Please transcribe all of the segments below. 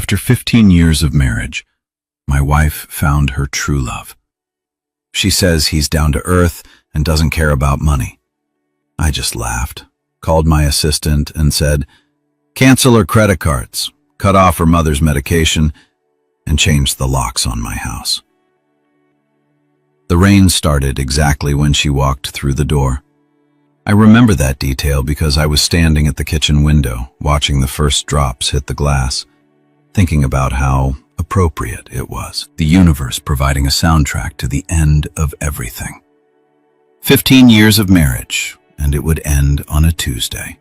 After 15 years of marriage, my wife found her true love. She says he's down to earth and doesn't care about money. I just laughed, called my assistant and said, "Cancel her credit cards, cut off her mother's medication, and change the locks on my house." The rain started exactly when she walked through the door. I remember that detail because I was standing at the kitchen window, watching the first drops hit the glass, thinking about how appropriate it was, the universe providing a soundtrack to the end of everything. 15 years of marriage, and it would end on a Tuesday.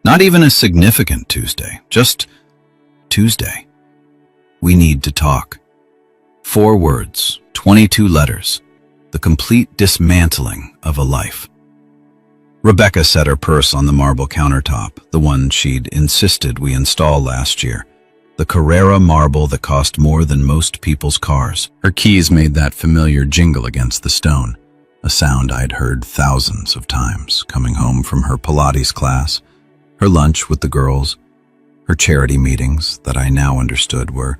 Not even a significant Tuesday, just Tuesday. We need to talk. 4 words, 22 letters, the complete dismantling of a life. Rebecca set her purse on the marble countertop, the one she'd insisted we install last year. The Carrera marble that cost more than most people's cars. Her keys made that familiar jingle against the stone, a sound I'd heard thousands of times coming home from her Pilates class, her lunch with the girls, her charity meetings that I now understood were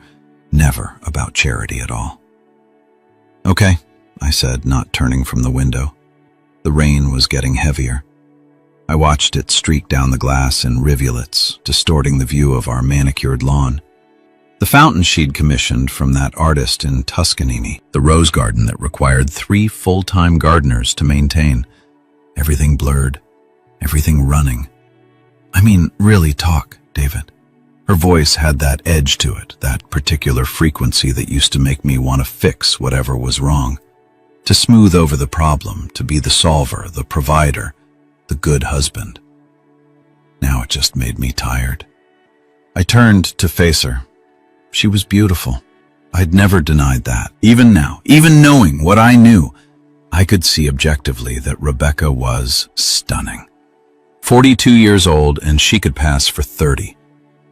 never about charity at all. "Okay," I said, not turning from the window. The rain was getting heavier. I watched it streak down the glass in rivulets, distorting the view of our manicured lawn. The fountain she'd commissioned from that artist in Tuscany, the rose garden that required 3 full-time gardeners to maintain. Everything blurred, everything running. I mean, really talk, David. Her voice had that edge to it, that particular frequency that used to make me want to fix whatever was wrong, to smooth over the problem, to be the solver, the provider, the good husband. Now it just made me tired. I turned to face her. She was beautiful. I'd never denied that. Even now, even knowing what I knew, I could see objectively that Rebecca was stunning. 42 years old, and she could pass for 30.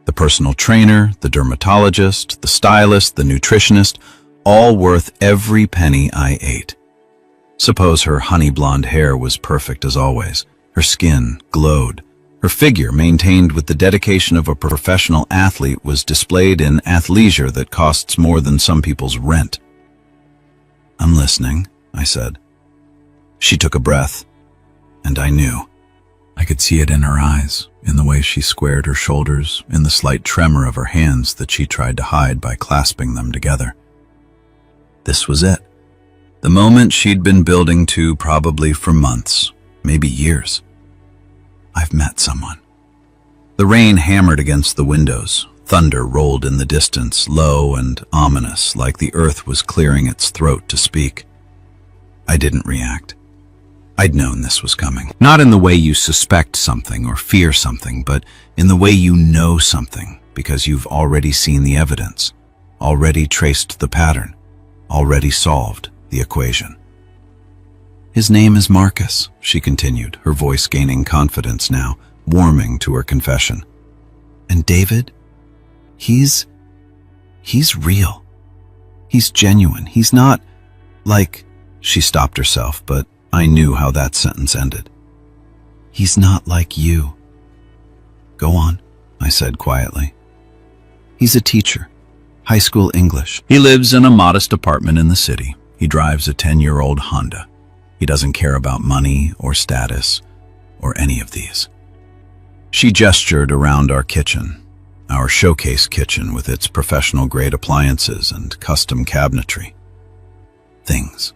The personal trainer, the dermatologist, the stylist, the nutritionist, all worth every penny I ate. Suppose her honey blonde hair was perfect as always. Her skin glowed. Her figure, maintained with the dedication of a professional athlete, was displayed in athleisure that costs more than some people's rent. "I'm listening," I said. She took a breath, and I knew. I could see it in her eyes, in the way she squared her shoulders, in the slight tremor of her hands that she tried to hide by clasping them together. This was it. The moment she'd been building to probably for months, maybe years. I've met someone. The rain hammered against the windows. Thunder rolled in the distance, low and ominous, like the earth was clearing its throat to speak. I didn't react. I'd known this was coming. Not in the way you suspect something or fear something, but in the way you know something, because you've already seen the evidence, already traced the pattern, already solved the equation. "His name is Marcus," she continued, her voice gaining confidence now, warming to her confession. "And David, he's real. He's genuine. He's not like..." She stopped herself, but I knew how that sentence ended. "He's not like you." "Go on," I said quietly. "He's a teacher, high school English. He lives in a modest apartment in the city. He drives a 10-year-old Honda. He doesn't care about money or status or any of these." She gestured around our kitchen, our showcase kitchen with its professional-grade appliances and custom cabinetry. Things.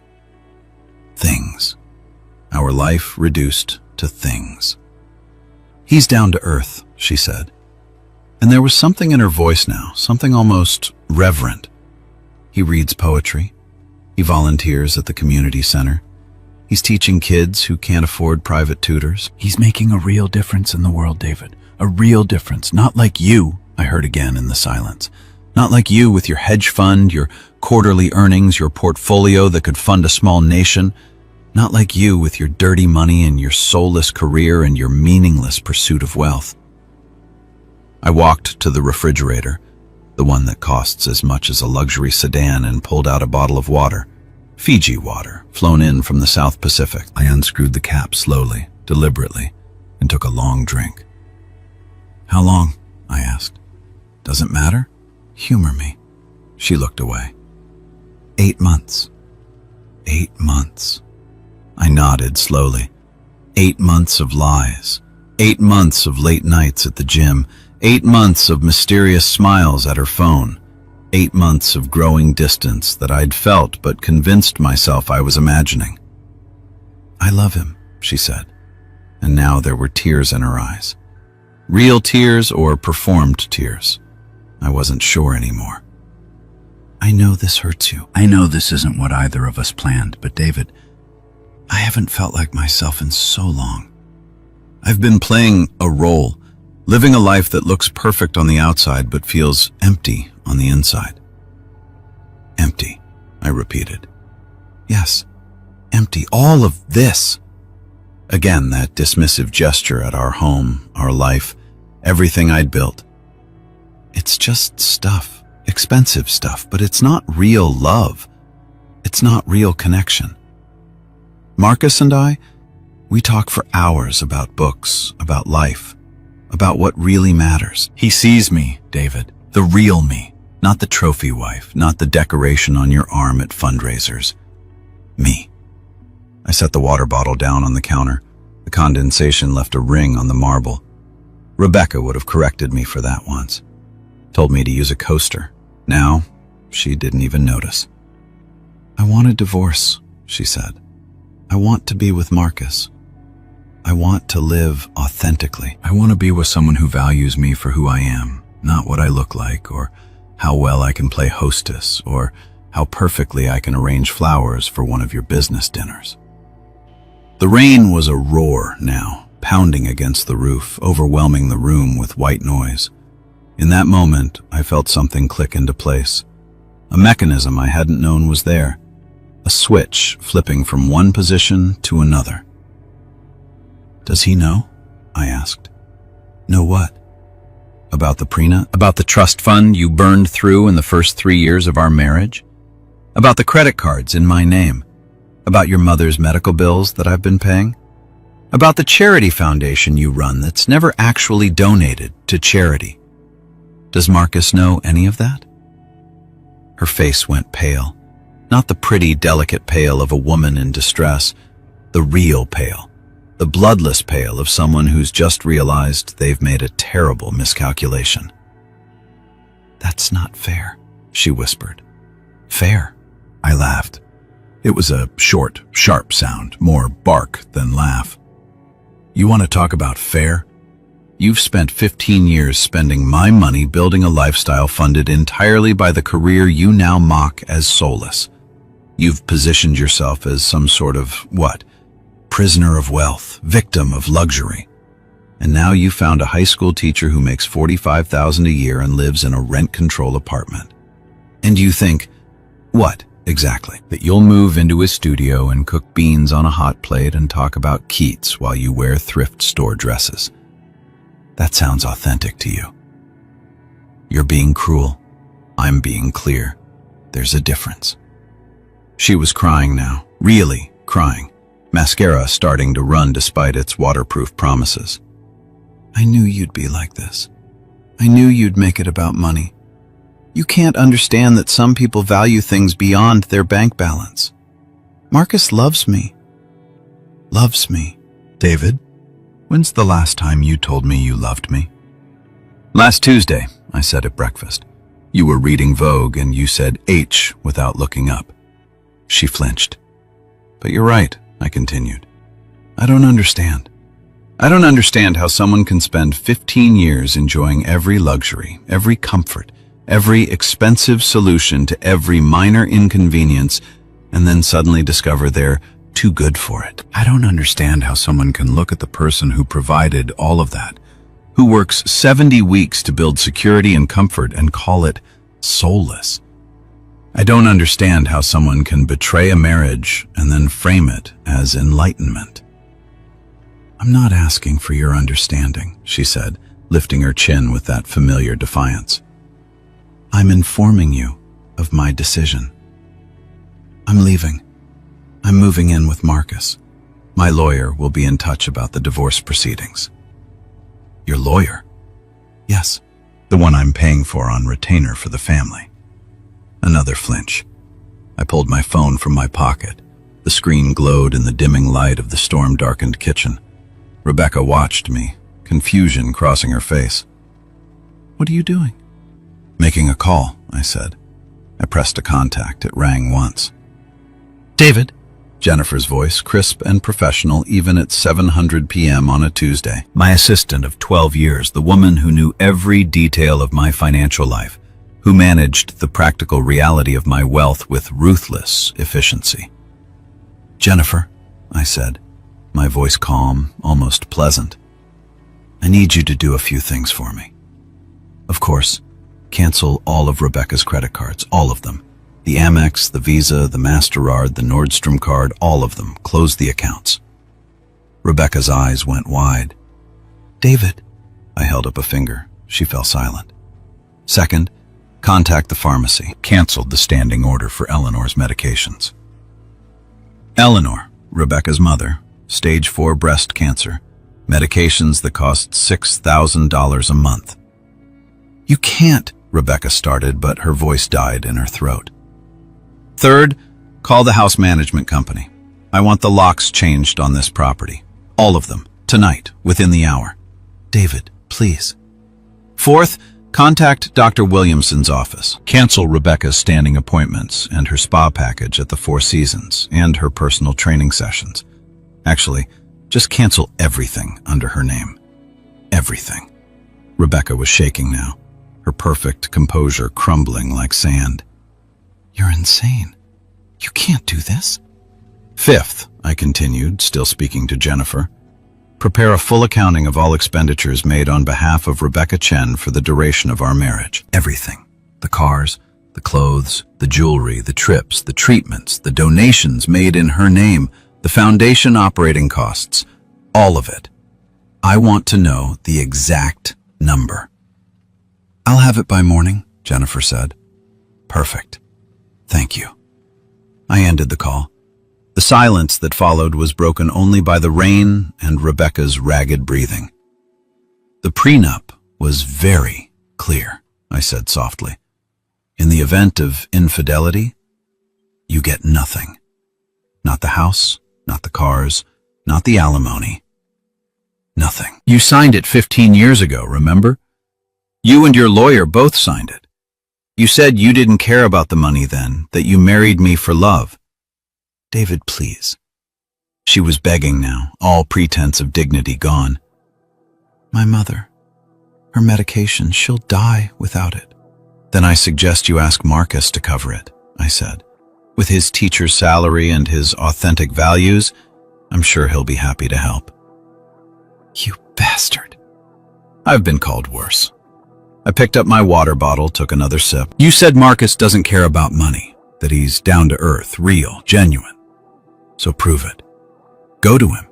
Things. Our life reduced to things. "He's down to earth," she said. And there was something in her voice now, something almost reverent. "He reads poetry. He volunteers at the community center. He's teaching kids who can't afford private tutors. He's making a real difference in the world, David. A real difference. Not like you," I heard again in the silence. "Not like you with your hedge fund, your quarterly earnings, your portfolio that could fund a small nation. Not like you with your dirty money and your soulless career and your meaningless pursuit of wealth." I walked to the refrigerator, the one that costs as much as a luxury sedan, and pulled out a bottle of water. Fiji water, flown in from the South Pacific. I unscrewed the cap slowly, deliberately, and took a long drink. "How long?" I asked. "Does it matter?" Humor me. She looked away. 8 months. 8 months. I nodded slowly. 8 months of lies. 8 months of late nights at the gym. 8 months of mysterious smiles at her phone. 8 months of growing distance that I'd felt but convinced myself I was imagining. I love him, she said, and now there were tears in her eyes. Real tears or performed tears. I wasn't sure anymore. I know this hurts you. I know this isn't what either of us planned, but David, I haven't felt like myself in so long. I've been playing a role, living a life that looks perfect on the outside but feels empty on the inside. Empty, I repeated. Yes, empty. All of this. Again, that dismissive gesture at our home, our life, everything I'd built. It's just stuff, expensive stuff, but it's not real love. It's not real connection. Marcus and I, we talk for hours about books, about life, about what really matters. He sees me, David, the real me, not the trophy wife, not the decoration on your arm at fundraisers. Me. I set the water bottle down on the counter. The condensation left a ring on the marble. Rebecca would have corrected me for that once. Told me to use a coaster. Now, she didn't even notice. I want a divorce, she said. I want to be with Marcus. I want to live authentically. I want to be with someone who values me for who I am, not what I look like, or how well I can play hostess, or how perfectly I can arrange flowers for one of your business dinners. The rain was a roar now, pounding against the roof, overwhelming the room with white noise. In that moment, I felt something click into place. A mechanism I hadn't known was there. A switch flipping from one position to another. Does he know? I asked. Know what? About the prenup? About the trust fund you burned through in the first 3 years of our marriage? About the credit cards in my name? About your mother's medical bills that I've been paying? About the charity foundation you run that's never actually donated to charity? Does Marcus know any of that? Her face went pale. Not the pretty, delicate pale of a woman in distress, the real pale, the bloodless pale of someone who's just realized they've made a terrible miscalculation. That's not fair, she whispered. Fair? I laughed. It was a short, sharp sound, more bark than laugh. You want to talk about fair? You've spent 15 years spending my money building a lifestyle funded entirely by the career you now mock as soulless. You've positioned yourself as some sort of, what? Prisoner of wealth, victim of luxury. And now you found a high school teacher who makes $45,000 a year and lives in a rent-control apartment. And you think, what, exactly? That you'll move into his studio and cook beans on a hot plate and talk about Keats while you wear thrift store dresses. That sounds authentic to you. You're being cruel. I'm being clear. There's a difference. She was crying now, really crying, mascara starting to run despite its waterproof promises. I knew you'd be like this. I knew you'd make it about money. You can't understand that some people value things beyond their bank balance. Marcus loves me. Loves me. David, when's the last time you told me you loved me? Last Tuesday, I said at breakfast. You were reading Vogue and you said H without looking up. She flinched. But you're right, I continued. I don't understand. I don't understand how someone can spend 15 years enjoying every luxury, every comfort, every expensive solution to every minor inconvenience, and then suddenly discover they're too good for it. I don't understand how someone can look at the person who provided all of that, who works 70 weeks to build security and comfort and call it soulless. I don't understand how someone can betray a marriage and then frame it as enlightenment. I'm not asking for your understanding, she said, lifting her chin with that familiar defiance. I'm informing you of my decision. I'm leaving. I'm moving in with Marcus. My lawyer will be in touch about the divorce proceedings. Your lawyer? Yes. The The one I'm paying for on retainer for the family. Another flinch. I pulled my phone from my pocket. The screen glowed in the dimming light of the storm-darkened kitchen. Rebecca watched me, confusion crossing her face. "What are you doing?" "Making a call," I said. I pressed a contact. It rang once. "David." Jennifer's voice, crisp and professional even at 7:00 p.m. on a Tuesday. My assistant of 12 years, the woman who knew every detail of my financial life, who managed the practical reality of my wealth with ruthless efficiency. "Jennifer," I said, my voice calm, almost pleasant. "I need you to do a few things for me. Of course, cancel all of Rebecca's credit cards, all of them. The Amex, the Visa, the Mastercard, the Nordstrom card, all of them. Close the accounts." Rebecca's eyes went wide. "David." I held up a finger. She fell silent. "Second, contact the pharmacy." Canceled the standing order for Eleanor's medications. Eleanor, Rebecca's mother, stage 4 breast cancer. Medications that cost $6,000 a month. "You can't," Rebecca started, but her voice died in her throat. "Third, call the house management company. I want the locks changed on this property. All of them. Tonight, within the hour." "David, please." "Fourth, contact Dr. Williamson's office. Cancel Rebecca's standing appointments and her spa package at the Four Seasons and her personal training sessions. Actually, just cancel everything under her name. Everything." Rebecca was shaking now, her perfect composure crumbling like sand. "You're insane. You can't do this." "Fifth," I continued, still speaking to Jennifer, "prepare a full accounting of all expenditures made on behalf of Rebecca Chen for the duration of our marriage. Everything. The cars, the clothes, the jewelry, the trips, the treatments, the donations made in her name, the foundation operating costs, all of it. I want to know the exact number." "I'll have it by morning," Jennifer said. "Perfect. Thank you." I ended the call. The silence that followed was broken only by the rain and Rebecca's ragged breathing. "The prenup was very clear," I said softly. "In the event of infidelity, you get nothing. Not the house, not the cars, not the alimony. Nothing. You signed it 15 years ago, remember? You and your lawyer both signed it. You said you didn't care about the money then, that you married me for love." "David, please." She was begging now, all pretense of dignity gone. "My mother, her medication, she'll die without it." "Then I suggest you ask Marcus to cover it," I said. "With his teacher's salary and his authentic values, I'm sure he'll be happy to help." "You bastard." I've been called worse. I picked up my water bottle, took another sip. "You said Marcus doesn't care about money, that he's down to earth, real, genuine. So prove it. Go to him.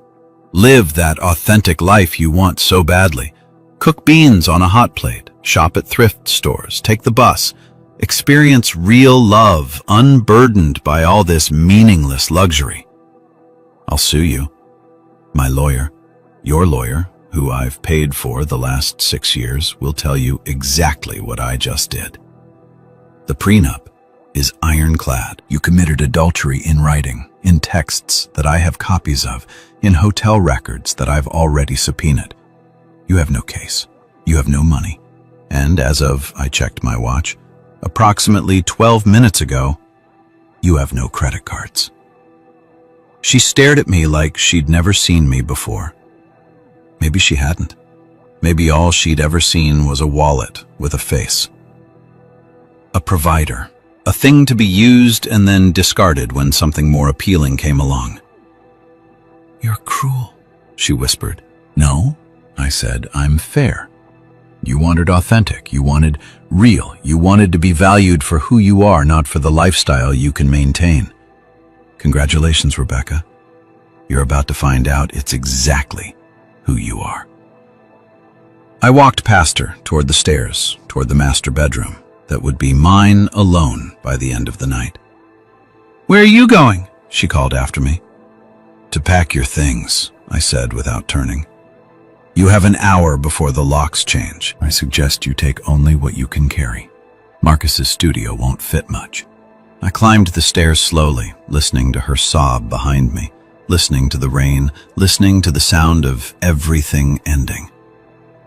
Live that authentic life you want so badly. Cook beans on a hot plate, shop at thrift stores, take the bus. Experience real love, unburdened by all this meaningless luxury. I'll sue you. My lawyer, your lawyer, who I've paid for the last 6 years, will tell you exactly what I just did. The prenup is ironclad. You committed adultery in writing, in texts that I have copies of, in hotel records that I've already subpoenaed. You have no case. You have no money. And as of, I checked my watch, approximately 12 minutes ago, you have no credit cards." She stared at me like she'd never seen me before. Maybe she hadn't. Maybe all she'd ever seen was a wallet with a face. A provider. A thing to be used and then discarded when something more appealing came along. "You're cruel," she whispered. "No," I said, "I'm fair. You wanted authentic. You wanted real. You wanted to be valued for who you are, not for the lifestyle you can maintain. Congratulations, Rebecca. You're about to find out it's exactly who you are." I walked past her, toward the stairs, toward the master bedroom, that would be mine alone by the end of the night. "Where are you going?" she called after me. "To pack your things," I said without turning. You have an hour before the locks change. I suggest you take only what you can carry. Marcus's studio won't fit much. I climbed the stairs slowly, listening to her sob behind me, listening to the rain, listening to the sound of everything ending.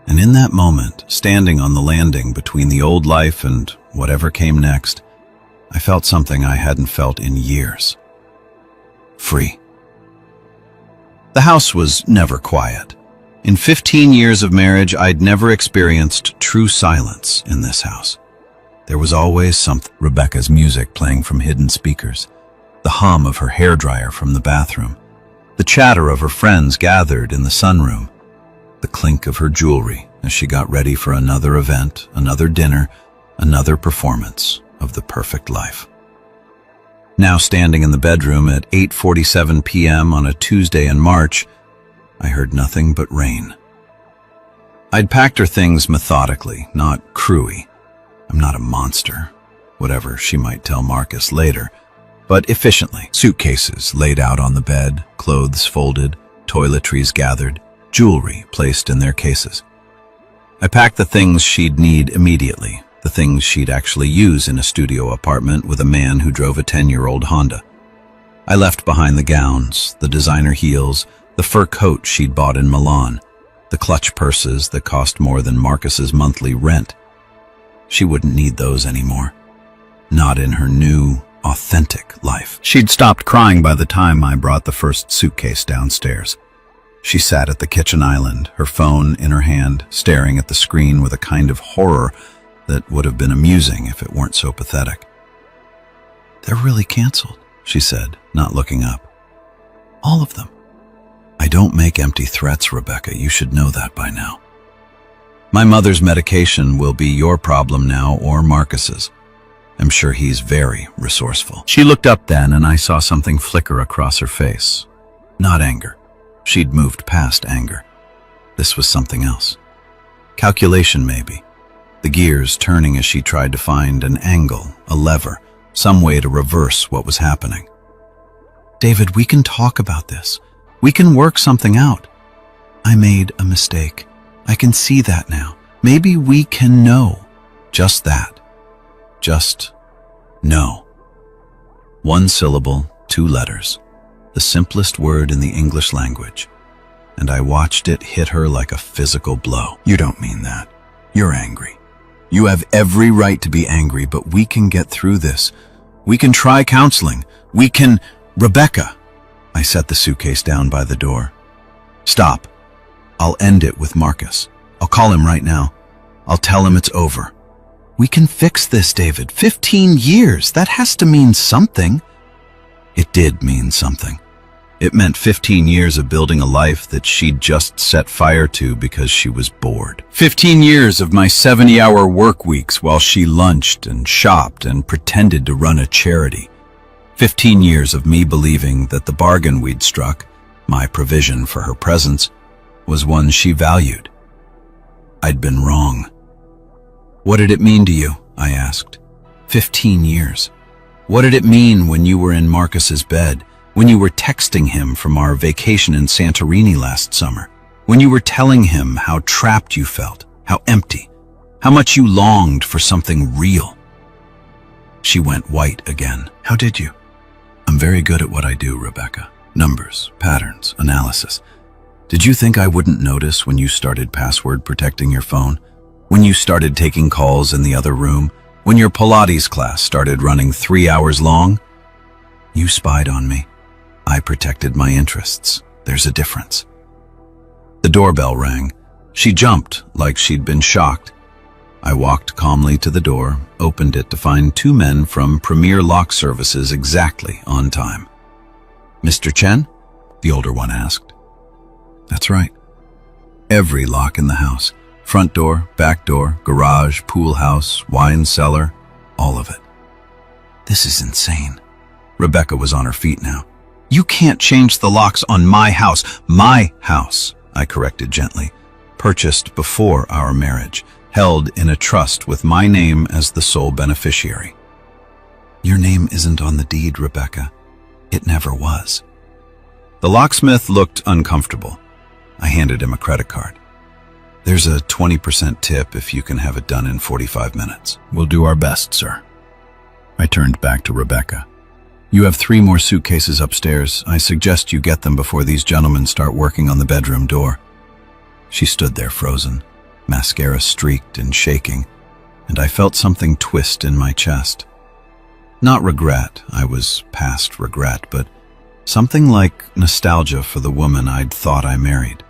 And in that moment, standing on the landing between the old life and whatever came next, I felt something I hadn't felt in years. Free. The house was never quiet. In 15 years of marriage, I'd never experienced true silence in this house. There was always something. Rebecca's music playing from hidden speakers, the hum of her hairdryer from the bathroom, the chatter of her friends gathered in the sunroom, the clink of her jewelry as she got ready for another event, another dinner, another performance of the perfect life. Now standing in the bedroom at 8:47 p.m. on a Tuesday in March, I heard nothing but rain. I'd packed her things methodically, not crewy. I'm not a monster, whatever she might tell Marcus later, but efficiently. Suitcases laid out on the bed, clothes folded, toiletries gathered, jewelry placed in their cases. I packed the things she'd need immediately, the things she'd actually use in a studio apartment with a man who drove a 10-year-old Honda. I left behind the gowns, the designer heels, the fur coat she'd bought in Milan, the clutch purses that cost more than Marcus's monthly rent. She wouldn't need those anymore. Not in her new, authentic life. She'd stopped crying by the time I brought the first suitcase downstairs. She sat at the kitchen island, her phone in her hand, staring at the screen with a kind of horror that would have been amusing if it weren't so pathetic. "They're really canceled," she said, not looking up. "All of them." "I don't make empty threats, Rebecca. You should know that by now. My mother's medication will be your problem now or Marcus's. I'm sure he's very resourceful." She looked up then, and I saw something flicker across her face. Not anger. She'd moved past anger. This was something else. Calculation, maybe. The gears turning as she tried to find an angle, a lever, some way to reverse what was happening. "David, we can talk about this. We can work something out. I made a mistake. I can see that now. Maybe we can know. Just that. Just no." One syllable, 2 letters. The simplest word in the English language. And I watched it hit her like a physical blow. "You don't mean that. You're angry. You have every right to be angry, but we can get through this. We can try counseling. We can—" "Rebecca!" I set the suitcase down by the door. "Stop. I'll end it with Marcus. I'll call him right now. I'll tell him it's over." "We can fix this, David. 15 years. That has to mean something." It did mean something. It meant 15 years of building a life that she'd just set fire to because she was bored. 15 years of my 70-hour work weeks while she lunched and shopped and pretended to run a charity. 15 years of me believing that the bargain we'd struck, my provision for her presence, was one she valued. I'd been wrong. "What did it mean to you?" I asked. 15 years. What did it mean when you were in Marcus's bed, when you were texting him from our vacation in Santorini last summer, when you were telling him how trapped you felt, how empty, how much you longed for something real? She went white again. "How did you?" "I'm very good at what I do, Rebecca. Numbers, patterns, analysis. Did you think I wouldn't notice when you started password protecting your phone? When you started taking calls in the other room? When your Pilates class started running 3 hours long? You spied on me. I protected my interests. There's a difference." The doorbell rang. She jumped like she'd been shocked. I walked calmly to the door, opened it to find 2 men from Premier Lock Services exactly on time. "Mr. Chen?" the older one asked. "That's right. Every lock in the house. Front door, back door, garage, pool house, wine cellar, all of it." "This is insane." Rebecca was on her feet now. "You can't change the locks on my house." "My house," I corrected gently. "Purchased before our marriage, held in a trust with my name as the sole beneficiary." "Your name isn't on the deed, Rebecca. It never was." The locksmith looked uncomfortable. I handed him a credit card. There's a 20% tip if you can have it done in 45 minutes. We'll do our best, sir. I turned back to Rebecca. You have 3 more suitcases upstairs. I suggest you get them before these gentlemen start working on the bedroom door. She stood there frozen, mascara streaked and shaking, and I felt something twist in my chest. Not regret, I was past regret, but something like nostalgia for the woman I'd thought I married.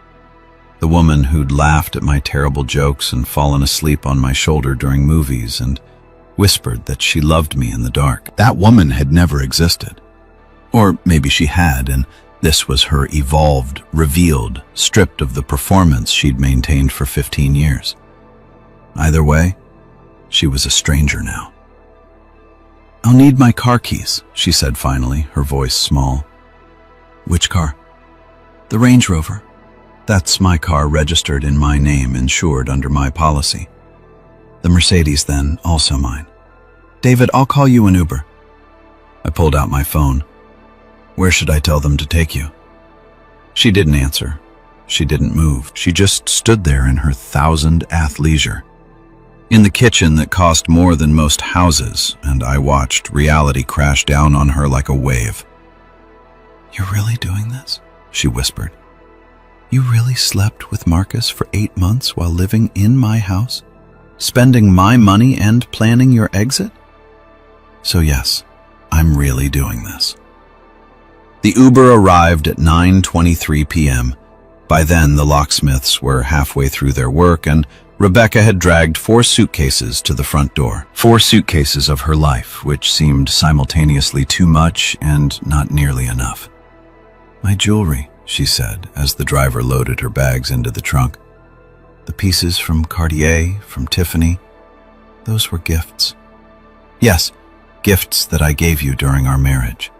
The woman who'd laughed at my terrible jokes and fallen asleep on my shoulder during movies and whispered that she loved me in the dark. That woman had never existed. Or maybe she had, and this was her evolved, revealed, stripped of the performance she'd maintained for 15 years. Either way, she was a stranger now. "I'll need my car keys," she said finally, her voice small. "Which car?" "The Range Rover. That's my car registered in my name, insured under my policy." "The Mercedes, then, also mine." "David, I'll call you an Uber." I pulled out my phone. "Where should I tell them to take you?" She didn't answer. She didn't move. She just stood there in her 1000 athleisure. In the kitchen that cost more than most houses, and I watched reality crash down on her like a wave. "You're really doing this?" she whispered. "You really slept with Marcus for 8 months while living in my house, spending my money and planning your exit? So yes, I'm really doing this." The Uber arrived at 9:23 p.m. By then, the locksmiths were halfway through their work, and Rebecca had dragged 4 suitcases to the front door. 4 suitcases of her life, which seemed simultaneously too much and not nearly enough. "My jewelry," she said, as the driver loaded her bags into the trunk. "The pieces from Cartier, from Tiffany, those were gifts." "Yes, gifts that I gave you during our marriage.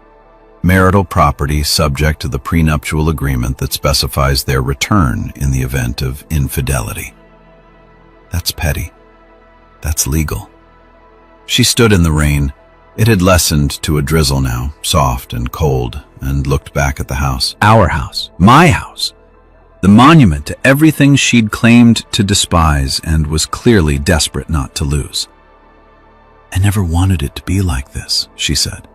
Marital property subject to the prenuptial agreement that specifies their return in the event of infidelity." That's petty. That's legal. She stood in the rain. It had lessened to a drizzle now, soft and cold, and looked back at the house. Our house. My house. The monument to everything she'd claimed to despise and was clearly desperate not to lose. "I never wanted it to be like this," she said.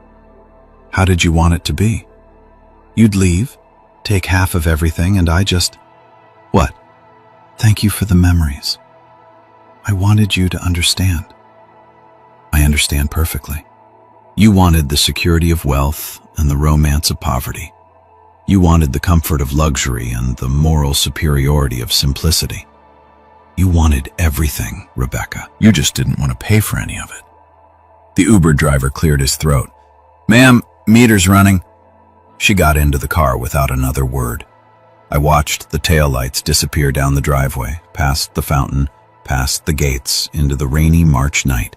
"How did you want it to be? You'd leave, take half of everything, and I just..." "What?" "Thank you for the memories. I wanted you to understand." "I understand perfectly. You wanted the security of wealth and the romance of poverty. You wanted the comfort of luxury and the moral superiority of simplicity. You wanted everything, Rebecca. You just didn't want to pay for any of it." The Uber driver cleared his throat. "Ma'am, meter's running." She got into the car without another word. I watched the taillights disappear down the driveway, past the fountain, past the gates, into the rainy March night.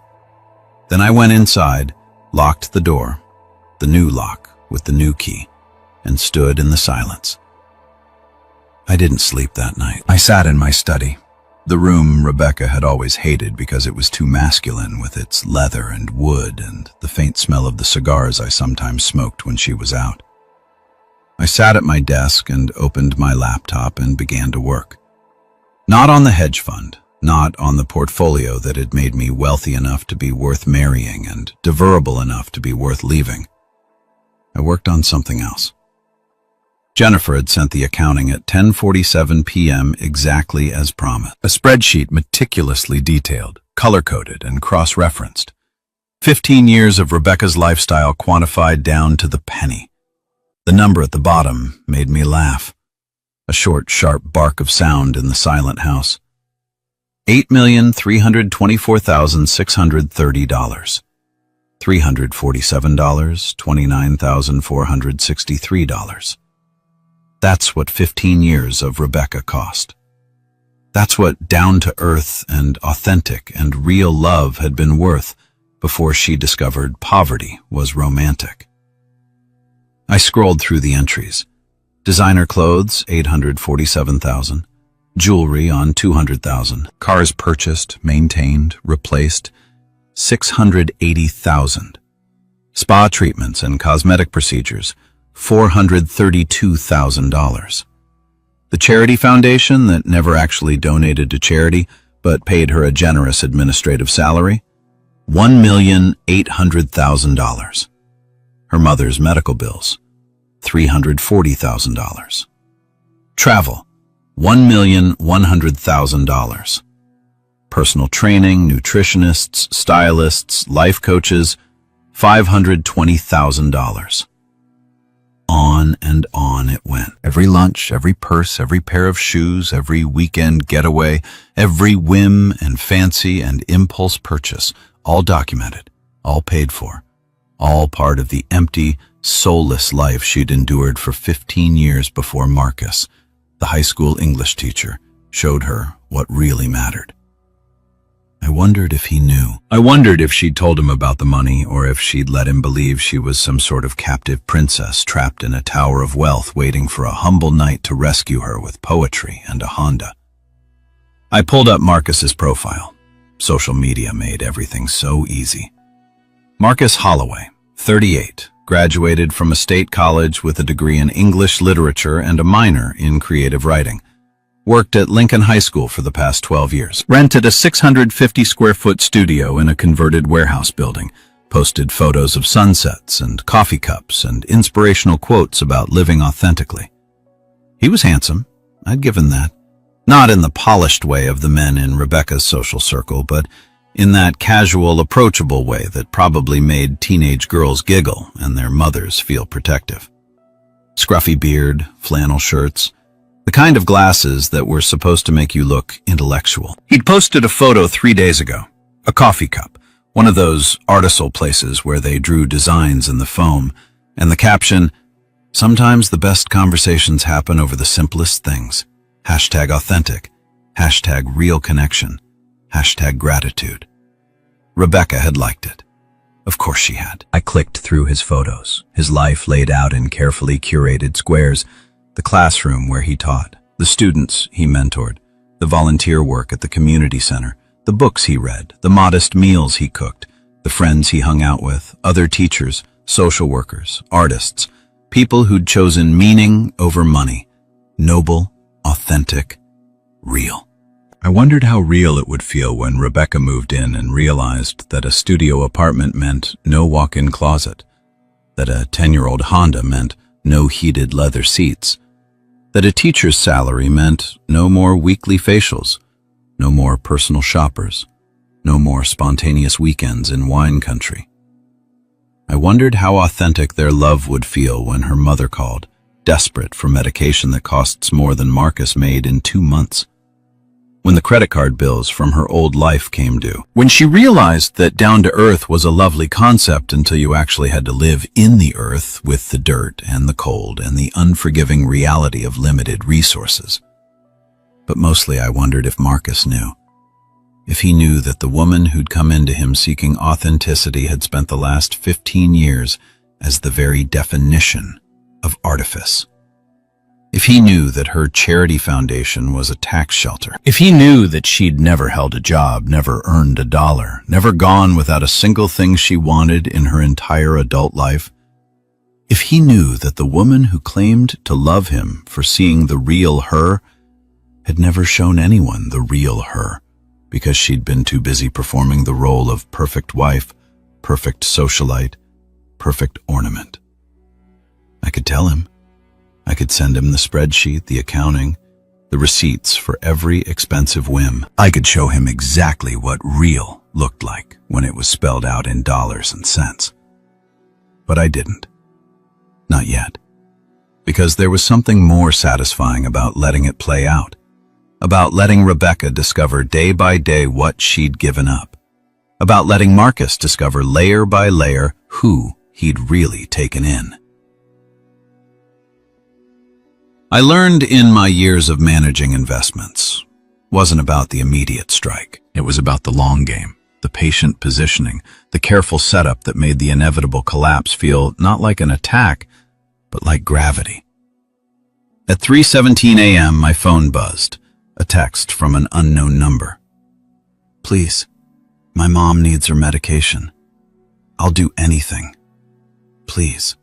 Then I went inside, locked the door, the new lock with the new key, and stood in the silence. I didn't sleep that night. I sat in my study, the room Rebecca had always hated because it was too masculine with its leather and wood and the faint smell of the cigars I sometimes smoked when she was out. I sat at my desk and opened my laptop and began to work. Not on the hedge fund, not on the portfolio that had made me wealthy enough to be worth marrying and deverable enough to be worth leaving. I worked on something else. Jennifer had sent the accounting at 10:47 p.m. exactly as promised. A spreadsheet meticulously detailed, color-coded, and cross-referenced. 15 years of Rebecca's lifestyle quantified down to the penny. The number at the bottom made me laugh. A short, sharp bark of sound in the silent house. $8,324,630. $347, $29,463. That's what 15 years of Rebecca cost. That's what down-to-earth and authentic and real love had been worth before she discovered poverty was romantic. I scrolled through the entries. Designer clothes, $847,000. Jewelry on $200,000. Cars purchased, maintained, replaced, $680,000. Spa treatments and cosmetic procedures, $432,000. The charity foundation that never actually donated to charity, but paid her a generous administrative salary? $1,800,000. Her mother's medical bills, $340,000. Travel, $1,100,000. Personal training, nutritionists, stylists, life coaches, $520,000. On and on it went. Every lunch, every purse, every pair of shoes, every weekend getaway, every whim and fancy and impulse purchase, all documented, all paid for, all part of the empty, soulless life she'd endured for 15 years before Marcus, the high school English teacher, showed her what really mattered. I wondered if he knew. I wondered if she'd told him about the money, or if she'd let him believe she was some sort of captive princess trapped in a tower of wealth waiting for a humble knight to rescue her with poetry and a Honda. I pulled up Marcus's profile. Social media made everything so easy. Marcus Holloway, 38, graduated from a state college with a degree in English literature and a minor in creative writing. Worked at Lincoln High School for the past 12 years. Rented a 650-square-foot studio in a converted warehouse building. Posted photos of sunsets and coffee cups and inspirational quotes about living authentically. He was handsome, I'd given that. Not in the polished way of the men in Rebecca's social circle, but in that casual, approachable way that probably made teenage girls giggle and their mothers feel protective. Scruffy beard, flannel shirts, the kind of glasses that were supposed to make you look intellectual. He'd posted a photo 3 days ago. A coffee cup, one of those artisanal places where they drew designs in the foam, and the caption, "Sometimes the best conversations happen over the simplest things. #authentic, #real connection, #gratitude. Rebecca had liked it. Of course she had. I clicked through his photos, his life laid out in carefully curated squares, the classroom where he taught, the students he mentored, the volunteer work at the community center, the books he read, the modest meals he cooked, the friends he hung out with, other teachers, social workers, artists, people who'd chosen meaning over money, noble, authentic, real. I wondered how real it would feel when Rebecca moved in and realized that a studio apartment meant no walk-in closet, that a 10-year-old Honda meant no heated leather seats, that a teacher's salary meant no more weekly facials, no more personal shoppers, no more spontaneous weekends in wine country. I wondered how authentic their love would feel when her mother called, desperate for medication that costs more than Marcus made in 2 months. When the credit card bills from her old life came due. When she realized that down to earth was a lovely concept until you actually had to live in the earth with the dirt and the cold and the unforgiving reality of limited resources. But mostly I wondered if Marcus knew. If he knew that the woman who'd come into him seeking authenticity had spent the last 15 years as the very definition of artifice. If he knew that her charity foundation was a tax shelter. If he knew that she'd never held a job, never earned a dollar, never gone without a single thing she wanted in her entire adult life. If he knew that the woman who claimed to love him for seeing the real her had never shown anyone the real her because she'd been too busy performing the role of perfect wife, perfect socialite, perfect ornament. I could tell him. I could send him the spreadsheet, the accounting, the receipts for every expensive whim. I could show him exactly what real looked like when it was spelled out in dollars and cents. But I didn't. Not yet. Because there was something more satisfying about letting it play out. About letting Rebecca discover day by day what she'd given up. About letting Marcus discover layer by layer who he'd really taken in. I learned in my years of managing investments. Wasn't about the immediate strike. It was about the long game, the patient positioning, the careful setup that made the inevitable collapse feel not like an attack, but like gravity. At 3:17 a.m., my phone buzzed, a text from an unknown number. "Please, my mom needs her medication. I'll do anything. Please."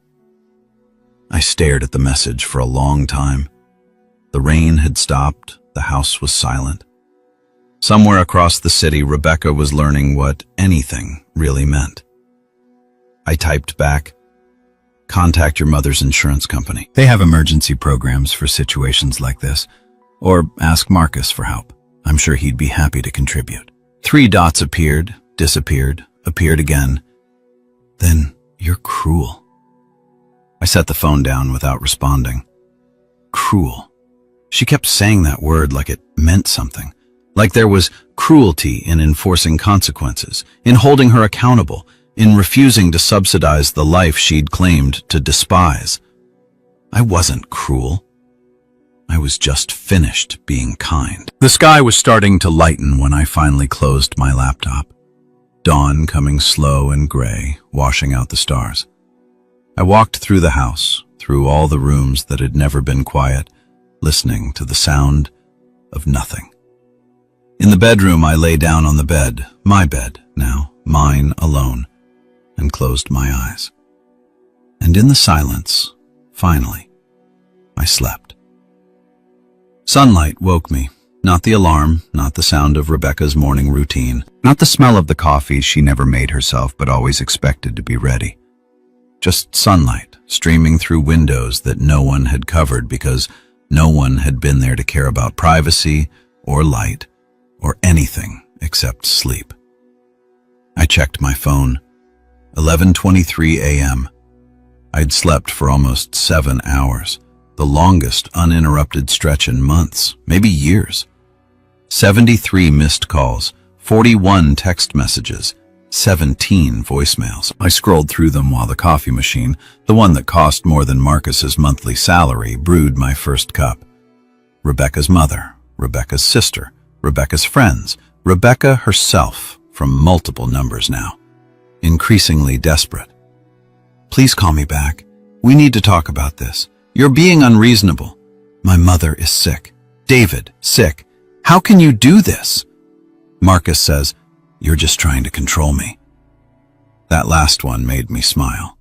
I stared at the message for a long time. The rain had stopped. The house was silent. Somewhere across the city, Rebecca was learning what anything really meant. I typed back, "Contact your mother's insurance company. They have emergency programs for situations like this. Or ask Marcus for help. I'm sure he'd be happy to contribute." 3 dots appeared, disappeared, appeared again. "Then you're cruel." I set the phone down without responding. Cruel. She kept saying that word like it meant something. Like there was cruelty in enforcing consequences, in holding her accountable, in refusing to subsidize the life she'd claimed to despise. I wasn't cruel. I was just finished being kind. The sky was starting to lighten when I finally closed my laptop. Dawn coming slow and gray, washing out the stars. I walked through the house, through all the rooms that had never been quiet, listening to the sound of nothing. In the bedroom, I lay down on the bed, my bed now, mine alone, and closed my eyes. And in the silence, finally, I slept. Sunlight woke me, not the alarm, not the sound of Rebecca's morning routine, not the smell of the coffee she never made herself but always expected to be ready. Just sunlight streaming through windows that no one had covered because no one had been there to care about privacy or light or anything except sleep. I checked my phone. 11:23 a.m. I'd slept for almost 7 hours, the longest uninterrupted stretch in months, maybe years. 73 missed calls, 41 text messages, 17 voicemails. I scrolled through them while the coffee machine, the one that cost more than Marcus's monthly salary, brewed my first cup. Rebecca's mother, Rebecca's sister, Rebecca's friends, Rebecca herself, from multiple numbers now. Increasingly desperate. "Please call me back. We need to talk about this. You're being unreasonable. My mother is sick. David, sick. How can you do this?" Marcus says, "You're just trying to control me." That last one made me smile.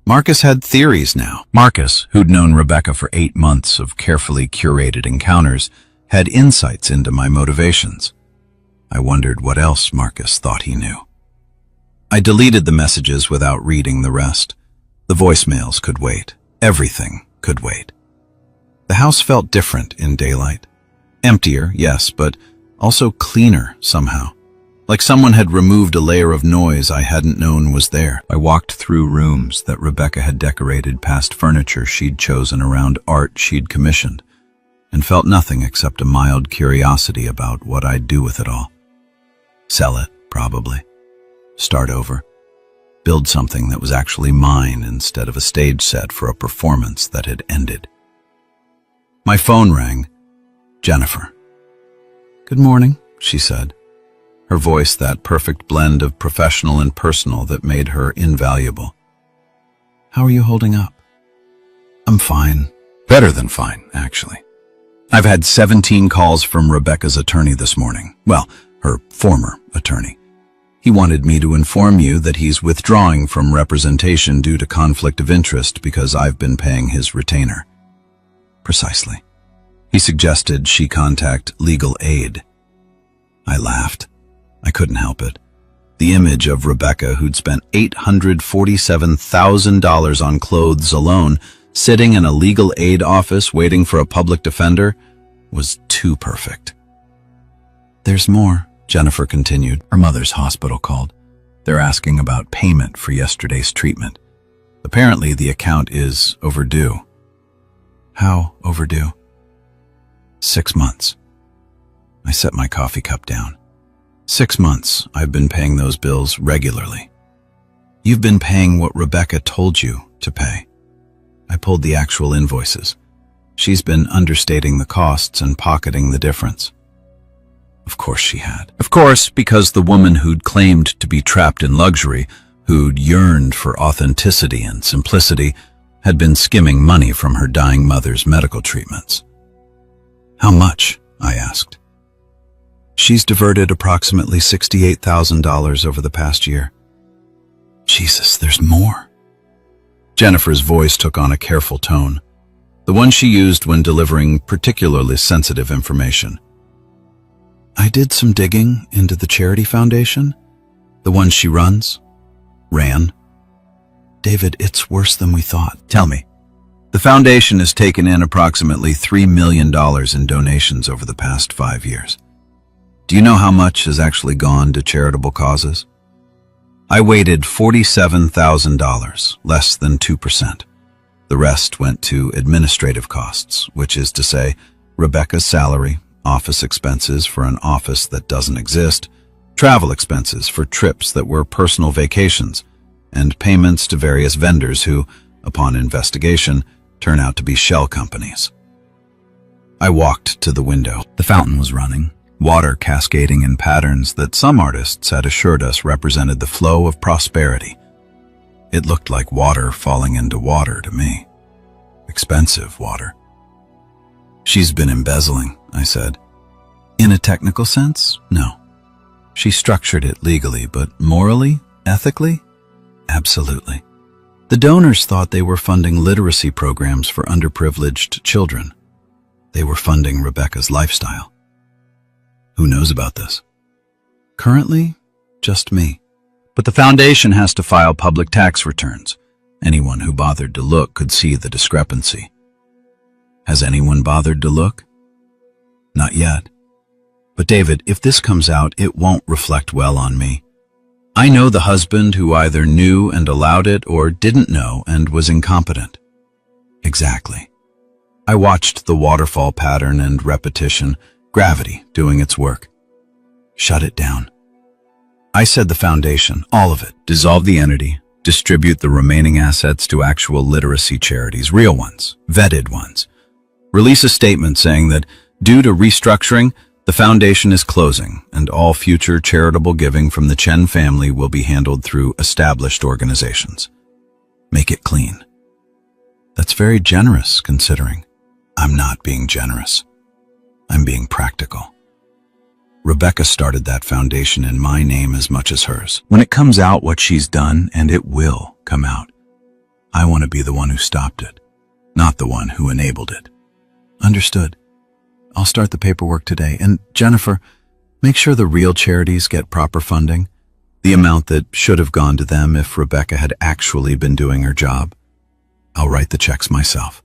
Marcus had theories now. Marcus, who'd known Rebecca for 8 months of carefully curated encounters, had insights into my motivations. I wondered what else Marcus thought he knew. I deleted the messages without reading the rest. The voicemails could wait. Everything could wait. The house felt different in daylight. Emptier, yes, but also cleaner somehow. Like someone had removed a layer of noise I hadn't known was there. I walked through rooms that Rebecca had decorated past furniture she'd chosen around art she'd commissioned, and felt nothing except a mild curiosity about what I'd do with it all. Sell it, probably. Start over. Build something that was actually mine instead of a stage set for a performance that had ended. My phone rang. Jennifer. "Good morning," she said. Her voice that perfect blend of professional and personal that made her invaluable. "How are you holding up?" "I'm fine. Better than fine, actually. I've had 17 calls from Rebecca's attorney this morning. Well, her former attorney. He wanted me to inform you that he's withdrawing from representation due to conflict of interest because I've been paying his retainer." "Precisely. He suggested she contact legal aid." I laughed. I couldn't help it. The image of Rebecca, who'd spent $847,000 on clothes alone, sitting in a legal aid office waiting for a public defender, was too perfect. "There's more," Jennifer continued. "Her mother's hospital called. They're asking about payment for yesterday's treatment. Apparently the account is overdue." "How overdue?" 6 months. I set my coffee cup down. 6 months I've been paying those bills regularly. "You've been paying what Rebecca told you to pay." I pulled the actual invoices. She's been understating the costs and pocketing the difference. Of course she had. Of course, because the woman who'd claimed to be trapped in luxury, who'd yearned for authenticity and simplicity, had been skimming money from her dying mother's medical treatments. "How much?" I asked. "She's diverted approximately $68,000 over the past year." "Jesus, there's more." Jennifer's voice took on a careful tone. The one she used when delivering particularly sensitive information. I did some digging into the charity foundation, the one she ran. David, it's worse than we thought. Tell me. The foundation has taken in approximately $3 million in donations over the past 5 years. Do you know how much has actually gone to charitable causes? I weighted $47,000, less than 2%. The rest went to administrative costs, which is to say, Rebecca's salary, office expenses for an office that doesn't exist, travel expenses for trips that were personal vacations, and payments to various vendors who, upon investigation, turn out to be shell companies. I walked to the window. The fountain was running, water cascading in patterns that some artists had assured us represented the flow of prosperity. It looked like water falling into water to me. Expensive water. She's been embezzling, I said. In a technical sense, no. She structured it legally, but morally, ethically, absolutely. The donors thought they were funding literacy programs for underprivileged children. They were funding Rebecca's lifestyle. Who knows about this? Currently, just me. But the foundation has to file public tax returns. Anyone who bothered to look could see the discrepancy. Has anyone bothered to look? Not yet. But David, if this comes out, it won't reflect well on me. I know the husband who either knew and allowed it or didn't know and was incompetent. Exactly. I watched the waterfall pattern and repetition, gravity doing its work. Shut it down. I said the foundation, all of it, dissolve the entity, distribute the remaining assets to actual literacy charities, real ones, vetted ones. Release a statement saying that, due to restructuring, the foundation is closing, and all future charitable giving from the Chen family will be handled through established organizations. Make it clean. That's very generous, considering. I'm not being generous. I'm being practical. Rebecca started that foundation in my name as much as hers. When it comes out what she's done, and it will come out, I want to be the one who stopped it, not the one who enabled it. Understood. I'll start the paperwork today. And Jennifer, make sure the real charities get proper funding, the amount that should have gone to them if Rebecca had actually been doing her job. I'll write the checks myself.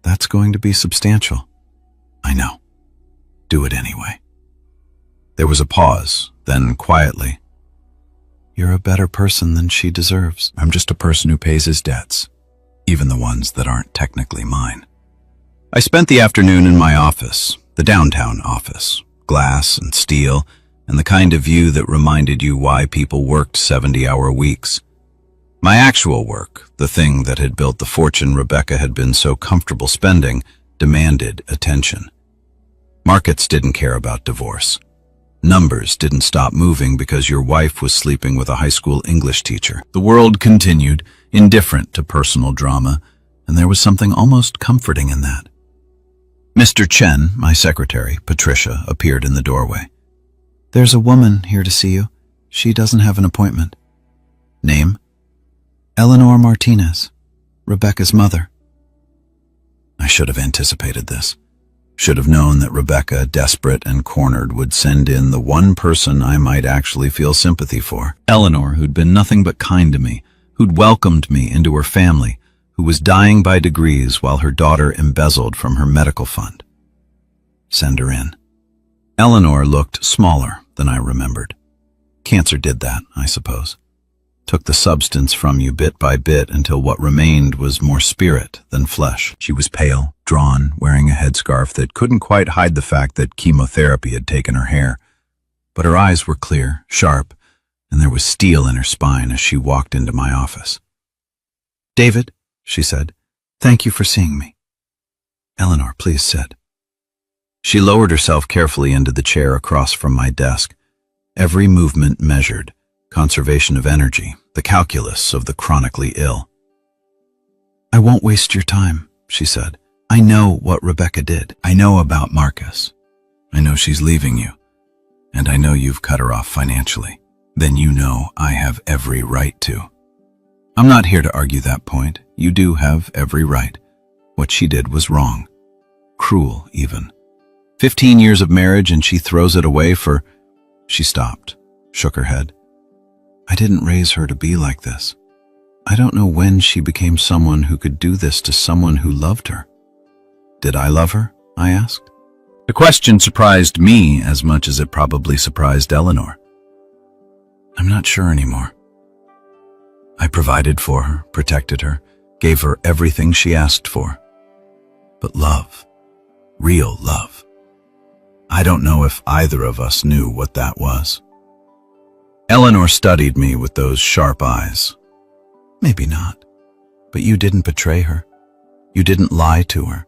That's going to be substantial. I know. Do it anyway. There was a pause, then quietly. You're a better person than she deserves. I'm just a person who pays his debts, even the ones that aren't technically mine. I spent the afternoon in my office, the downtown office, glass and steel, and the kind of view that reminded you why people worked 70-hour weeks. My actual work, the thing that had built the fortune Rebecca had been so comfortable spending, demanded attention. Markets didn't care about divorce. Numbers didn't stop moving because your wife was sleeping with a high school English teacher. The world continued, indifferent to personal drama, and there was something almost comforting in that. Mr. Chen, my secretary, Patricia, appeared in the doorway. There's a woman here to see you. She doesn't have an appointment. Name? Eleanor Martinez, Rebecca's mother. I should have anticipated this. Should have known that Rebecca, desperate and cornered, would send in the one person I might actually feel sympathy for. Eleanor, who'd been nothing but kind to me, who'd welcomed me into her family, who was dying by degrees while her daughter embezzled from her medical fund. Send her in. Eleanor looked smaller than I remembered. Cancer did that, I suppose. Took the substance from you bit by bit until what remained was more spirit than flesh. She was pale, drawn, wearing a headscarf that couldn't quite hide the fact that chemotherapy had taken her hair. But her eyes were clear, sharp, and there was steel in her spine as she walked into my office. David, she said, thank you for seeing me. Eleanor, please sit. She lowered herself carefully into the chair across from my desk, every movement measured, conservation of energy, the calculus of the chronically ill. I won't waste your time, she said. I know what Rebecca did. I know about Marcus. I know she's leaving you, and I know you've cut her off financially. Then you know I have every right to. I'm not here to argue that point. You do have every right. What she did was wrong. Cruel, even. 15 years of marriage and she throws it away for... She stopped, shook her head. I didn't raise her to be like this. I don't know when she became someone who could do this to someone who loved her. Did I love her? I asked. The question surprised me as much as it probably surprised Eleanor. I'm not sure anymore. I provided for her, protected her, gave her everything she asked for. But love, real love, I don't know if either of us knew what that was. Eleanor studied me with those sharp eyes. Maybe not, but you didn't betray her. You didn't lie to her.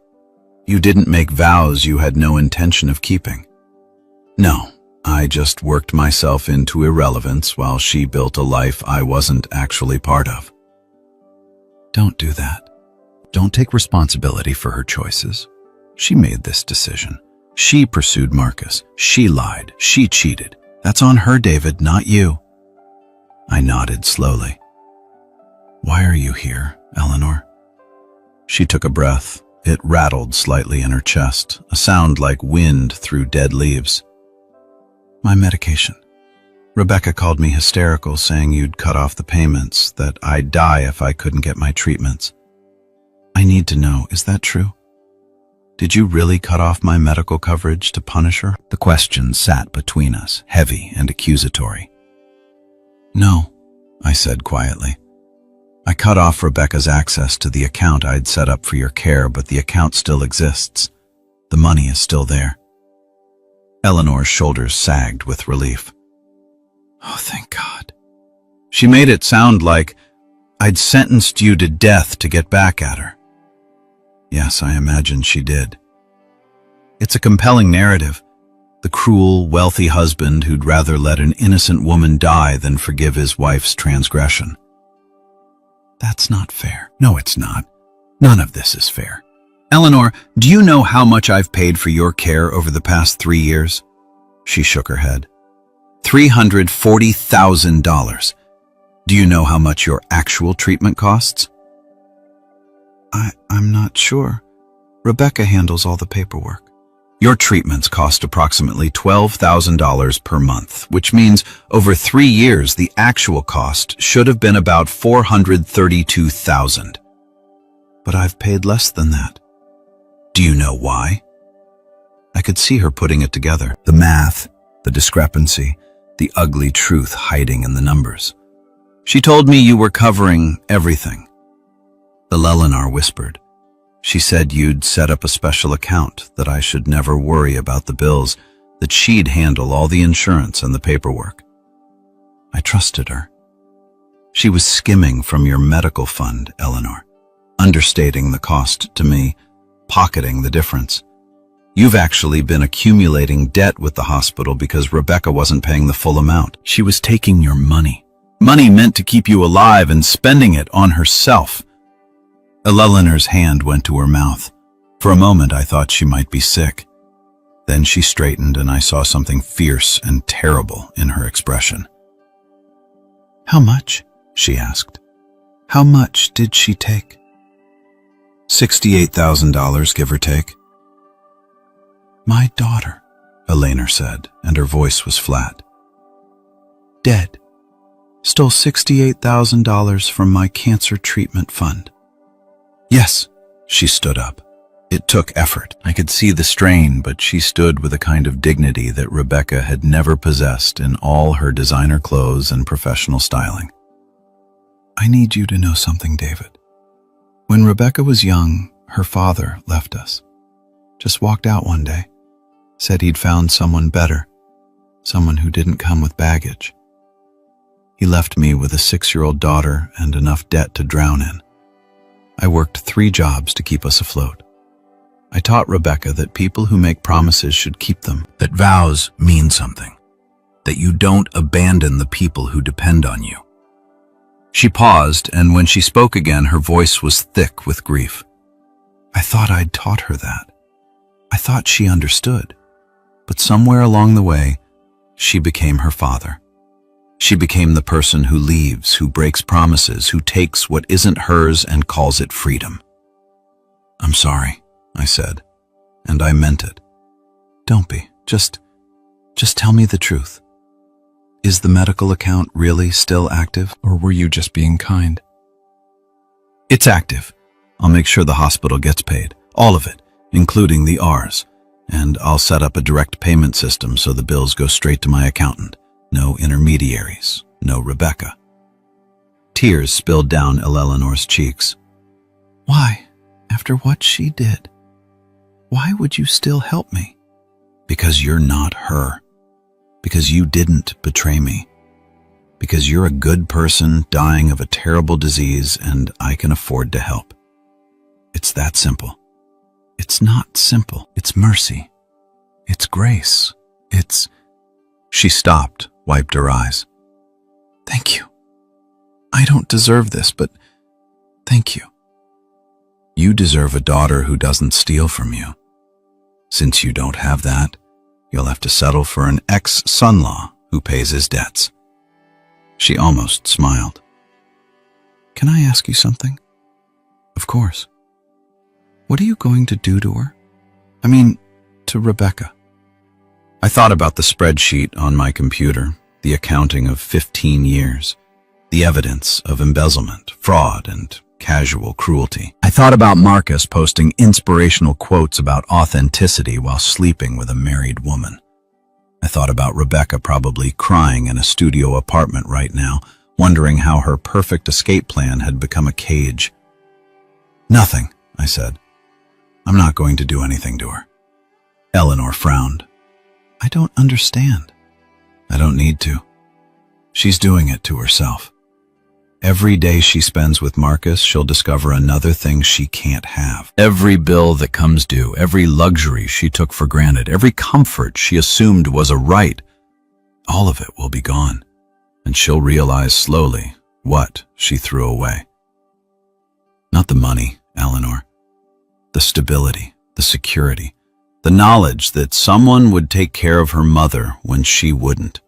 You didn't make vows you had no intention of keeping. No, I just worked myself into irrelevance while she built a life I wasn't actually part of. Don't do that. Don't take responsibility for her choices. She made this decision. She pursued Marcus. She lied. She cheated. That's on her, David, not you. I nodded slowly. Why are you here, Eleanor? She took a breath. It rattled slightly in her chest, a sound like wind through dead leaves. My medication. Rebecca called me hysterical, saying you'd cut off the payments, that I'd die if I couldn't get my treatments. I need to know, is that true? Did you really cut off my medical coverage to punish her? The question sat between us, heavy and accusatory. No, I said quietly. I cut off Rebecca's access to the account I'd set up for your care, but the account still exists. The money is still there. Eleanor's shoulders sagged with relief. Oh, thank God. She made it sound like I'd sentenced you to death to get back at her. Yes, I imagine she did. It's a compelling narrative. The cruel, wealthy husband who'd rather let an innocent woman die than forgive his wife's transgression. That's not fair. No, it's not. None of this is fair. Eleanor, do you know how much I've paid for your care over the past 3 years? She shook her head. $340,000. Do you know how much your actual treatment costs? I'm not sure. Rebecca handles all the paperwork. Your treatments cost approximately $12,000 per month, which means over 3 years the actual cost should have been about $432,000. But I've paid less than that. Do you know why? I could see her putting it together. The math, the discrepancy, the ugly truth hiding in the numbers. She told me you were covering everything. Eleanor whispered. She said you'd set up a special account, that I should never worry about the bills, that she'd handle all the insurance and the paperwork. I trusted her. She was skimming from your medical fund, Eleanor, understating the cost to me, pocketing the difference. You've actually been accumulating debt with the hospital because Rebecca wasn't paying the full amount. She was taking your money. Money meant to keep you alive and spending it on herself. Eleanor's hand went to her mouth. For a moment I thought she might be sick. Then she straightened and I saw something fierce and terrible in her expression. How much? She asked. How much did she take? $68,000, give or take. My daughter, Eleanor said, and her voice was flat. Dead. Stole $68,000 from my cancer treatment fund. Yes, she stood up. It took effort. I could see the strain, but she stood with a kind of dignity that Rebecca had never possessed in all her designer clothes and professional styling. I need you to know something, David. When Rebecca was young, her father left us. Just walked out one day. Said he'd found someone better. Someone who didn't come with baggage. He left me with a 6-year-old daughter and enough debt to drown in. I worked 3 jobs to keep us afloat. I taught Rebecca that people who make promises should keep them, that vows mean something, that you don't abandon the people who depend on you. She paused, and when she spoke again, her voice was thick with grief. I thought I'd taught her that. I thought she understood. But somewhere along the way, she became her father. She became the person who leaves, who breaks promises, who takes what isn't hers and calls it freedom. I'm sorry, I said, and I meant it. Don't be. Just tell me the truth. Is the medical account really still active? Or were you just being kind? It's active. I'll make sure the hospital gets paid. All of it, including the R's. And I'll set up a direct payment system so the bills go straight to my accountant. No intermediaries. No Rebecca. Tears spilled down Eleanor's cheeks. Why? After what she did? Why would you still help me? Because you're not her. Because you didn't betray me. Because you're a good person dying of a terrible disease and I can afford to help. It's that simple. It's not simple. It's mercy. It's grace. It's... She stopped, wiped her eyes. Thank you. I don't deserve this, but thank you. You deserve a daughter who doesn't steal from you. Since you don't have that, you'll have to settle for an ex-son-in-law who pays his debts. She almost smiled. Can I ask you something? Of course. What are you going to do to her? I mean, to Rebecca. I thought about the spreadsheet on my computer, the accounting of 15 years, the evidence of embezzlement, fraud, and casual cruelty. I thought about Marcus posting inspirational quotes about authenticity while sleeping with a married woman. I thought about Rebecca probably crying in a studio apartment right now, wondering how her perfect escape plan had become a cage. Nothing, I said. I'm not going to do anything to her. Eleanor frowned. I don't understand. I don't need to. She's doing it to herself. Every day she spends with Marcus, she'll discover another thing she can't have. Every bill that comes due, every luxury she took for granted, every comfort she assumed was a right, all of it will be gone, and she'll realize slowly what she threw away. Not the money, Eleanor. The stability, the security, the knowledge that someone would take care of her mother when she wouldn't.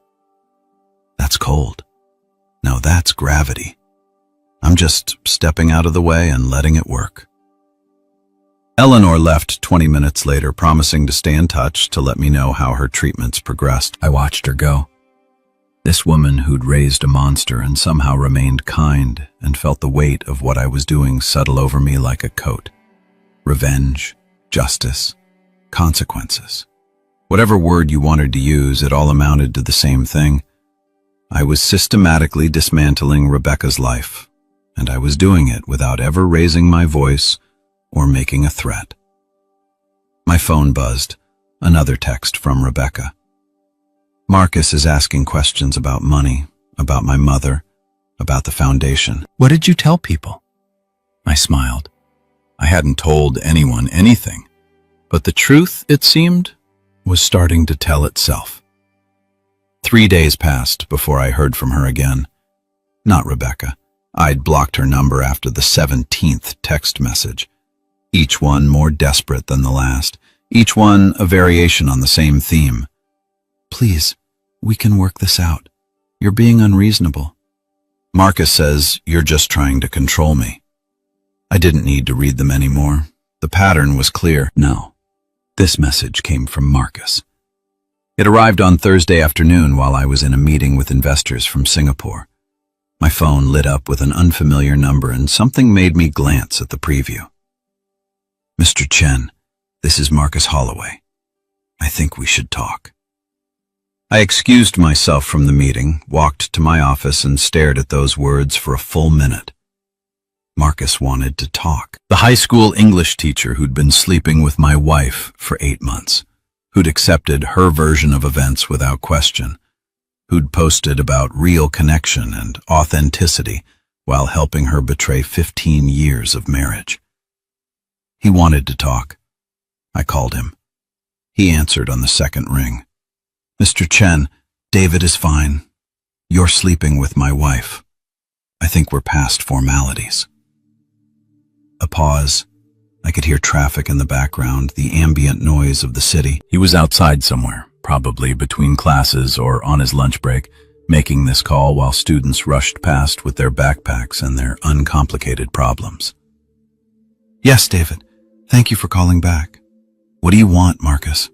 That's cold. Now that's gravity. I'm just stepping out of the way and letting it work. Eleanor left 20 minutes later, promising to stay in touch to let me know how her treatments progressed. I watched her go. This woman who'd raised a monster and somehow remained kind and felt the weight of what I was doing settle over me like a coat. Revenge, justice, consequences. Whatever word you wanted to use, it all amounted to the same thing. I was systematically dismantling Rebecca's life, and I was doing it without ever raising my voice or making a threat. My phone buzzed, another text from Rebecca. Marcus is asking questions about money, about my mother, about the foundation. What did you tell people? I smiled. I hadn't told anyone anything, but the truth, it seemed, was starting to tell itself. 3 days passed before I heard from her again. Not Rebecca. I'd blocked her number after the 17th text message. Each one more desperate than the last. Each one a variation on the same theme. Please, we can work this out. You're being unreasonable. Marcus says you're just trying to control me. I didn't need to read them anymore. The pattern was clear. No. This message came from Marcus. It arrived on Thursday afternoon while I was in a meeting with investors from Singapore. My phone lit up with an unfamiliar number and something made me glance at the preview. Mr. Chen, this is Marcus Holloway. I think we should talk. I excused myself from the meeting, walked to my office and stared at those words for a full minute. Marcus wanted to talk. The high school English teacher who'd been sleeping with my wife for 8 months, who'd accepted her version of events without question, who'd posted about real connection and authenticity while helping her betray 15 years of marriage. He wanted to talk. I called him. He answered on the second ring. Mr. Chen, David is fine. You're sleeping with my wife. I think we're past formalities. A pause. I could hear traffic in the background, the ambient noise of the city. He was outside somewhere, probably between classes or on his lunch break, making this call while students rushed past with their backpacks and their uncomplicated problems. Yes, David. Thank you for calling back. What do you want, Marcus?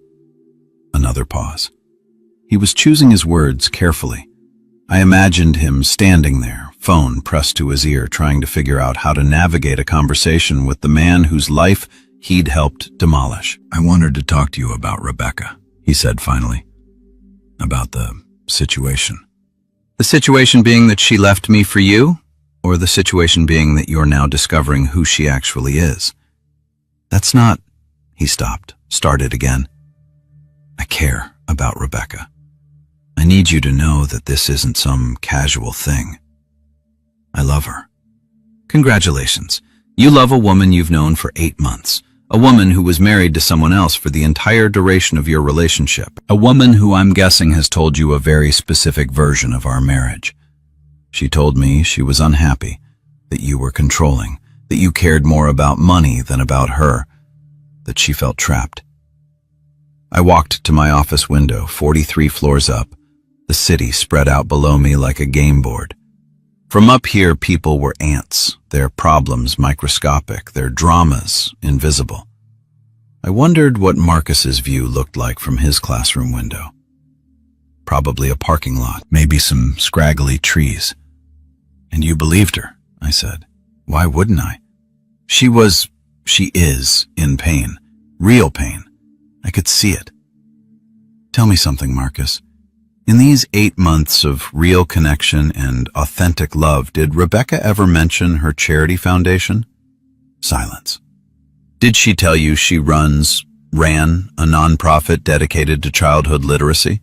Another pause. He was choosing his words carefully. I imagined him standing there, phone pressed to his ear, trying to figure out how to navigate a conversation with the man whose life he'd helped demolish. I wanted to talk to you about Rebecca, he said finally. About the situation. The situation being that she left me for you, or the situation being that you're now discovering who she actually is? That's not... He stopped, started again. I care about Rebecca. I need you to know that this isn't some casual thing. I love her. Congratulations. You love a woman you've known for 8 months. A woman who was married to someone else for the entire duration of your relationship. A woman who I'm guessing has told you a very specific version of our marriage. She told me she was unhappy, that you were controlling, that you cared more about money than about her, that she felt trapped. I walked to my office window, 43 floors up, the city spread out below me like a game board. From up here, people were ants, their problems microscopic, their dramas invisible. I wondered what Marcus's view looked like from his classroom window. Probably a parking lot, maybe some scraggly trees. And you believed her, I said. Why wouldn't I? She is in pain, real pain. I could see it. Tell me something, Marcus. In these 8 months of real connection and authentic love, did Rebecca ever mention her charity foundation? Silence. Did she tell you she ran a nonprofit dedicated to childhood literacy?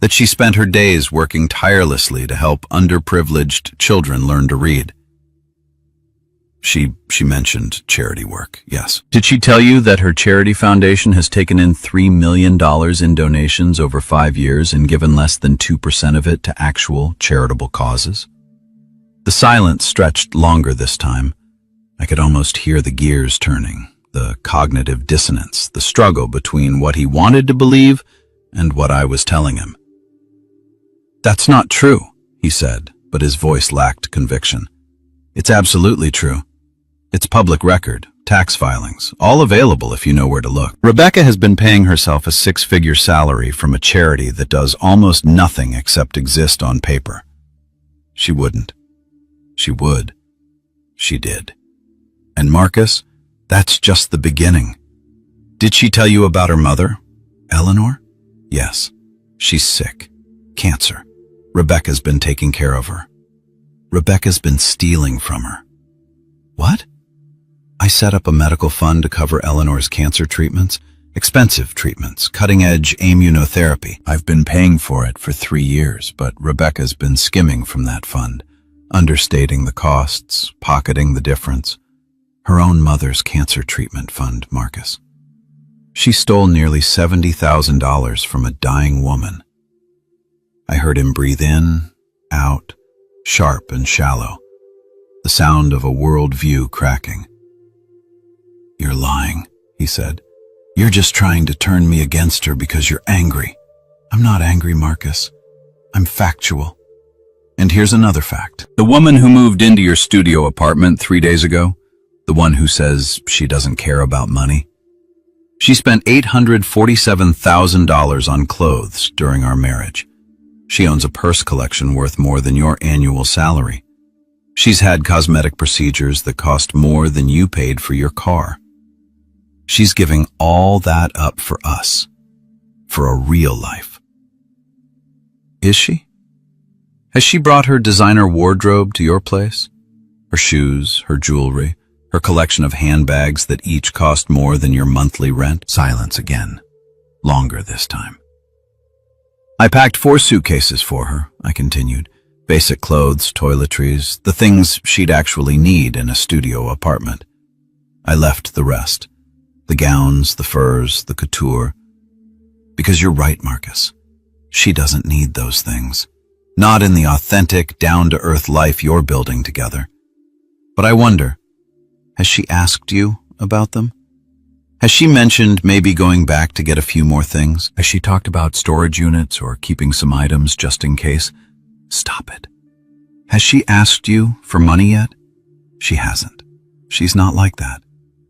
That she spent her days working tirelessly to help underprivileged children learn to read? She mentioned charity work, yes. Did she tell you that her charity foundation has taken in $3 million in donations over 5 years and given less than 2% of it to actual charitable causes? The silence stretched longer this time. I could almost hear the gears turning, the cognitive dissonance, the struggle between what he wanted to believe and what I was telling him. That's not true, he said, but his voice lacked conviction. It's absolutely true. It's public record, tax filings, all available if you know where to look. Rebecca has been paying herself a 6-figure salary from a charity that does almost nothing except exist on paper. She wouldn't. She would. She did. And Marcus, that's just the beginning. Did she tell you about her mother, Eleanor? Yes. She's sick. Cancer. Rebecca's been taking care of her. Rebecca's been stealing from her. What? I set up a medical fund to cover Eleanor's cancer treatments, expensive treatments, cutting-edge immunotherapy. I've been paying for it for 3 years, but Rebecca's been skimming from that fund, understating the costs, pocketing the difference. Her own mother's cancer treatment fund, Marcus. She stole nearly $70,000 from a dying woman. I heard him breathe in, out, sharp and shallow, the sound of a worldview cracking. You're lying, he said. You're just trying to turn me against her because you're angry. I'm not angry, Marcus. I'm factual. And here's another fact. The woman who moved into your studio apartment 3 days ago, the one who says she doesn't care about money, she spent $847,000 on clothes during our marriage. She owns a purse collection worth more than your annual salary. She's had cosmetic procedures that cost more than you paid for your car. She's giving all that up for us, for a real life. Is she? Has she brought her designer wardrobe to your place? Her shoes, her jewelry, her collection of handbags that each cost more than your monthly rent? Silence again. Longer this time. I packed 4 suitcases for her, I continued. Basic clothes, toiletries, the things she'd actually need in a studio apartment. I left the rest. The gowns, the furs, the couture. Because you're right, Marcus. She doesn't need those things. Not in the authentic, down-to-earth life you're building together. But I wonder, has she asked you about them? Has she mentioned maybe going back to get a few more things? Has she talked about storage units or keeping some items just in case? Stop it. Has she asked you for money yet? She hasn't. She's not like that.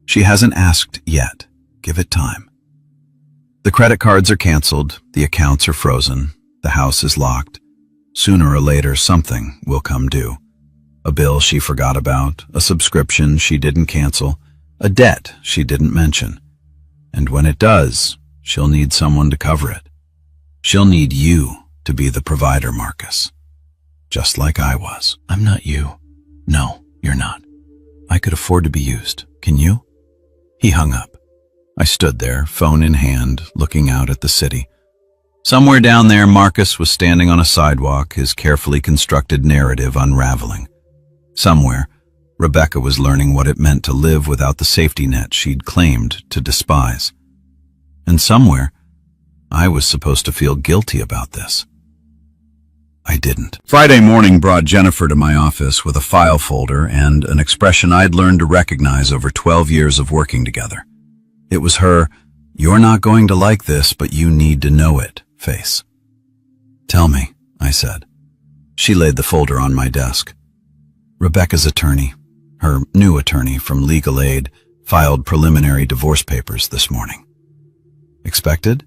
She hasn't asked yet. Give it time. The credit cards are canceled, the accounts are frozen, the house is locked. Sooner or later, something will come due. A bill she forgot about, a subscription she didn't cancel, a debt she didn't mention. And when it does, she'll need someone to cover it. She'll need you to be the provider, Marcus. Just like I was. I'm not you. No, you're not. I could afford to be used. Can you? He hung up. I stood there, phone in hand, looking out at the city. Somewhere down there, Marcus was standing on a sidewalk, his carefully constructed narrative unraveling. Somewhere, Rebecca was learning what it meant to live without the safety net she'd claimed to despise. And somewhere, I was supposed to feel guilty about this. I didn't. Friday morning brought Jennifer to my office with a file folder and an expression I'd learned to recognize over 12 years of working together. It was her, "You're not going to like this, but you need to know it," face. "Tell me," I said. She laid the folder on my desk. Rebecca's attorney, her new attorney from Legal Aid, filed preliminary divorce papers this morning. Expected?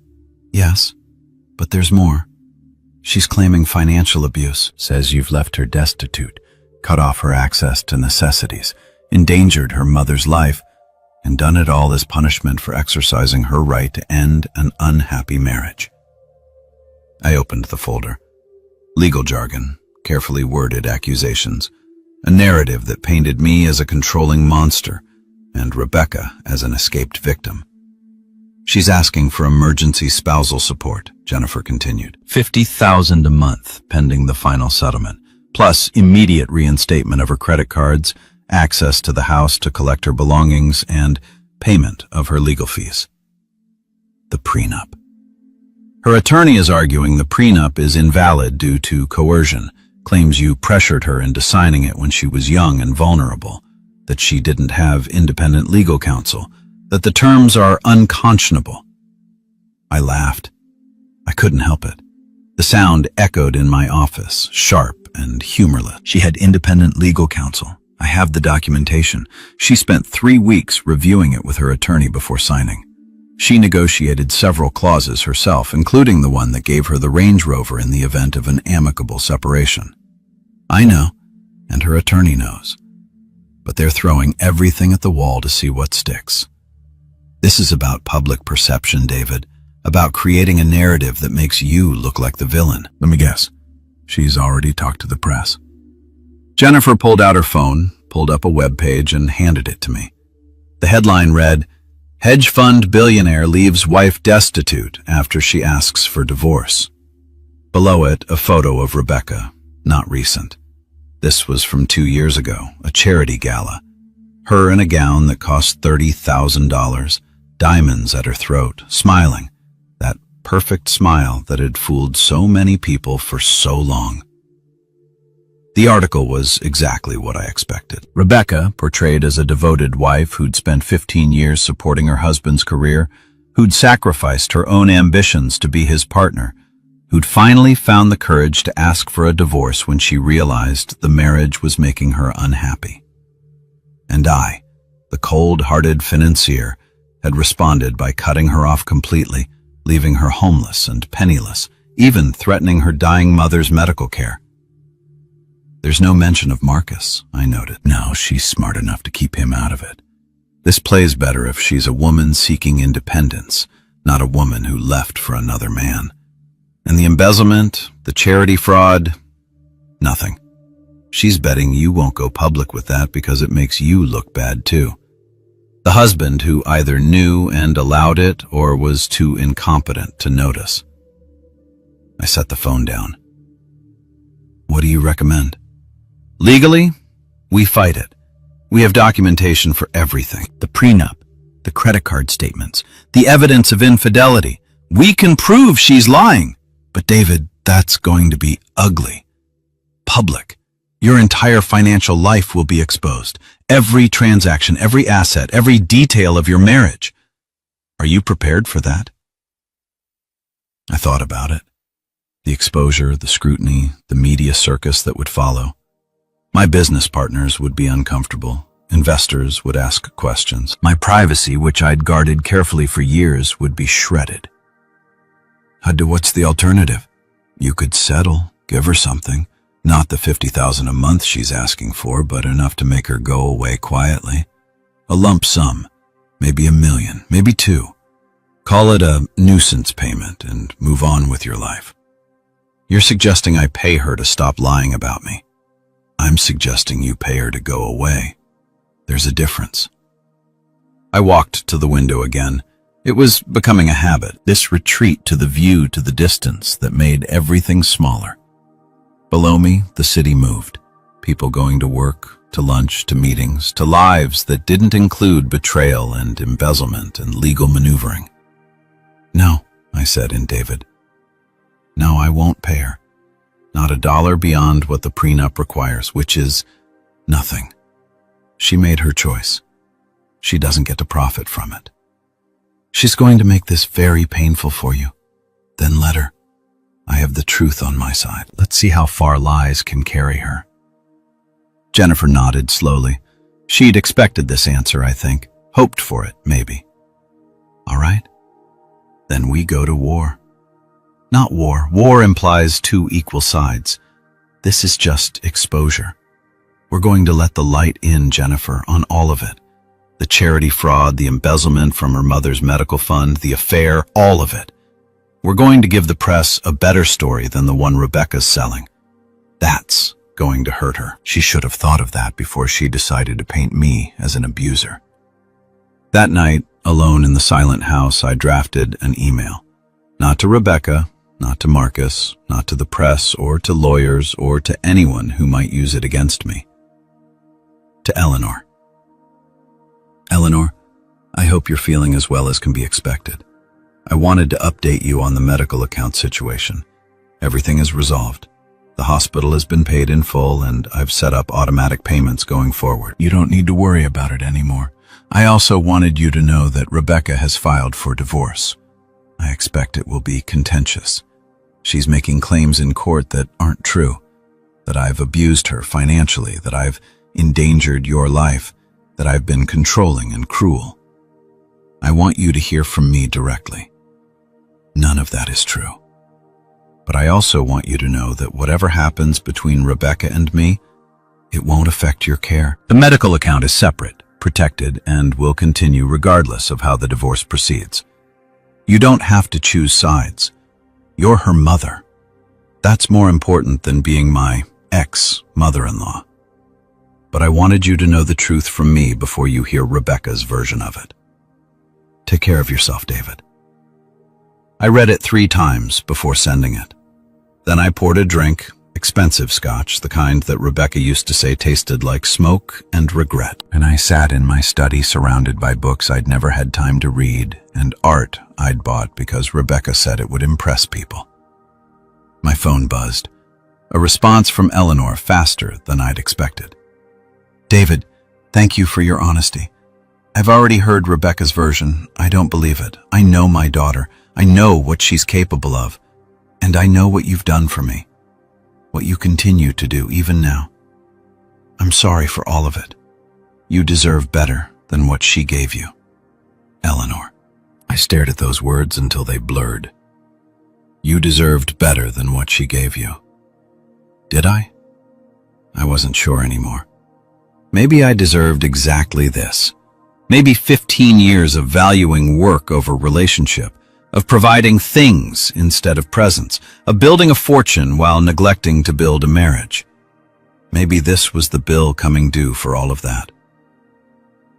Yes, but there's more. She's claiming financial abuse, says you've left her destitute, cut off her access to necessities, endangered her mother's life, and done it all as punishment for exercising her right to end an unhappy marriage. I opened the folder. Legal jargon, carefully worded accusations, a narrative that painted me as a controlling monster and Rebecca as an escaped victim. She's asking for emergency spousal support, Jennifer continued. $50,000 a month, pending the final settlement, plus immediate reinstatement of her credit cards, access to the house to collect her belongings, and payment of her legal fees. The prenup. Her attorney is arguing the prenup is invalid due to coercion, claims you pressured her into signing it when she was young and vulnerable, that she didn't have independent legal counsel, that the terms are unconscionable. I laughed. I couldn't help it. The sound echoed in my office, sharp and humorless. She had independent legal counsel. I have the documentation. She spent 3 weeks reviewing it with her attorney before signing. She negotiated several clauses herself, including the one that gave her the Range Rover in the event of an amicable separation. I know, and her attorney knows. But they're throwing everything at the wall to see what sticks. This is about public perception, David, about creating a narrative that makes you look like the villain. Let me guess. She's already talked to the press. Jennifer pulled out her phone, pulled up a web page, and handed it to me. The headline read, "Hedge fund billionaire leaves wife destitute after she asks for divorce." Below it, a photo of Rebecca, not recent. This was from 2 years ago, a charity gala. Her in a gown that cost $30,000, diamonds at her throat, smiling, that perfect smile that had fooled so many people for so long. The article was exactly what I expected. Rebecca, portrayed as a devoted wife who'd spent 15 years supporting her husband's career, who'd sacrificed her own ambitions to be his partner, who'd finally found the courage to ask for a divorce when she realized the marriage was making her unhappy. And I, the cold-hearted financier, had responded by cutting her off completely, leaving her homeless and penniless, even threatening her dying mother's medical care. There's no mention of Marcus, I noted. No, she's smart enough to keep him out of it. This plays better if she's a woman seeking independence, not a woman who left for another man. And the embezzlement, the charity fraud, nothing. She's betting you won't go public with that because it makes you look bad too. The husband who either knew and allowed it or was too incompetent to notice. I set the phone down. What do you recommend? Legally, we fight it. We have documentation for everything. The prenup, the credit card statements, the evidence of infidelity. We can prove she's lying. But David, that's going to be ugly. Public. Your entire financial life will be exposed. Every transaction, every asset, every detail of your marriage. Are you prepared for that? I thought about it. The exposure, the scrutiny, the media circus that would follow. My business partners would be uncomfortable. Investors would ask questions. My privacy, which I'd guarded carefully for years, would be shredded. What's the alternative? You could settle, give her something. Not the $50,000 a month she's asking for, but enough to make her go away quietly. A lump sum, maybe $1 million, maybe $2 million. Call it a nuisance payment and move on with your life. You're suggesting I pay her to stop lying about me. I'm suggesting you pay her to go away. There's a difference. I walked to the window again. It was becoming a habit, this retreat to the view to the distance that made everything smaller. Below me, the city moved. People going to work, to lunch, to meetings, to lives that didn't include betrayal and embezzlement and legal maneuvering. No, I said in David. No, I won't pay her. Not $1 beyond what the prenup requires, which is nothing. She made her choice. She doesn't get to profit from it. She's going to make this very painful for you. Then let her. I have the truth on my side. Let's see how far lies can carry her. Jennifer nodded slowly. She'd expected this answer, I think. Hoped for it, maybe. All right. Then we go to war. Not war. War implies two equal sides. This is just exposure. We're going to let the light in, Jennifer, on all of it. The charity fraud, the embezzlement from her mother's medical fund, the affair, all of it. We're going to give the press a better story than the one Rebecca's selling. That's going to hurt her. She should have thought of that before she decided to paint me as an abuser. That night, alone in the silent house, I drafted an email. Not to Rebecca, not to Marcus, not to the press or to lawyers or to anyone who might use it against me. To Eleanor. Eleanor, I hope you're feeling as well as can be expected. I wanted to update you on the medical account situation. Everything is resolved. The hospital has been paid in full and I've set up automatic payments going forward. You don't need to worry about it anymore. I also wanted you to know that Rebecca has filed for divorce. I expect it will be contentious. She's making claims in court that aren't true, that I've abused her financially, that I've endangered your life, that I've been controlling and cruel. I want you to hear from me directly. None of that is true. But I also want you to know that whatever happens between Rebecca and me, it won't affect your care. The medical account is separate, protected, and will continue regardless of how the divorce proceeds. You don't have to choose sides. You're her mother. That's more important than being my ex-mother-in-law. But I wanted you to know the truth from me before you hear Rebecca's version of it. Take care of yourself, David. I read it 3 times before sending it. Then I poured a drink, expensive scotch, the kind that Rebecca used to say tasted like smoke and regret. And I sat in my study surrounded by books I'd never had time to read and art I'd bought because Rebecca said it would impress people. My phone buzzed. A response from Eleanor faster than I'd expected. David, thank you for your honesty. I've already heard Rebecca's version. I don't believe it. I know my daughter. I know what she's capable of. And I know what you've done for me. What you continue to do even now. I'm sorry for all of it. You deserve better than what she gave you. Eleanor. I stared at those words until they blurred. You deserved better than what she gave you. Did I? I wasn't sure anymore. Maybe I deserved exactly this. Maybe 15 years of valuing work over relationship, of providing things instead of presents, of building a fortune while neglecting to build a marriage. Maybe this was the bill coming due for all of that.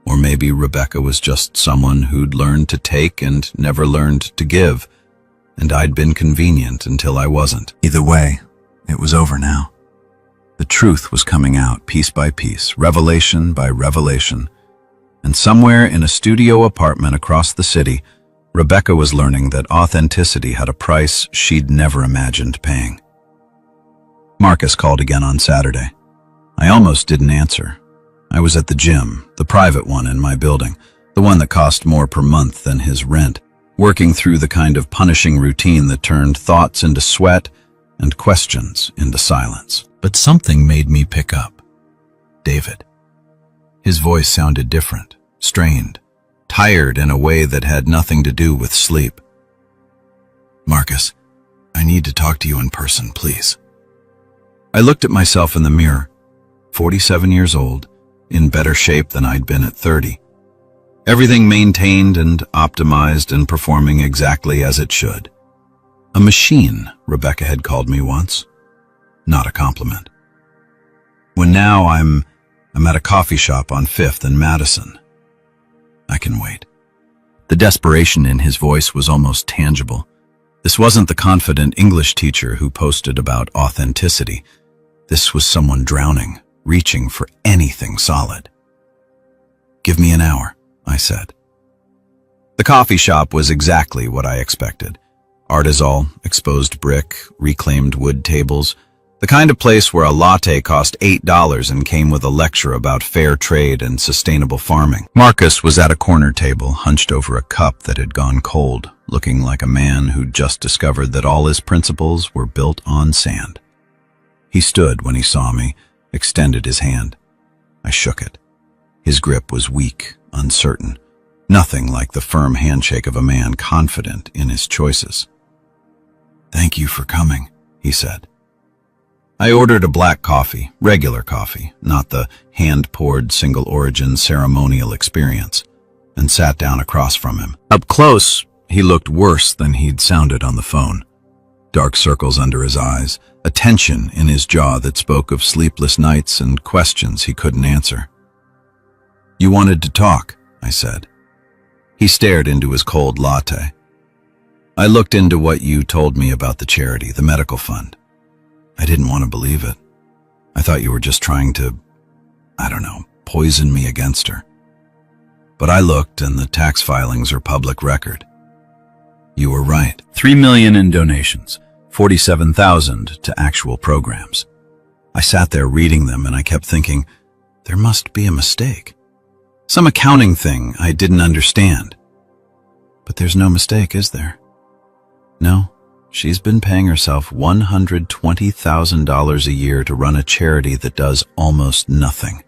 Or maybe Rebecca was just someone who'd learned to take and never learned to give, and I'd been convenient until I wasn't. Either way, it was over now. The truth was coming out piece by piece, revelation by revelation, and somewhere in a studio apartment across the city, Rebecca was learning that authenticity had a price she'd never imagined paying. Marcus called again on Saturday. I almost didn't answer. I was at the gym, the private one in my building, the one that cost more per month than his rent, working through the kind of punishing routine that turned thoughts into sweat and questions into silence. But something made me pick up. David. His voice sounded different, strained, tired in a way that had nothing to do with sleep. "Marcus, I need to talk to you in person, please." I looked at myself in the mirror, 47 years old, in better shape than I'd been at 30. Everything maintained and optimized and performing exactly as it should. A machine, Rebecca had called me once. Not a compliment. When now I'm at a coffee shop on 5th and Madison. I can wait. The desperation in his voice was almost tangible. This wasn't the confident English teacher who posted about authenticity. This was someone drowning, reaching for anything solid. "Give me an hour," I said. The coffee shop was exactly what I expected. Artisol, exposed brick, reclaimed wood tables, the kind of place where a latte cost $8 and came with a lecture about fair trade and sustainable farming. Marcus was at a corner table, hunched over a cup that had gone cold, looking like a man who'd just discovered that all his principles were built on sand. He stood when he saw me, extended his hand. I shook it. His grip was weak, uncertain, nothing like the firm handshake of a man confident in his choices. "Thank you for coming," he said. I ordered a black coffee, regular coffee, not the hand-poured single-origin ceremonial experience, and sat down across from him. Up close, he looked worse than he'd sounded on the phone. Dark circles under his eyes, a tension in his jaw that spoke of sleepless nights and questions he couldn't answer. "You wanted to talk," I said. He stared into his cold latte. "I looked into what you told me about the charity, the medical fund. I didn't want to believe it. I thought you were just trying to, poison me against her. But I looked and the tax filings are public record. You were right. 3 million in donations, 47,000 to actual programs. I sat there reading them and I kept thinking, there must be a mistake. Some accounting thing I didn't understand. But there's no mistake, is there? No. She's been paying herself $120,000 a year to run a charity that does almost nothing.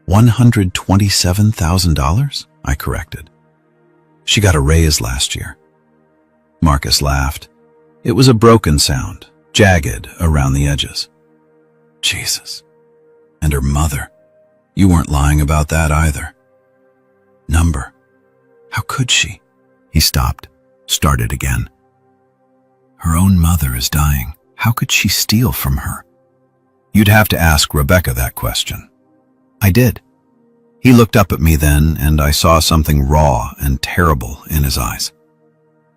$127,000? I corrected. She got a raise last year. Marcus laughed. It was a broken sound, jagged around the edges. Jesus. And her mother. You weren't lying about that either. Number. How could she? He stopped, started again. Her own mother is dying. How could she steal from her? You'd have to ask Rebecca that question. I did. He looked up at me then, and I saw something raw and terrible in his eyes.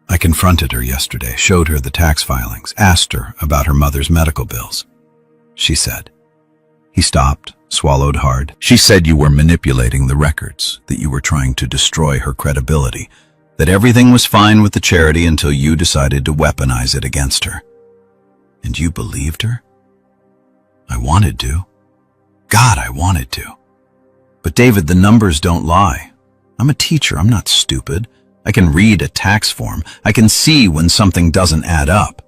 I confronted her yesterday, showed her the tax filings, asked her about her mother's medical bills. She said. He stopped, swallowed hard. She said you were manipulating the records, that you were trying to destroy her credibility, that everything was fine with the charity until you decided to weaponize it against her. And you believed her? I wanted to. God, I wanted to. But David, the numbers don't lie. I'm a teacher. I'm not stupid. I can read a tax form. I can see when something doesn't add up.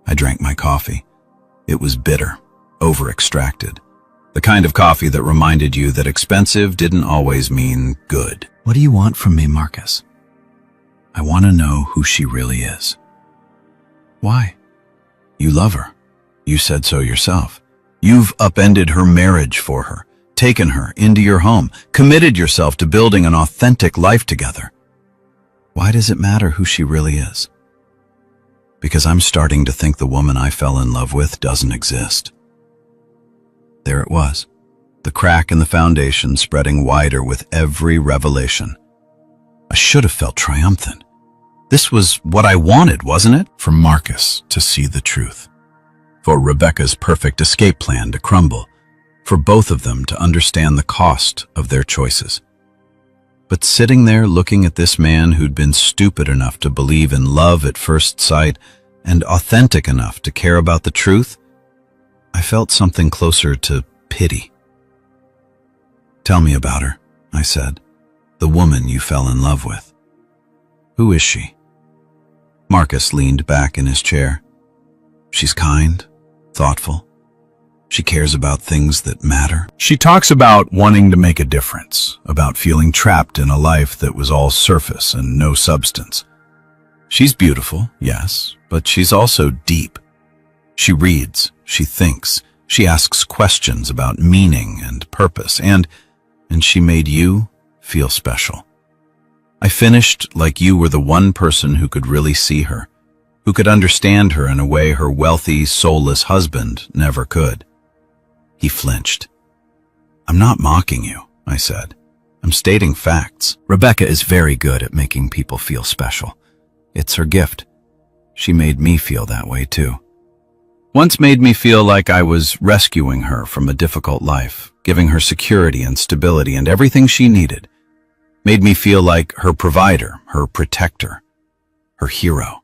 I drank my coffee. It was bitter, over-extracted. The kind of coffee that reminded you that expensive didn't always mean good. What do you want from me, Marcus? I want to know who she really is. Why? You love her. You said so yourself. You've upended her marriage for her, taken her into your home, committed yourself to building an authentic life together. Why does it matter who she really is? Because I'm starting to think the woman I fell in love with doesn't exist. There it was. The crack in the foundation spreading wider with every revelation. I should have felt triumphant. This was what I wanted, wasn't it? For Marcus to see the truth. For Rebecca's perfect escape plan to crumble. For both of them to understand the cost of their choices. But sitting there looking at this man who'd been stupid enough to believe in love at first sight and authentic enough to care about the truth, I felt something closer to pity. Tell me about her, I said. The woman you fell in love with. Who is she? Marcus leaned back in his chair. She's kind, thoughtful. She cares about things that matter. She talks about wanting to make a difference, about feeling trapped in a life that was all surface and no substance. She's beautiful, yes, but she's also deep. She reads, she thinks, she asks questions about meaning and purpose, and she made you feel special. I finished like you were the one person who could really see her, who could understand her in a way her wealthy, soulless husband never could. He flinched. I'm not mocking you, I said. I'm stating facts. Rebecca is very good at making people feel special. It's her gift. She made me feel that way too. Once made me feel like I was rescuing her from a difficult life, giving her security and stability and everything she needed. Made me feel like her provider, her protector, her hero.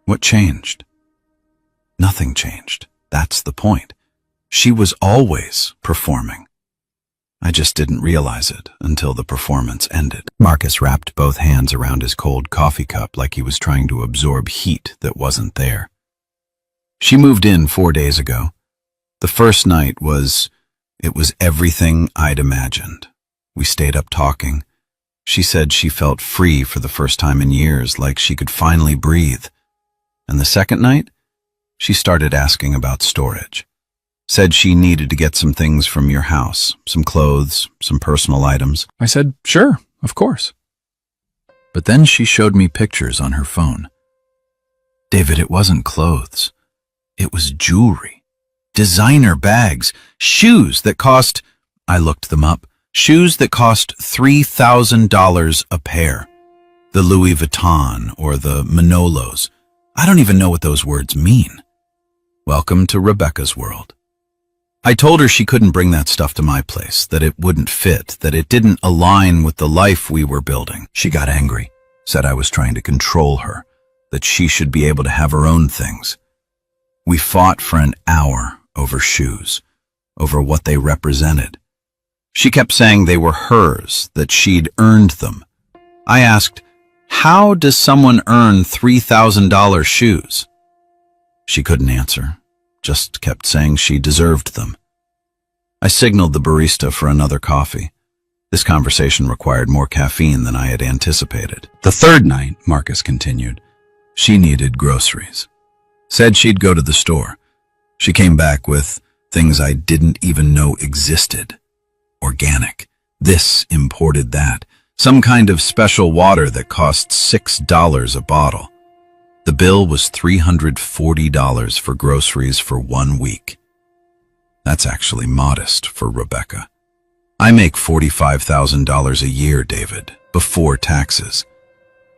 What changed? Nothing changed. That's the point. She was always performing. I just didn't realize it until the performance ended. Marcus wrapped both hands around his cold coffee cup like he was trying to absorb heat that wasn't there. She moved in 4 days ago. The first night it was everything I'd imagined. We stayed up talking. She said she felt free for the first time in years, like she could finally breathe. And the second night, she started asking about storage. Said she needed to get some things from your house, some clothes, some personal items. I said, sure, of course. But then she showed me pictures on her phone. David, it wasn't clothes. It was jewelry. Designer bags. Shoes that cost, I looked them up, shoes that cost $3,000 a pair. The Louis Vuitton or the Manolos. I don't even know what those words mean. Welcome to Rebecca's world. I told her she couldn't bring that stuff to my place, that it wouldn't fit, that it didn't align with the life we were building. She got angry, said I was trying to control her, that she should be able to have her own things. We fought for an hour over shoes, over what they represented. She kept saying they were hers, that she'd earned them. I asked, how does someone earn $3,000 shoes? She couldn't answer, just kept saying she deserved them. I signaled the barista for another coffee. This conversation required more caffeine than I had anticipated. The third night, Marcus continued, she needed groceries. Said she'd go to the store. She came back with things I didn't even know existed. Organic. This imported that. Some kind of special water that cost $6 a bottle. The bill was $340 for groceries for 1 week. That's actually modest for Rebecca. I make $45,000 a year, David, before taxes.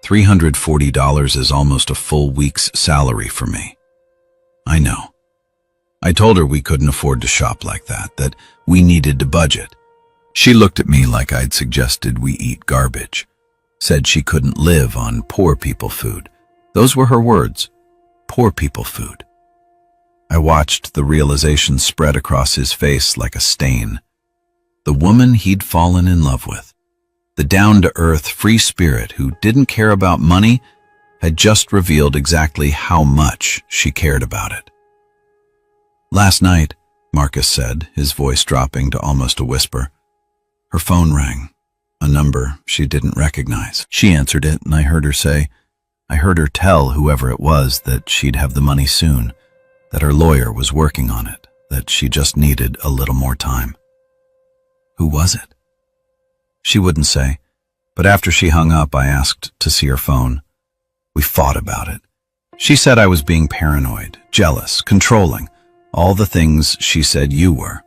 $340 is almost a full week's salary for me. I know. I told her we couldn't afford to shop like that we needed to budget. She looked at me like I'd suggested we eat garbage. Said she couldn't live on poor people food. Those were her words. Poor people food. I watched the realization spread across his face like a stain. The woman he'd fallen in love with, the down-to-earth free spirit who didn't care about money, had just revealed exactly how much she cared about it. Last night, Marcus said, his voice dropping to almost a whisper, her phone rang, a number she didn't recognize. She answered it, and I heard her tell whoever it was that she'd have the money soon, that her lawyer was working on it, that she just needed a little more time. Who was it? She wouldn't say, but after she hung up, I asked to see her phone. We fought about it. She said I was being paranoid, jealous, controlling, all the things she said you were.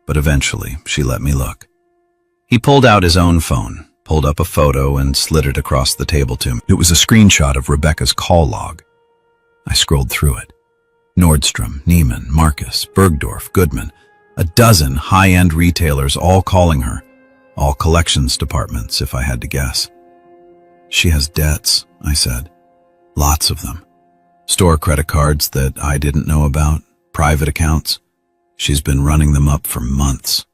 But eventually, she let me look. He pulled out his own phone, pulled up a photo, and slid it across the table to me. It was a screenshot of Rebecca's call log. I scrolled through it. Nordstrom, Neiman, Marcus, Bergdorf, Goodman, a dozen high-end retailers all calling her, all collections departments, if I had to guess. She has debts, I said. Lots of them. Store credit cards that I didn't know about, private accounts. She's been running them up for months.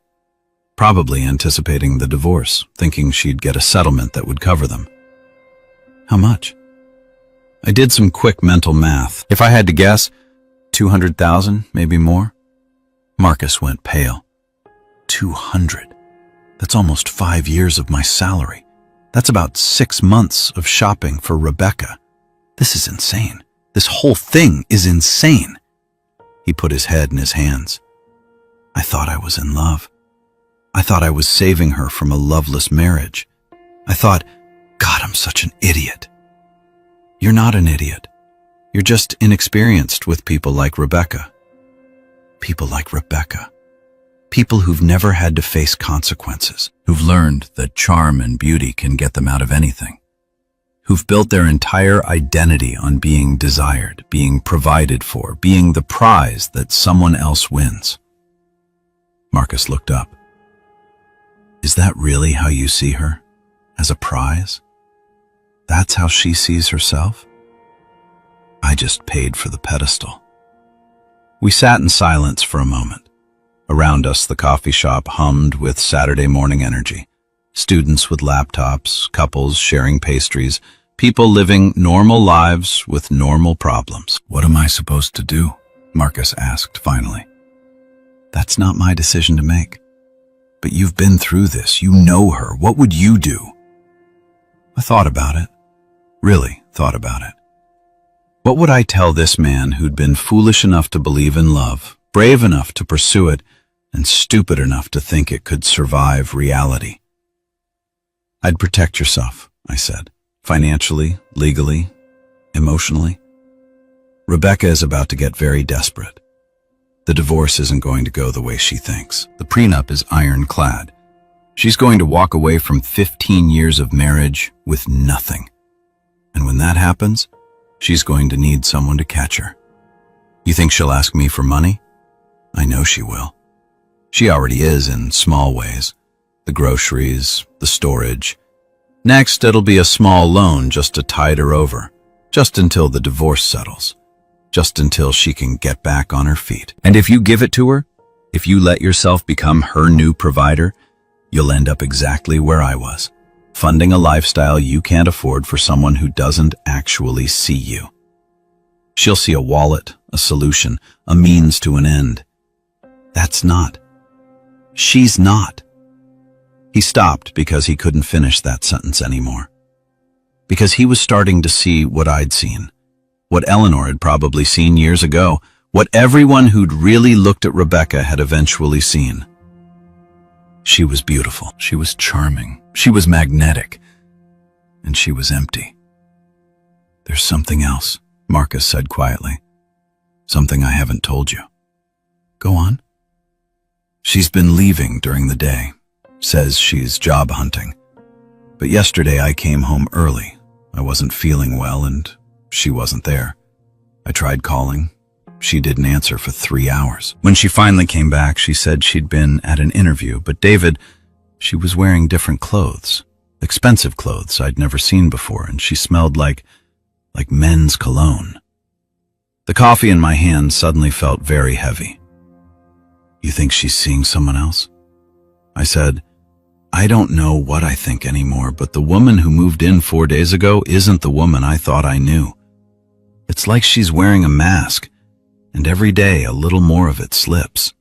Probably anticipating the divorce, thinking she'd get a settlement that would cover them. How much? I did some quick mental math. If I had to guess, 200,000, maybe more. Marcus went pale. 200. That's almost 5 years of my salary. That's about 6 months of shopping for Rebecca. This is insane. This whole thing is insane. He put his head in his hands. I thought I was in love. I thought I was saving her from a loveless marriage. I thought, God, I'm such an idiot. You're not an idiot. You're just inexperienced with people like Rebecca. People like Rebecca. People who've never had to face consequences, who've learned that charm and beauty can get them out of anything, who've built their entire identity on being desired, being provided for, being the prize that someone else wins. Marcus looked up. Is that really how you see her? As a prize? That's how she sees herself? I just paid for the pedestal. We sat in silence for a moment. Around us, the coffee shop hummed with Saturday morning energy. Students with laptops, couples sharing pastries, people living normal lives with normal problems. What am I supposed to do? Marcus asked finally. That's not my decision to make. But you've been through this. You know her. What would you do? I thought about it. Really thought about it. What would I tell this man who'd been foolish enough to believe in love, brave enough to pursue it, and stupid enough to think it could survive reality? I'd protect yourself, I said, financially, legally, emotionally. Rebecca is about to get very desperate. The divorce isn't going to go the way she thinks. The prenup is ironclad. She's going to walk away from 15 years of marriage with nothing. And when that happens, she's going to need someone to catch her. You think she'll ask me for money? I know she will. She already is in small ways. The groceries, the storage. Next, it'll be a small loan just to tide her over, just until the divorce settles, just until she can get back on her feet. And if you give it to her, if you let yourself become her new provider, you'll end up exactly where I was, funding a lifestyle you can't afford for someone who doesn't actually see you. She'll see a wallet, a solution, a means to an end. That's not. She's not. He stopped because he couldn't finish that sentence anymore. Because he was starting to see what I'd seen, what Eleanor had probably seen years ago, what everyone who'd really looked at Rebecca had eventually seen. She was beautiful, she was charming, she was magnetic, and she was empty. There's something else, Marcus said quietly. Something I haven't told you. Go on. She's been leaving during the day, says she's job hunting. But yesterday I came home early. I wasn't feeling well and she wasn't there. I tried calling. She didn't answer for 3 hours. When she finally came back, she said she'd been at an interview, but David, she was wearing different clothes, expensive clothes I'd never seen before, and she smelled like men's cologne. The coffee in my hand suddenly felt very heavy. You think she's seeing someone else? I said, I don't know what I think anymore, but the woman who moved in 4 days ago isn't the woman I thought I knew. It's like she's wearing a mask, and every day a little more of it slips.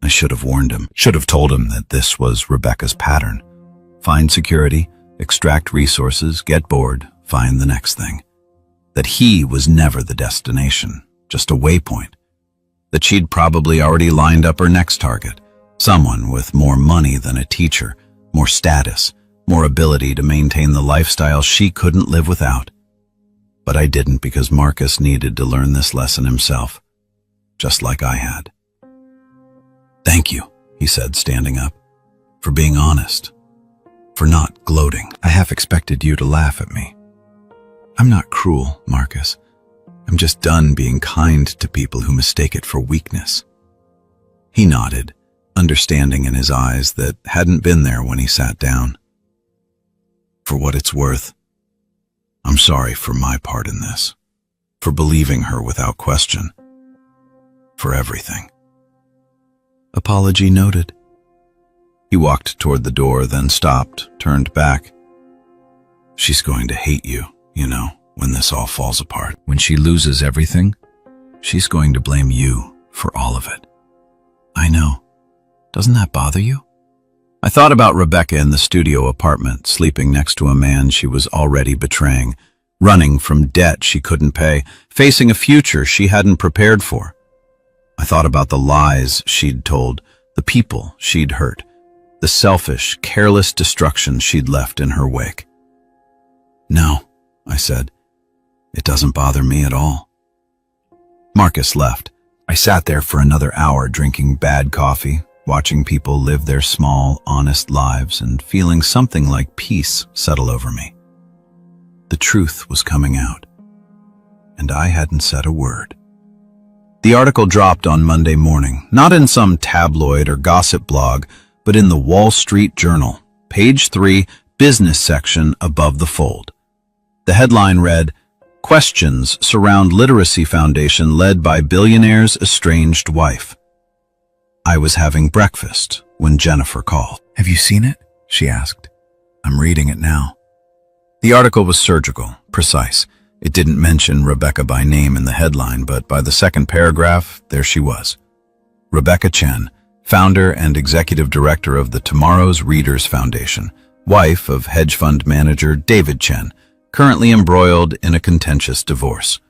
I should have warned him, should have told him that this was Rebecca's pattern. Find security, extract resources, get bored, find the next thing. That he was never the destination, just a waypoint. That she'd probably already lined up her next target, someone with more money than a teacher, more status, more ability to maintain the lifestyle she couldn't live without. But I didn't because Marcus needed to learn this lesson himself, just like I had. Thank you, he said, standing up, for being honest, for not gloating. I half expected you to laugh at me. I'm not cruel, Marcus. I'm just done being kind to people who mistake it for weakness. He nodded, understanding in his eyes that hadn't been there when he sat down. For what it's worth, I'm sorry for my part in this, for believing her without question, for everything. Apology noted. He walked toward the door, then stopped, turned back. She's going to hate you, you know, when this all falls apart. When she loses everything, she's going to blame you for all of it. I know. Doesn't that bother you? I thought about Rebecca in the studio apartment, sleeping next to a man she was already betraying, running from debt she couldn't pay, facing a future she hadn't prepared for. I thought about the lies she'd told, the people she'd hurt, the selfish, careless destruction she'd left in her wake. No, I said, it doesn't bother me at all. Marcus left. I sat there for another hour drinking bad coffee, watching people live their small, honest lives and feeling something like peace settle over me. The truth was coming out, and I hadn't said a word. The article dropped on Monday morning, not in some tabloid or gossip blog, but in the Wall Street Journal, page 3, business section above the fold. The headline read, "Questions surround literacy foundation led by billionaire's estranged wife." I was having breakfast when Jennifer called. "Have you seen it?" she asked. "I'm reading it now." The article was surgical, precise. It didn't mention Rebecca by name in the headline, but by the second paragraph, there she was. Rebecca Chen, founder and executive director of the Tomorrow's Readers Foundation, wife of hedge fund manager David Chen, currently embroiled in a contentious divorce.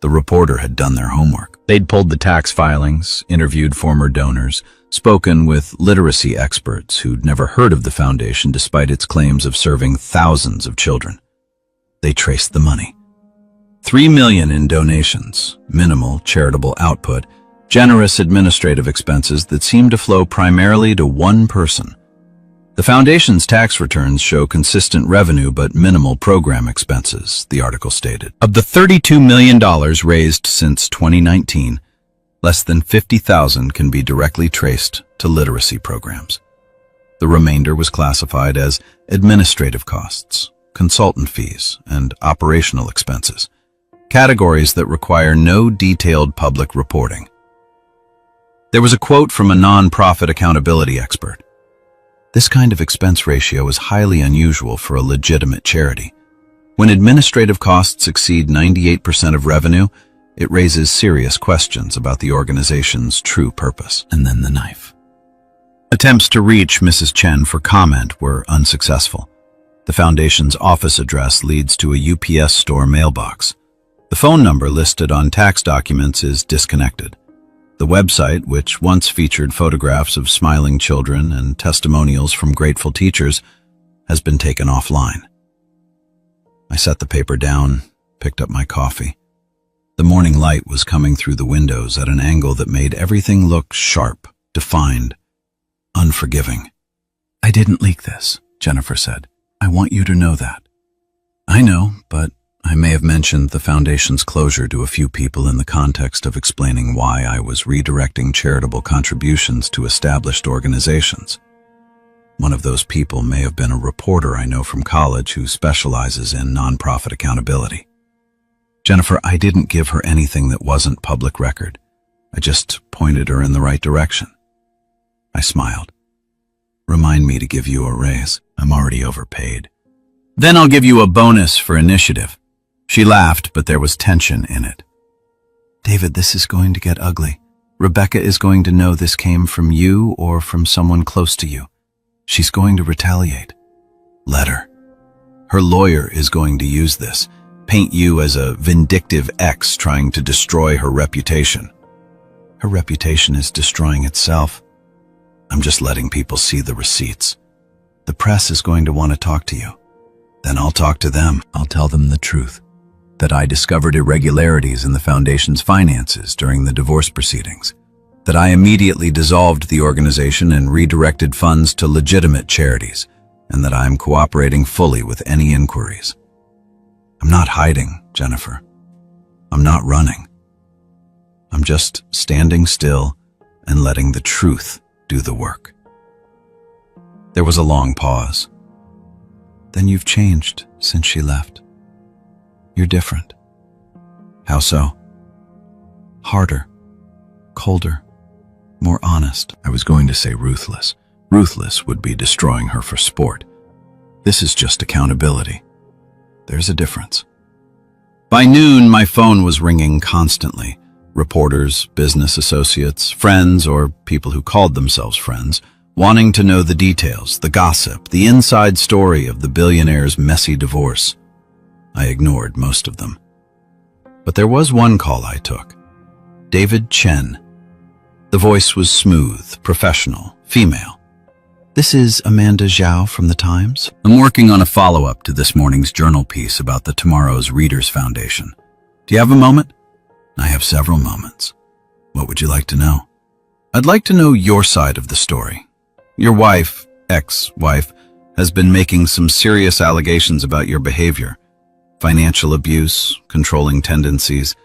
The reporter had done their homework. They'd pulled the tax filings, interviewed former donors, spoken with literacy experts who'd never heard of the foundation despite its claims of serving thousands of children. They traced the money. $3 million in donations, minimal charitable output, generous administrative expenses that seemed to flow primarily to one person. The foundation's tax returns show consistent revenue but minimal program expenses, the article stated. Of the $32 million raised since 2019, less than $50,000 can be directly traced to literacy programs. The remainder was classified as administrative costs, consultant fees, and operational expenses, categories that require no detailed public reporting. There was a quote from a non-profit accountability expert. "This kind of expense ratio is highly unusual for a legitimate charity. When administrative costs exceed 98% of revenue, it raises serious questions about the organization's true purpose." And then the knife. Attempts to reach Mrs. Chen for comment were unsuccessful. The foundation's office address leads to a UPS store mailbox. The phone number listed on tax documents is disconnected. The website, which once featured photographs of smiling children and testimonials from grateful teachers, has been taken offline. I set the paper down, picked up my coffee. The morning light was coming through the windows at an angle that made everything look sharp, defined, unforgiving. "I didn't leak this," Jennifer said. "I want you to know that." "I know, but I may have mentioned the foundation's closure to a few people in the context of explaining why I was redirecting charitable contributions to established organizations. One of those people may have been a reporter I know from college who specializes in nonprofit accountability." "Jennifer, I didn't give her anything that wasn't public record. I just pointed her in the right direction." I smiled. "Remind me to give you a raise. I'm already overpaid. Then I'll give you a bonus for initiative." She laughed, but there was tension in it. "David, this is going to get ugly. Rebecca is going to know this came from you or from someone close to you. She's going to retaliate. Let her. Her lawyer is going to use this, paint you as a vindictive ex trying to destroy her reputation. Her reputation is destroying itself. I'm just letting people see the receipts. The press is going to want to talk to you. Then I'll talk to them. I'll tell them the truth, that I discovered irregularities in the foundation's finances during the divorce proceedings, that I immediately dissolved the organization and redirected funds to legitimate charities, and that I'm cooperating fully with any inquiries. I'm not hiding, Jennifer. I'm not running. I'm just standing still and letting the truth do the work." There was a long pause. "Then you've changed since she left. You're different." "How so?" "Harder, colder, more honest." I was going to say ruthless. Ruthless would be destroying her for sport. This is just accountability. There's a difference. By noon, my phone was ringing constantly. Reporters, business associates, friends, or people who called themselves friends, wanting to know the details, the gossip, the inside story of the billionaire's messy divorce. I ignored most of them. But there was one call I took. David Chen. The voice was smooth, professional, female. "This is Amanda Zhao from The Times. I'm working on a follow-up to this morning's journal piece about the Tomorrow's Readers Foundation. Do you have a moment?" "I have several moments. What would you like to know?" "I'd like to know your side of the story. Your wife, ex-wife, has been making some serious allegations about your behavior. Financial abuse, controlling tendencies.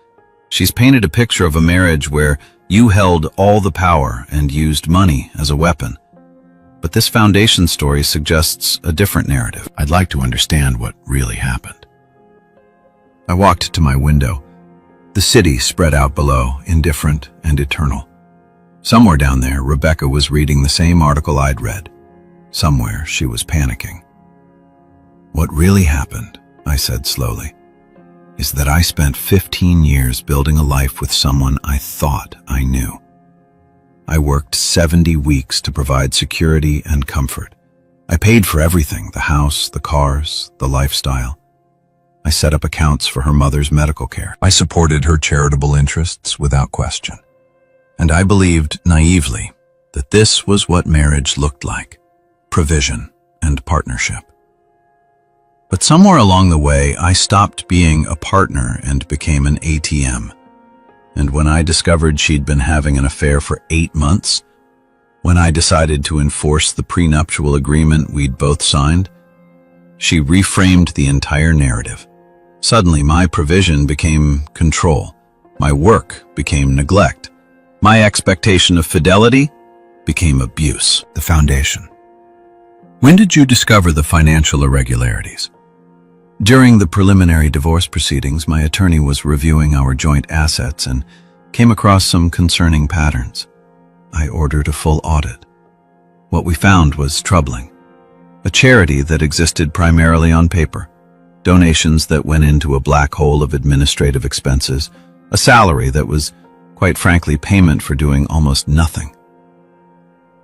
She's painted a picture of a marriage where you held all the power and used money as a weapon. But this foundation story suggests a different narrative. I'd like to understand what really happened." I walked to my window. The city spread out below, indifferent and eternal. Somewhere down there, Rebecca was reading the same article I'd read. Somewhere, she was panicking. "What really happened," I said slowly, "is that I spent 15 years building a life with someone I thought I knew. I worked 70 weeks to provide security and comfort. I paid for everything, the house, the cars, the lifestyle. I set up accounts for her mother's medical care. I supported her charitable interests without question. And I believed naively that this was what marriage looked like, provision and partnership. But somewhere along the way, I stopped being a partner and became an ATM. And when I discovered she'd been having an affair for 8 months, when I decided to enforce the prenuptial agreement we'd both signed, she reframed the entire narrative. Suddenly, my provision became control. My work became neglect. My expectation of fidelity became abuse. The foundation. When did you discover the financial irregularities? During the preliminary divorce proceedings, my attorney was reviewing our joint assets and came across some concerning patterns. I ordered a full audit. What we found was troubling. A charity that existed primarily on paper, donations that went into a black hole of administrative expenses, a salary that was, quite frankly, payment for doing almost nothing.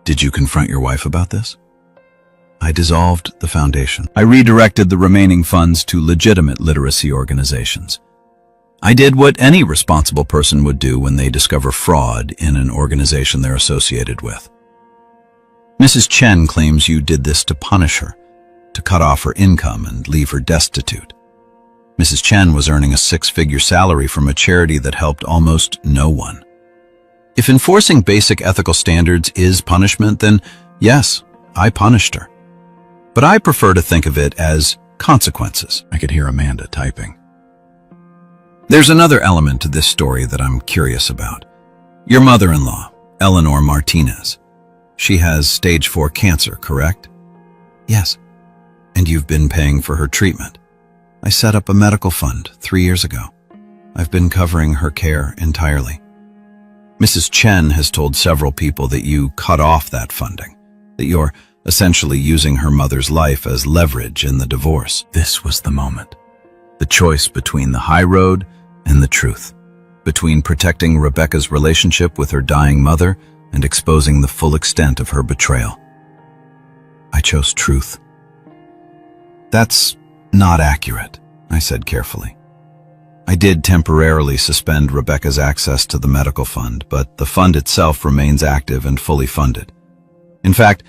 Did you confront your wife about this? I dissolved the foundation. I redirected the remaining funds to legitimate literacy organizations. I did what any responsible person would do when they discover fraud in an organization they're associated with. Mrs. Chen claims you did this to punish her, to cut off her income and leave her destitute. Mrs. Chen was earning a 6-figure salary from a charity that helped almost no one. If enforcing basic ethical standards is punishment, then yes, I punished her. But I prefer to think of it as consequences. I could hear Amanda typing. There's another element to this story that I'm curious about. Your mother-in-law, Eleanor Martinez. She has stage 4 cancer, correct? Yes. And you've been paying for her treatment. I set up a medical fund 3 years ago. I've been covering her care entirely. Mrs. Chen has told several people that you cut off that funding, that you're essentially using her mother's life as leverage in the divorce. This was the moment. The choice between the high road and the truth. Between protecting Rebecca's relationship with her dying mother and exposing the full extent of her betrayal. I chose truth. That's not accurate, I said carefully. I did temporarily suspend Rebecca's access to the medical fund, but the fund itself remains active and fully funded. In fact,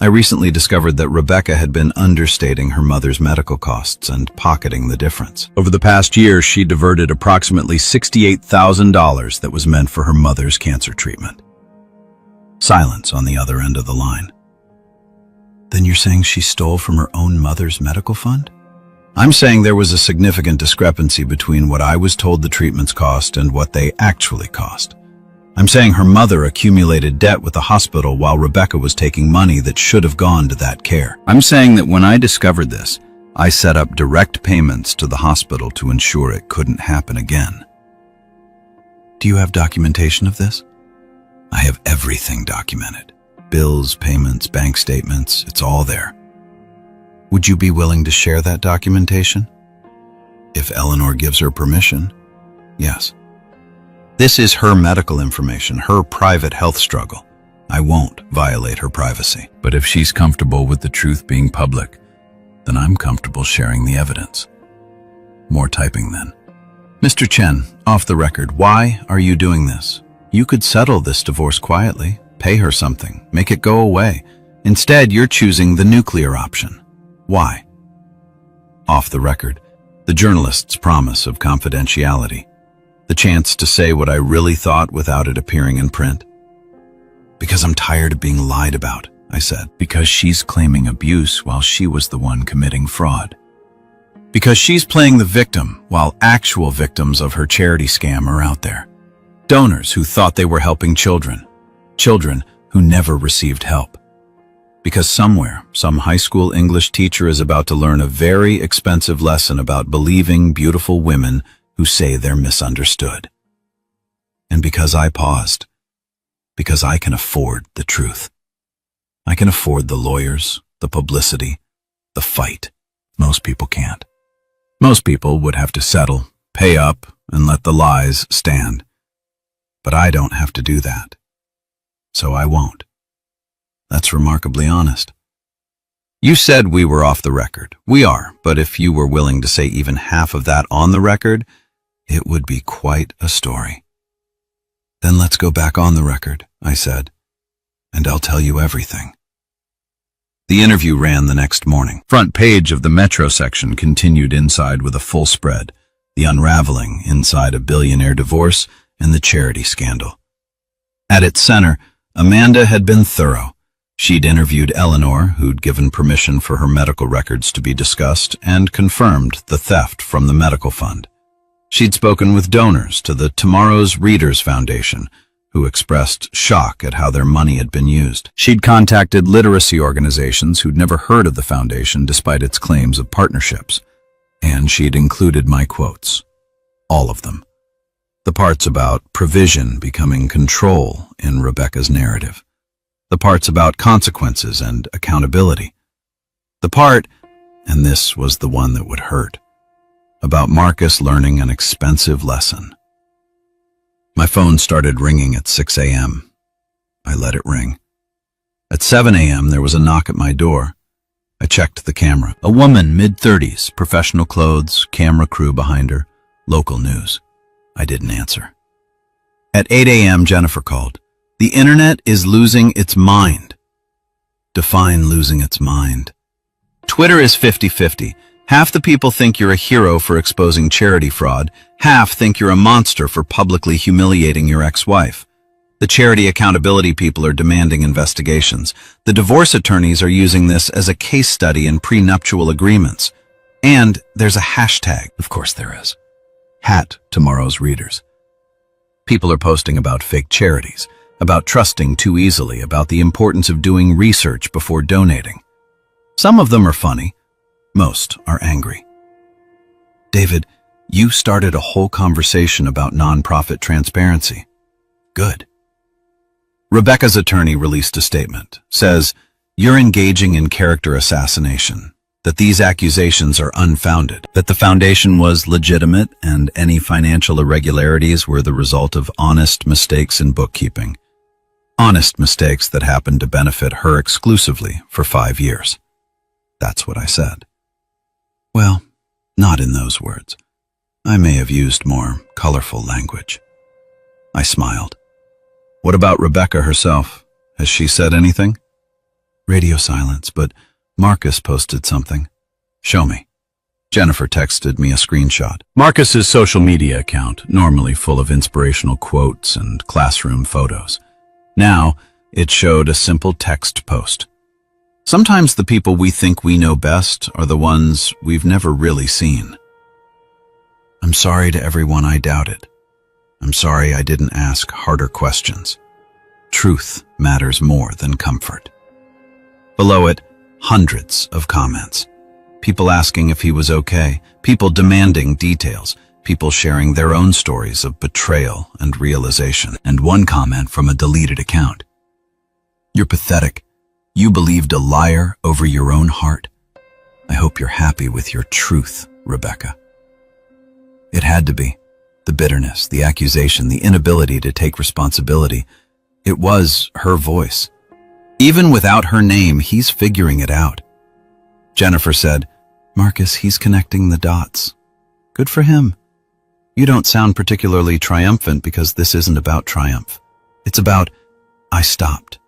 I recently discovered that Rebecca had been understating her mother's medical costs and pocketing the difference. Over the past year, she diverted approximately $68,000 that was meant for her mother's cancer treatment. Silence on the other end of the line. Then you're saying she stole from her own mother's medical fund? I'm saying there was a significant discrepancy between what I was told the treatments cost and what they actually cost. I'm saying her mother accumulated debt with the hospital while Rebecca was taking money that should have gone to that care. I'm saying that when I discovered this, I set up direct payments to the hospital to ensure it couldn't happen again. Do you have documentation of this? I have everything documented. Bills, payments, bank statements, it's all there. Would you be willing to share that documentation? If Eleanor gives her permission, yes. This is her medical information, her private health struggle. I won't violate her privacy. But if she's comfortable with the truth being public, then I'm comfortable sharing the evidence. More typing then. Mr. Chen, off the record, why are you doing this? You could settle this divorce quietly, pay her something, make it go away. Instead, you're choosing the nuclear option. Why? Off the record, the journalist's promise of confidentiality, the chance to say what I really thought without it appearing in print. Because I'm tired of being lied about, I said. Because she's claiming abuse while she was the one committing fraud. Because she's playing the victim while actual victims of her charity scam are out there. Donors who thought they were helping children. Children who never received help. Because somewhere, some high school English teacher is about to learn a very expensive lesson about believing beautiful women who say they're misunderstood. And because I paused. Because I can afford the truth. I can afford the lawyers, the publicity, the fight. Most people can't. Most people would have to settle, pay up, and let the lies stand. But I don't have to do that. So I won't. That's remarkably honest. You said we were off the record. We are, but if you were willing to say even half of that on the record, it would be quite a story. Then let's go back on the record, I said, and I'll tell you everything. The interview ran the next morning. Front page of the Metro section continued inside with a full spread, the unraveling inside a billionaire divorce and the charity scandal. At its center, Amanda had been thorough. She'd interviewed Eleanor, who'd given permission for her medical records to be discussed, and confirmed the theft from the medical fund. She'd spoken with donors to the Tomorrow's Readers Foundation, who expressed shock at how their money had been used. She'd contacted literacy organizations who'd never heard of the foundation despite its claims of partnerships. And she'd included my quotes. All of them. The parts about provision becoming control in Rebecca's narrative. The parts about consequences and accountability. The part, and this was the one that would hurt, about Marcus learning an expensive lesson. My phone started ringing at 6 a.m. I let it ring. At 7 a.m. there was a knock at my door. I checked the camera. A woman, mid-30s, professional clothes, camera crew behind her, local news. I didn't answer. At 8 a.m. Jennifer called. The internet is losing its mind. Define losing its mind. Twitter is 50-50. Half the people think you're a hero for exposing charity fraud. Half think you're a monster for publicly humiliating your ex-wife. The charity accountability people are demanding investigations. The divorce attorneys are using this as a case study in prenuptial agreements. And there's a hashtag. Of course there is. #Tomorrow's Readers. People are posting about fake charities, about trusting too easily, about the importance of doing research before donating. Some of them are funny. Most are angry. David, you started a whole conversation about nonprofit transparency. Good. Rebecca's attorney released a statement. Says, you're engaging in character assassination, that these accusations are unfounded, that the foundation was legitimate and any financial irregularities were the result of honest mistakes in bookkeeping. Honest mistakes that happened to benefit her exclusively for 5 years. That's what I said. Well, not in those words. I may have used more colorful language. I smiled. What about Rebecca herself? Has she said anything? Radio silence, but Marcus posted something. Show me. Jennifer texted me a screenshot. Marcus's social media account, normally full of inspirational quotes and classroom photos. Now, it showed a simple text post. Sometimes the people we think we know best are the ones we've never really seen. I'm sorry to everyone I doubted. I'm sorry I didn't ask harder questions. Truth matters more than comfort. Below it, hundreds of comments. People asking if he was okay, people demanding details, people sharing their own stories of betrayal and realization, and one comment from a deleted account. You're pathetic. You believed a liar over your own heart. I hope you're happy with your truth, Rebecca. It had to be. The bitterness, the accusation, the inability to take responsibility. It was her voice. Even without her name, he's figuring it out. Jennifer said, "Marcus, he's connecting the dots. Good for him. You don't sound particularly triumphant because this isn't about triumph. It's about, I stopped,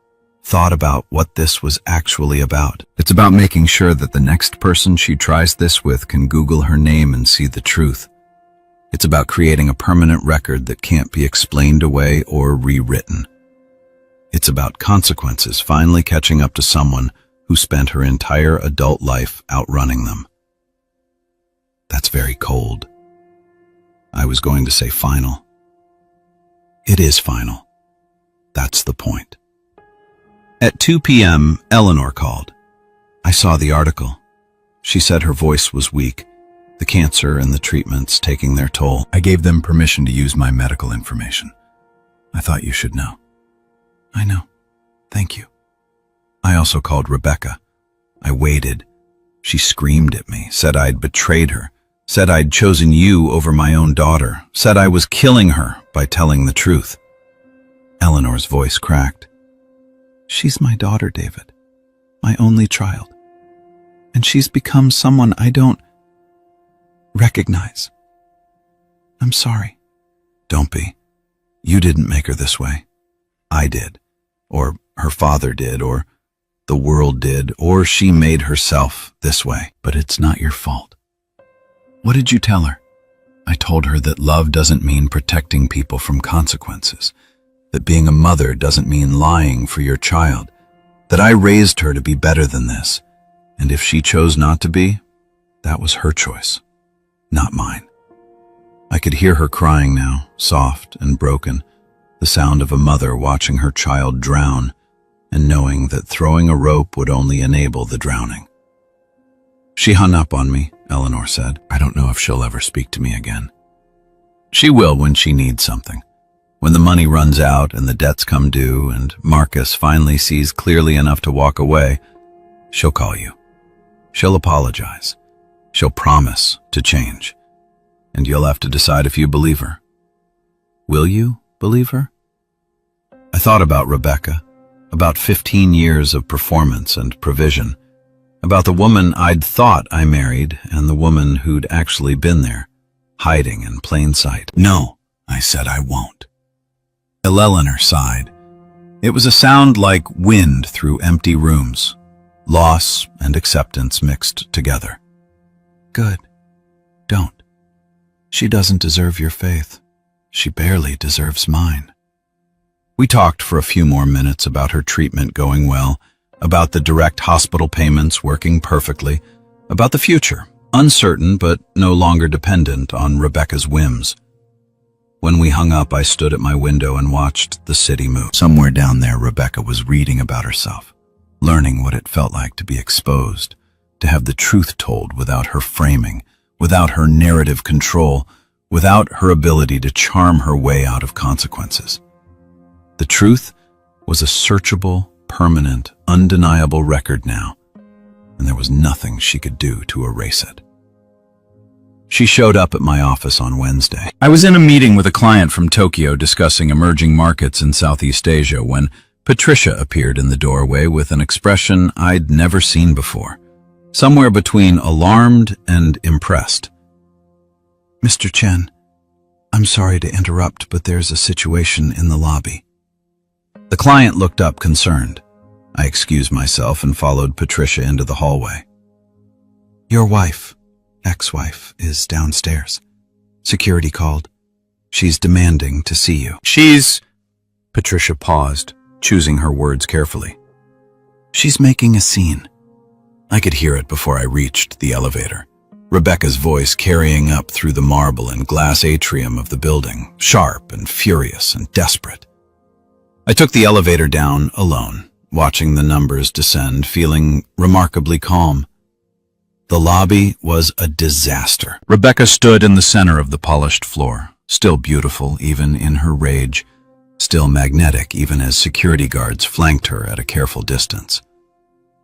thought about what this was actually about. It's about making sure that the next person she tries this with can Google her name and see the truth. It's about creating a permanent record that can't be explained away or rewritten. It's about consequences finally catching up to someone who spent her entire adult life outrunning them." That's very cold. I was going to say final. It is final. That's the point. At 2 p.m., Eleanor called. I saw the article. She said her voice was weak, the cancer and the treatments taking their toll. I gave them permission to use my medical information. I thought you should know. I know. Thank you. I also called Rebecca. I waited. She screamed at me, said I'd betrayed her, said I'd chosen you over my own daughter, said I was killing her by telling the truth. Eleanor's voice cracked. She's my daughter, David. My only child. And she's become someone I don't recognize. I'm sorry. Don't be. You didn't make her this way. I did. Or her father did, or the world did, or she made herself this way. But it's not your fault. What did you tell her? I told her that love doesn't mean protecting people from consequences, that being a mother doesn't mean lying for your child, that I raised her to be better than this, and if she chose not to be, that was her choice, not mine. I could hear her crying now, soft and broken, the sound of a mother watching her child drown and knowing that throwing a rope would only enable the drowning. She hung up on me, Eleanor said. I don't know if she'll ever speak to me again. She will when she needs something. When the money runs out and the debts come due and Marcus finally sees clearly enough to walk away, she'll call you. She'll apologize. She'll promise to change. And you'll have to decide if you believe her. Will you believe her? I thought about Rebecca, about 15 years of performance and provision, about the woman I'd thought I married and the woman who'd actually been there, hiding in plain sight. No, I said, I won't. Eleanor sighed. It was a sound like wind through empty rooms, loss and acceptance mixed together. Good. Don't. She doesn't deserve your faith. She barely deserves mine. We talked for a few more minutes about her treatment going well, about the direct hospital payments working perfectly, about the future, uncertain but no longer dependent on Rebecca's whims. When we hung up, I stood at my window and watched the city move. Somewhere down there, Rebecca was reading about herself, learning what it felt like to be exposed, to have the truth told without her framing, without her narrative control, without her ability to charm her way out of consequences. The truth was a searchable, permanent, undeniable record now, and there was nothing she could do to erase it. She showed up at my office on Wednesday. I was in a meeting with a client from Tokyo discussing emerging markets in Southeast Asia when Patricia appeared in the doorway with an expression I'd never seen before, somewhere between alarmed and impressed. Mr. Chen, I'm sorry to interrupt, but there's a situation in the lobby. The client looked up concerned. I excused myself and followed Patricia into the hallway. Your wife, ex-wife, is downstairs. Security called. She's demanding to see you. Patricia paused, choosing her words carefully. She's making a scene. I could hear it before I reached the elevator. Rebecca's voice carrying up through the marble and glass atrium of the building, sharp and furious and desperate. I took the elevator down alone, watching the numbers descend, feeling remarkably calm. The lobby was a disaster. Rebecca stood in the center of the polished floor, still beautiful even in her rage, still magnetic even as security guards flanked her at a careful distance.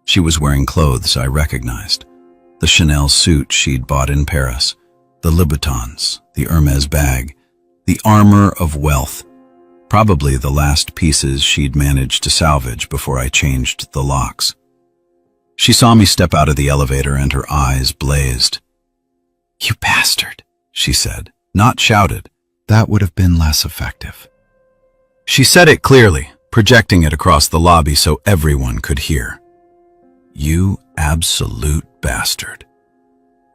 She was wearing clothes I recognized. The Chanel suit she'd bought in Paris, the Louboutins, the Hermes bag, The armor of wealth. Probably the last pieces she'd managed to salvage before I changed the locks. She saw me step out of the elevator and her eyes blazed. "You bastard," she said, not shouted. That would have been less effective. She said it clearly, projecting it across the lobby so everyone could hear. "You absolute bastard."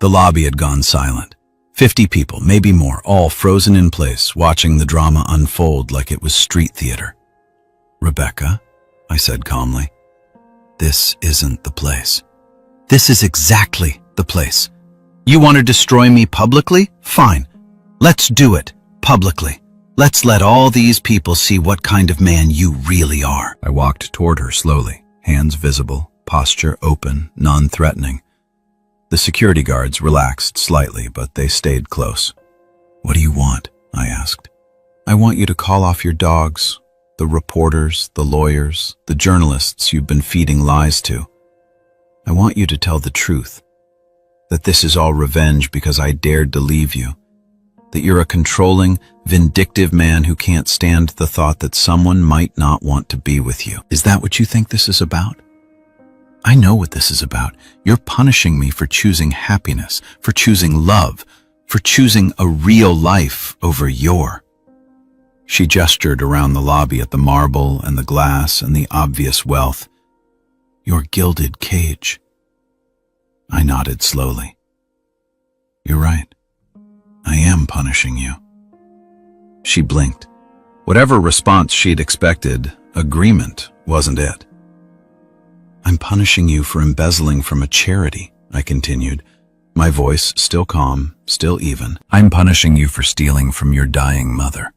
The lobby had gone silent. 50 people, maybe more, all frozen in place, watching the drama unfold like it was street theater. "Rebecca," I said calmly, "this isn't the place. This is exactly the place. You want to destroy me publicly? Fine. Let's do it, publicly. Let's let all these people see what kind of man you really are." I walked toward her slowly, hands visible, posture open, non-threatening. The security guards relaxed slightly, but they stayed close. "What do you want?" I asked. "I want you to call off your dogs, the reporters, the lawyers, the journalists you've been feeding lies to. I want you to tell the truth, that this is all revenge because I dared to leave you, that you're a controlling, vindictive man who can't stand the thought that someone might not want to be with you. Is that what you think this is about? I know what this is about. You're punishing me for choosing happiness, for choosing love, for choosing a real life over your." She gestured around the lobby at the marble and the glass and the obvious wealth. "Your gilded cage." I nodded slowly. "You're right. I am punishing you." She blinked. Whatever response she'd expected, agreement wasn't it. "I'm punishing you for embezzling from a charity," I continued, my voice still calm, still even. "I'm punishing you for stealing from your dying mother.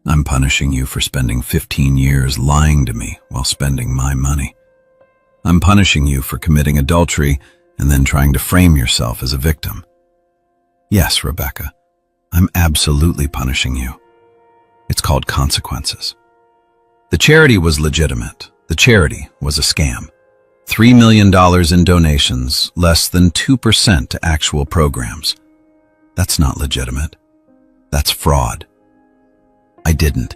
I'm punishing you for spending 15 years lying to me while spending my money. I'm punishing you for committing adultery and then trying to frame yourself as a victim. Yes, Rebecca, I'm absolutely punishing you. It's called consequences." The charity was legitimate. The charity was a scam. $3 million in donations, less than 2% to actual programs. That's not legitimate. That's fraud. I didn't.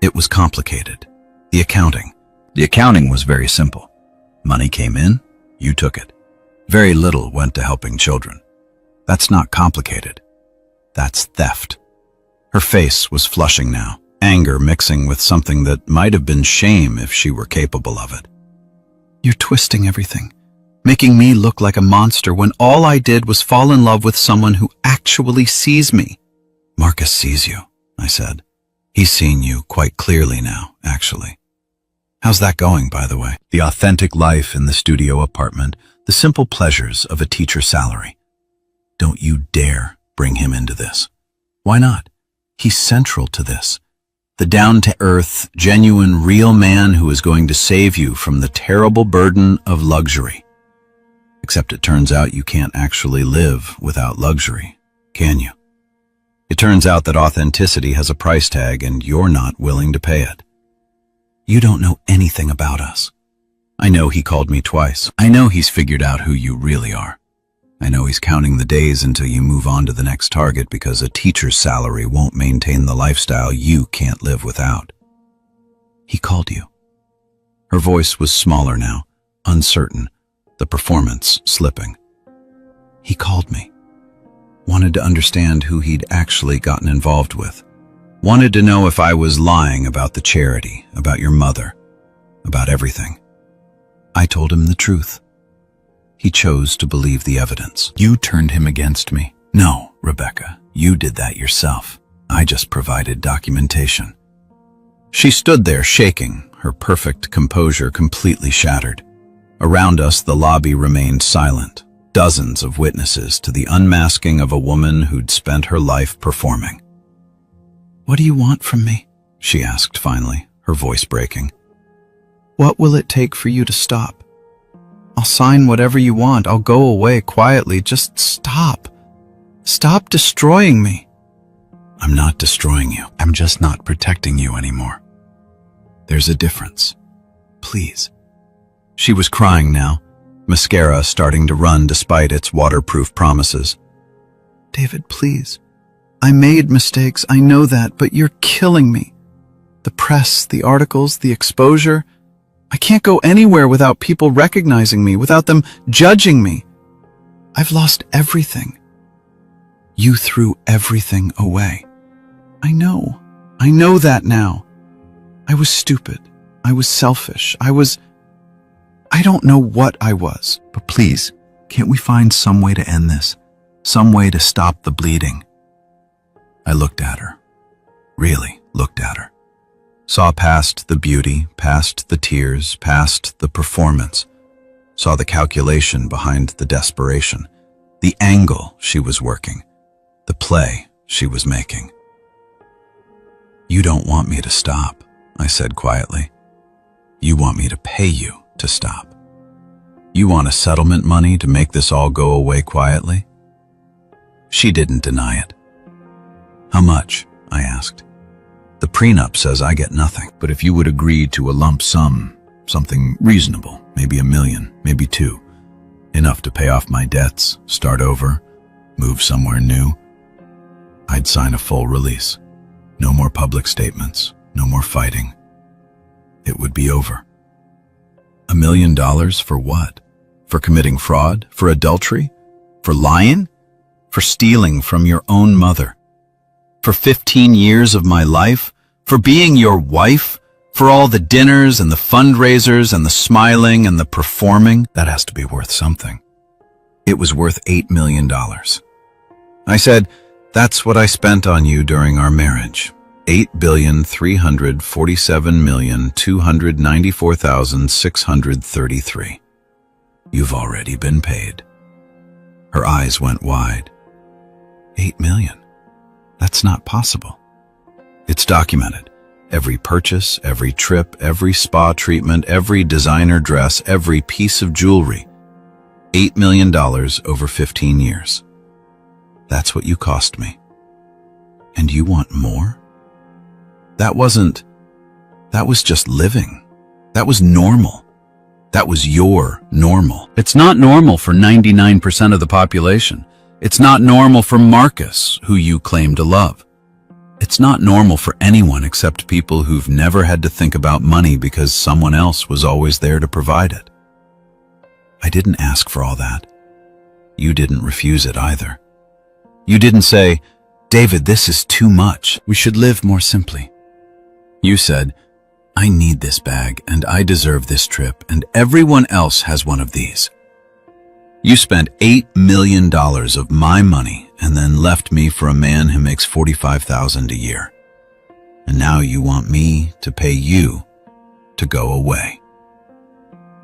It was complicated. The accounting was very simple. Money came in, you took it. Very little went to helping children. That's not complicated. That's theft. Her face was flushing now, anger mixing with something that might have been shame if she were capable of it. "You're twisting everything, making me look like a monster when all I did was fall in love with someone who actually sees me." "Marcus sees you," I said. "He's seen you quite clearly now, actually. How's that going, by the way? The authentic life in the studio apartment, the simple pleasures of a teacher's salary. Don't you dare bring him into this." "Why not? He's central to this. The down-to-earth, genuine, real man who is going to save you from the terrible burden of luxury. Except it turns out you can't actually live without luxury, can you? It turns out that authenticity has a price tag and you're not willing to pay it. You don't know anything about us. I know he called me twice. I know he's figured out who you really are. I know he's counting the days until you move on to the next target because a teacher's salary won't maintain the lifestyle you can't live without. He called you." Her voice was smaller now, uncertain, the performance slipping. "He called me. Wanted to understand who he'd actually gotten involved with. Wanted to know if I was lying about the charity, about your mother, about everything. I told him the truth. He chose to believe the evidence. You turned him against me. No, Rebecca, you did that yourself. I just provided documentation." She stood there shaking, her perfect composure completely shattered. Around us, the lobby remained silent, dozens of witnesses to the unmasking of a woman who'd spent her life performing. "What do you want from me?" she asked finally, her voice breaking. "What will it take for you to stop? I'll sign whatever you want. I'll go away quietly. Just stop. Stop destroying me." "I'm not destroying you. I'm just not protecting you anymore. There's a difference. Please." She was crying now, mascara starting to run despite its waterproof promises. "David, please. I made mistakes, I know that, but you're killing me. The press, the articles, the exposure. I can't go anywhere without people recognizing me, without them judging me. I've lost everything. You threw everything away. I know that now. I was stupid. I was selfish. I don't know what I was. But please, can't we find some way to end this? Some way to stop the bleeding? I looked at her. Really looked at her. Saw past the beauty, past the tears, past the performance. Saw the calculation behind the desperation, the angle she was working, the play she was making. You don't want me to stop, I said quietly. You want me to pay you to stop. You want a settlement money to make this all go away quietly? She didn't deny it. How much? I asked. The prenup says I get nothing, but if you would agree to a lump sum, something reasonable, maybe $1 million, maybe $2 million, enough to pay off my debts, start over, move somewhere new, I'd sign a full release. No more public statements, no more fighting. It would be over. $1 million for what? For committing fraud? For adultery? For lying? For stealing from your own mother? For 15 years of my life? For being your wife? For all the dinners and the fundraisers and the smiling and the performing? That has to be worth something. It was worth $8 million. I said, that's what I spent on you during our marriage. $8,347,294,633. You've already been paid. Her eyes went wide. $8 million? That's not possible. It's documented. Every purchase, every trip, every spa treatment, every designer dress, every piece of jewelry. $8 million over 15 years. That's what you cost me. And you want more? That was just living. That was normal. That was your normal. It's not normal for 99% of the population. It's not normal for Marcus, who you claim to love. It's not normal for anyone except people who've never had to think about money because someone else was always there to provide it. I didn't ask for all that. You didn't refuse it either. You didn't say, David, this is too much. We should live more simply. You said, I need this bag and I deserve this trip and everyone else has one of these. You spent $8 million of my money and then left me for a man who makes $45,000 a year. And now you want me to pay you to go away.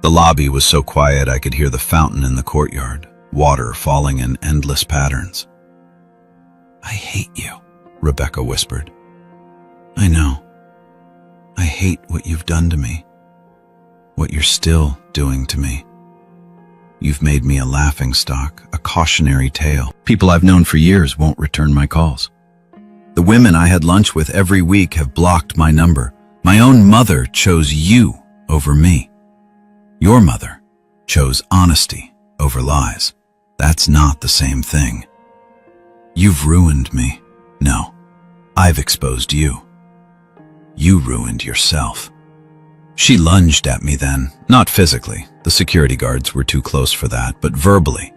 The lobby was so quiet I could hear the fountain in the courtyard, water falling in endless patterns. I hate you, Rebecca whispered. I know. I hate what you've done to me, what you're still doing to me. You've made me a laughingstock, a cautionary tale. People I've known for years won't return my calls. The women I had lunch with every week have blocked my number. My own mother chose you over me. Your mother chose honesty over lies. That's not the same thing. You've ruined me. No, I've exposed you. You ruined yourself. She lunged at me then, not physically. The security guards were too close for that, but verbally,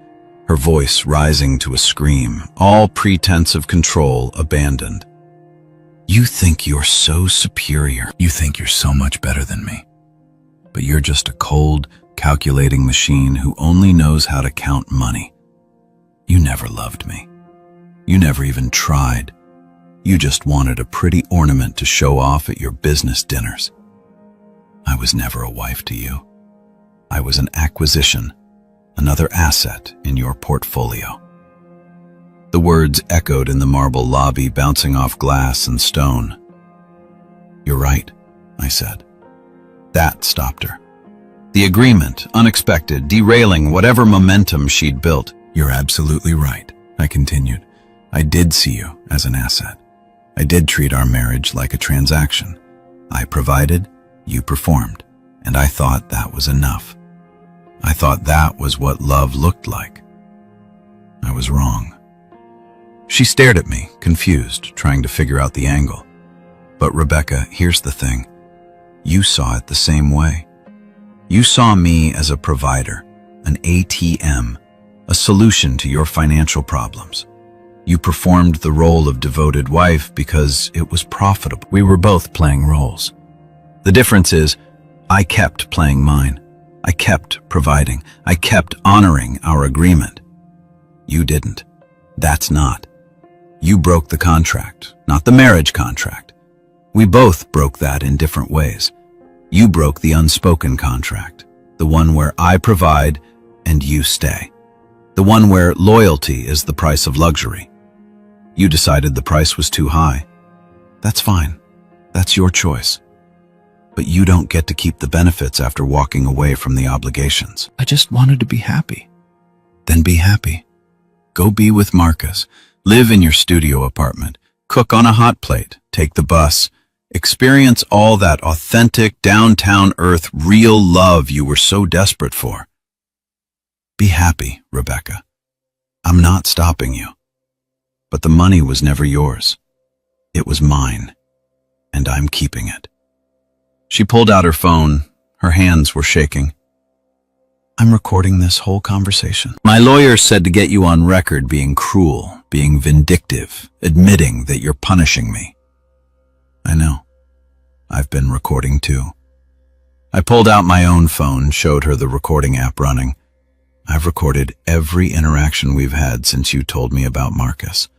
her voice rising to a scream, all pretense of control abandoned. You think you're so superior. You think you're so much better than me. But you're just a cold, calculating machine who only knows how to count money. You never loved me. You never even tried. You just wanted a pretty ornament to show off at your business dinners. I was never a wife to you. I was an acquisition, another asset in your portfolio. The words echoed in the marble lobby, bouncing off glass and stone. You're right, I said. That stopped her. The agreement, unexpected, derailing whatever momentum she'd built. You're absolutely right, I continued. I did see you as an asset. I did treat our marriage like a transaction. I provided, you performed, and I thought that was enough. I thought that was what love looked like. I was wrong. She stared at me, confused, trying to figure out the angle. But Rebecca, here's the thing. You saw it the same way. You saw me as a provider, an ATM, a solution to your financial problems. You performed the role of devoted wife because it was profitable. We were both playing roles. The difference is, I kept playing mine. I kept providing. I kept honoring our agreement. You didn't. That's not. You broke the contract, not the marriage contract. We both broke that in different ways. You broke the unspoken contract, the one where I provide and you stay. The one where loyalty is the price of luxury. You decided the price was too high. That's fine. That's your choice. But you don't get to keep the benefits after walking away from the obligations. I just wanted to be happy. Then be happy. Go be with Marcus. Live in your studio apartment. Cook on a hot plate. Take the bus. Experience all that authentic, downtown-earth, real love you were so desperate for. Be happy, Rebecca. I'm not stopping you. But the money was never yours. It was mine, and I'm keeping it. She pulled out her phone. Her hands were shaking. I'm recording this whole conversation. My lawyer said to get you on record being cruel, being vindictive, admitting that you're punishing me. I know. I've been recording too. I pulled out my own phone, showed her the recording app running. I've recorded every interaction we've had since you told me about Marcus.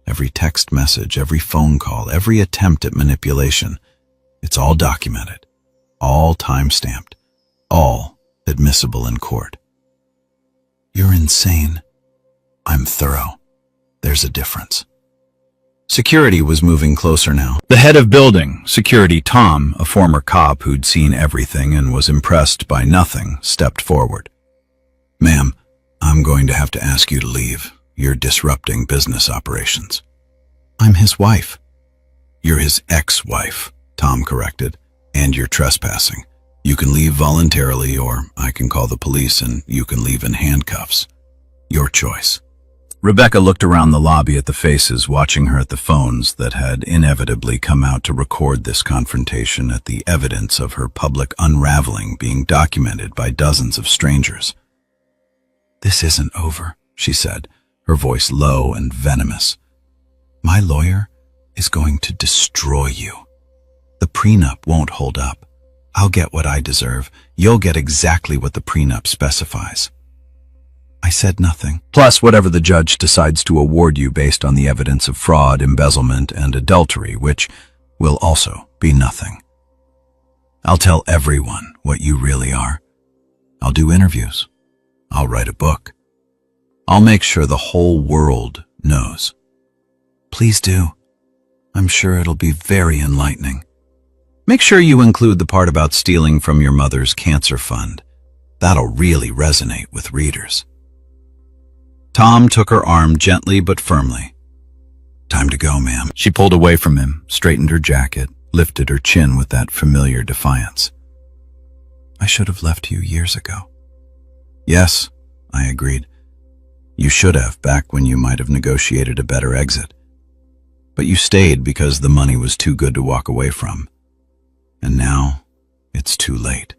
Every text message, every phone call, every attempt at manipulation. It's all documented, all time-stamped, all admissible in court. You're insane. I'm thorough. There's a difference. Security was moving closer now. The head of building, security Tom, a former cop who'd seen everything and was impressed by nothing, stepped forward. Ma'am, I'm going to have to ask you to leave. You're disrupting business operations. I'm his wife. You're his ex-wife, Tom corrected, and you're trespassing. You can leave voluntarily, or I can call the police and you can leave in handcuffs. Your choice. Rebecca looked around the lobby at the faces watching her at the phones that had inevitably come out to record this confrontation, at the evidence of her public unraveling being documented by dozens of strangers. This isn't over, she said, her voice low and venomous. My lawyer is going to destroy you. The prenup won't hold up. I'll get what I deserve. You'll get exactly what the prenup specifies. I said nothing. Plus whatever the judge decides to award you based on the evidence of fraud, embezzlement, and adultery, which will also be nothing. I'll tell everyone what you really are. I'll do interviews. I'll write a book. I'll make sure the whole world knows. Please do. I'm sure it'll be very enlightening. Make sure you include the part about stealing from your mother's cancer fund. That'll really resonate with readers. Tom took her arm gently but firmly. Time to go, ma'am. She pulled away from him, straightened her jacket, lifted her chin with that familiar defiance. I should have left you years ago. Yes, I agreed. You should have, back when you might have negotiated a better exit. But you stayed because the money was too good to walk away from. And now, it's too late.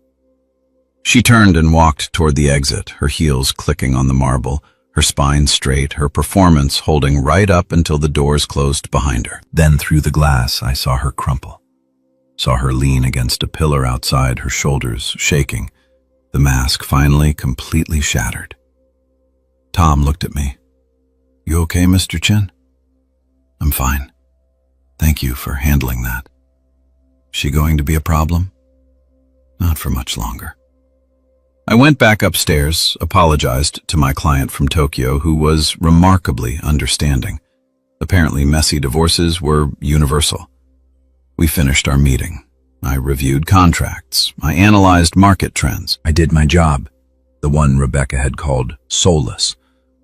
She turned and walked toward the exit, her heels clicking on the marble, her spine straight, her performance holding right up until the doors closed behind her. Then through the glass, I saw her crumple. Saw her lean against a pillar outside, her shoulders shaking, the mask finally completely shattered. Tom looked at me. You okay, Mr. Chin? I'm fine. Thank you for handling that. She going to be a problem? Not for much longer. I went back upstairs, apologized to my client from Tokyo, who was remarkably understanding. Apparently messy divorces were universal. We finished our meeting. I reviewed contracts. I analyzed market trends. I did my job, the one Rebecca had called soulless,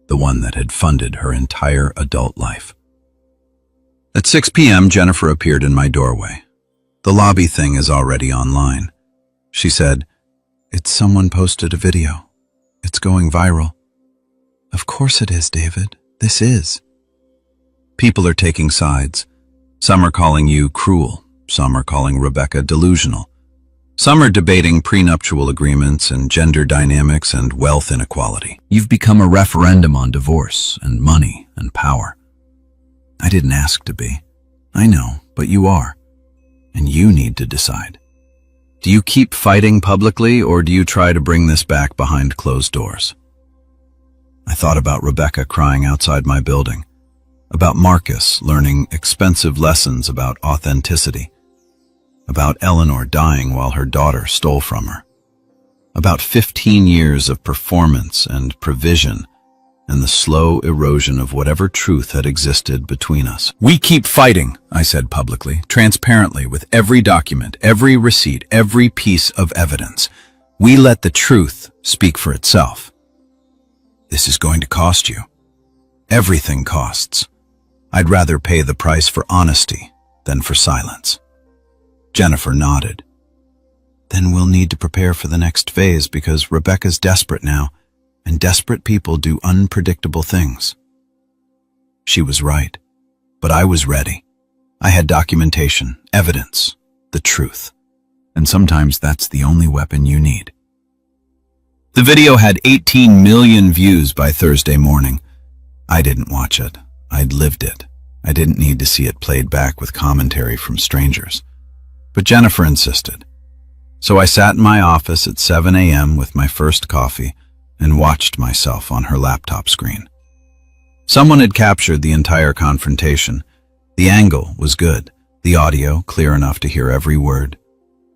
the one that had funded her entire adult life. At 6 p.m., Jennifer appeared in my doorway. The lobby thing is already online. She said, It's someone posted a video. It's going viral. Of course it is, David. This is. People are taking sides. Some are calling you cruel. Some are calling Rebecca delusional. Some are debating prenuptial agreements and gender dynamics and wealth inequality. You've become a referendum on divorce and money and power. I didn't ask to be. I know, but you are. And you need to decide. Do you keep fighting publicly, or do you try to bring this back behind closed doors? I thought about Rebecca crying outside my building, about Marcus learning expensive lessons about authenticity, about Eleanor dying while her daughter stole from her, about 15 years of performance and provision and the slow erosion of whatever truth had existed between us. We keep fighting, I said publicly, transparently, with every document, every receipt, every piece of evidence. We let the truth speak for itself. This is going to cost you. Everything costs. I'd rather pay the price for honesty than for silence. Jennifer nodded. Then we'll need to prepare for the next phase because Rebecca's desperate now, and desperate people do unpredictable things. She was right, but I was ready. I had documentation, evidence, the truth. And sometimes that's the only weapon you need. The video had 18 million views by Thursday morning. I didn't watch it. I'd lived it. I didn't need to see it played back with commentary from strangers. But Jennifer insisted. So I sat in my office at 7 a.m. with my first coffee and watched myself on her laptop screen. Someone had captured the entire confrontation. The angle was good, the audio clear enough to hear every word.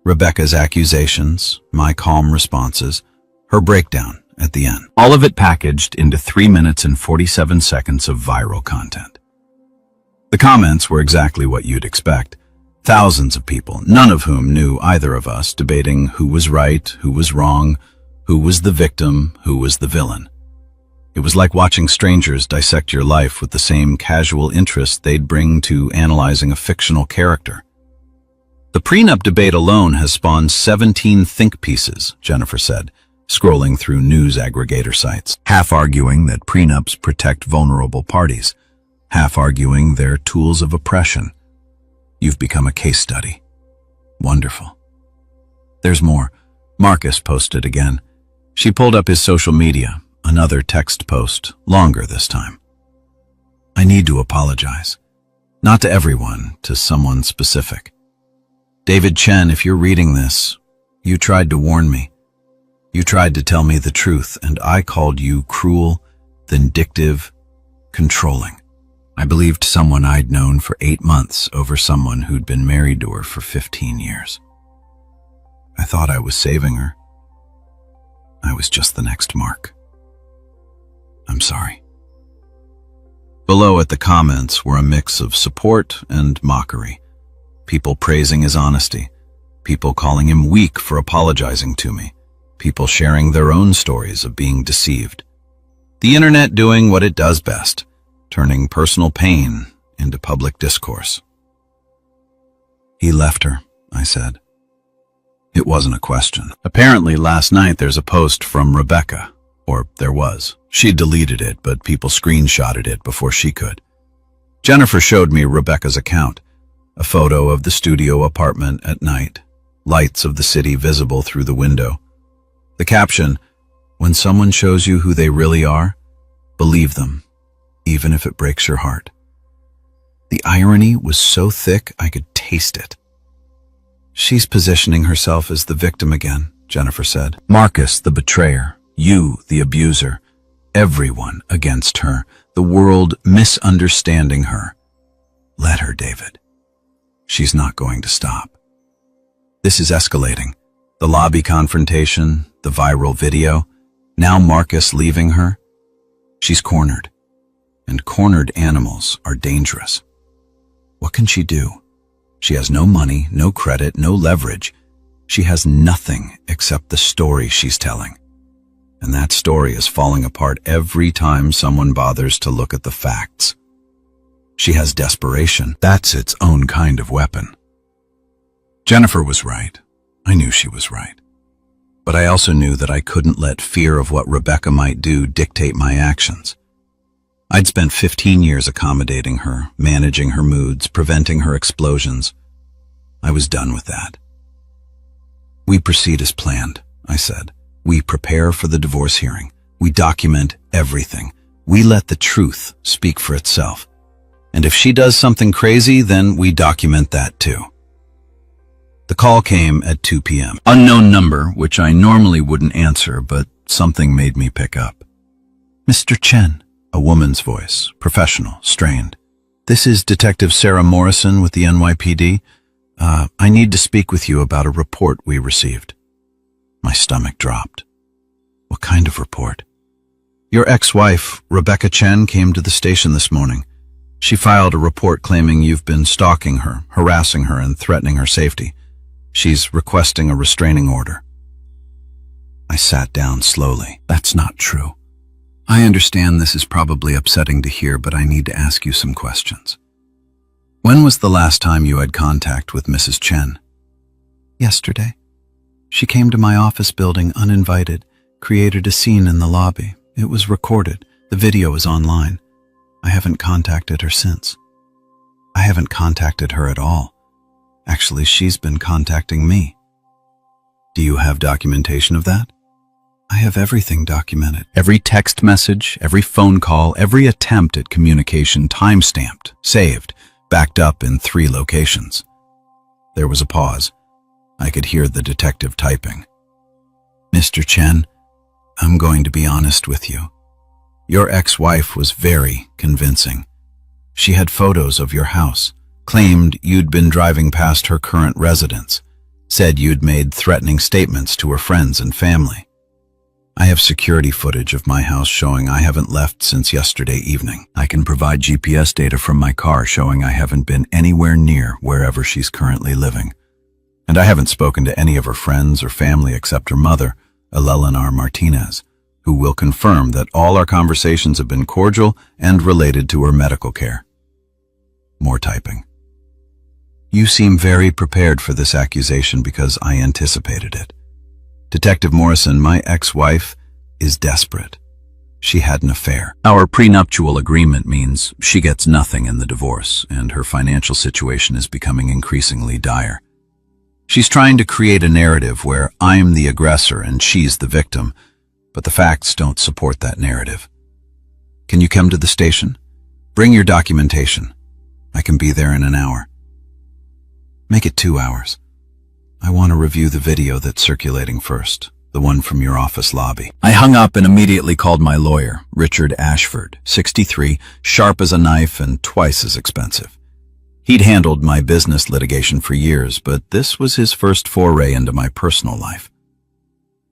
Rebecca's accusations, my calm responses, her breakdown at the end. All of it packaged into 3 minutes and 47 seconds of viral content. The comments were exactly what you'd expect. Thousands of people, none of whom knew either of us, debating who was right, who was wrong, who was the victim, who was the villain. It was like watching strangers dissect your life with the same casual interest they'd bring to analyzing a fictional character. The prenup debate alone has spawned 17 think pieces, Jennifer said, scrolling through news aggregator sites, half arguing that prenups protect vulnerable parties, half arguing they're tools of oppression. You've become a case study. Wonderful. There's more. Marcus posted again. She pulled up his social media, another text post, longer this time. I need to apologize. Not to everyone, to someone specific. David Chen, if you're reading this, you tried to warn me. You tried to tell me the truth, and I called you cruel, vindictive, controlling. I believed someone I'd known for 8 months over someone who'd been married to her for 15 years. I thought I was saving her. I was just the next Mark. I'm sorry. Below at the comments were a mix of support and mockery. People praising his honesty. People calling him weak for apologizing to me. People sharing their own stories of being deceived. The internet doing what it does best, turning personal pain into public discourse. He left her, I said. It wasn't a question. Apparently last night there's a post from Rebecca, or there was. She deleted it, but people screenshotted it before she could. Jennifer showed me Rebecca's account, a photo of the studio apartment at night, lights of the city visible through the window. The caption, when someone shows you who they really are, believe them, even if it breaks your heart. The irony was so thick I could taste it. She's positioning herself as the victim again, Jennifer said. Marcus, the betrayer. You, the abuser. Everyone against her. The world misunderstanding her. Let her, David. She's not going to stop. This is escalating. The lobby confrontation, the viral video. Now Marcus leaving her. She's cornered. And cornered animals are dangerous. What can she do? She has no money, no credit, no leverage. She has nothing except the story she's telling. And that story is falling apart every time someone bothers to look at the facts. She has desperation. That's its own kind of weapon. Jennifer was right. I knew she was right. But I also knew that I couldn't let fear of what Rebecca might do dictate my actions. I'd spent 15 years accommodating her, managing her moods, preventing her explosions. I was done with that. We proceed as planned, I said. We prepare for the divorce hearing. We document everything. We let the truth speak for itself. And if she does something crazy, then we document that too. The call came at 2 p.m. Unknown number, which I normally wouldn't answer, but something made me pick up. Mr. Chen, a woman's voice, professional, strained. This is Detective Sarah Morrison with the NYPD. I need to speak with you about a report we received. My stomach dropped. What kind of report? Your ex-wife, Rebecca Chen, came to the station this morning. She filed a report claiming you've been stalking her, harassing her, and threatening her safety. She's requesting a restraining order. I sat down slowly. That's not true. I understand this is probably upsetting to hear, but I need to ask you some questions. When was the last time you had contact with Mrs. Chen? Yesterday. She came to my office building uninvited, created a scene in the lobby. It was recorded. The video is online. I haven't contacted her since. I haven't contacted her at all. Actually, she's been contacting me. Do you have documentation of that? I have everything documented. Every text message, every phone call, every attempt at communication time-stamped, saved, backed up in 3 locations. There was a pause. I could hear the detective typing. Mr. Chen, I'm going to be honest with you. Your ex-wife was very convincing. She had photos of your house, claimed you'd been driving past her current residence, said you'd made threatening statements to her friends and family. I have security footage of my house showing I haven't left since yesterday evening. I can provide GPS data from my car showing I haven't been anywhere near wherever she's currently living. And I haven't spoken to any of her friends or family except her mother, Eleanor Martinez, who will confirm that all our conversations have been cordial and related to her medical care. More typing. You seem very prepared for this accusation because I anticipated it. Detective Morrison, my ex-wife, is desperate. She had an affair. Our prenuptial agreement means she gets nothing in the divorce, and her financial situation is becoming increasingly dire. She's trying to create a narrative where I'm the aggressor and she's the victim, but the facts don't support that narrative. Can you come to the station? Bring your documentation. I can be there in an hour. Make it 2 hours. I want to review the video that's circulating first, the one from your office lobby. I hung up and immediately called my lawyer, Richard Ashford, 63, sharp as a knife and twice as expensive. He'd handled my business litigation for years, but this was his first foray into my personal life.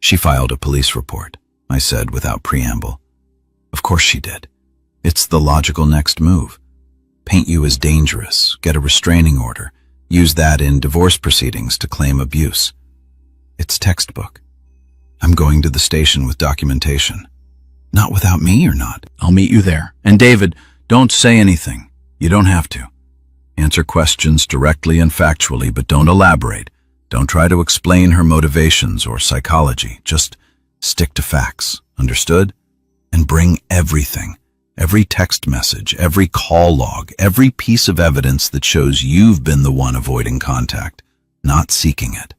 She filed a police report, I said without preamble. Of course she did. It's the logical next move. Paint you as dangerous, get a restraining order, use that in divorce proceedings to claim abuse. It's textbook. I'm going to the station with documentation. Not without me or not. I'll meet you there. And David, don't say anything. You don't have to. Answer questions directly and factually, but don't elaborate. Don't try to explain her motivations or psychology. Just stick to facts. Understood? And bring everything. Every text message, every call log, every piece of evidence that shows you've been the one avoiding contact, not seeking it.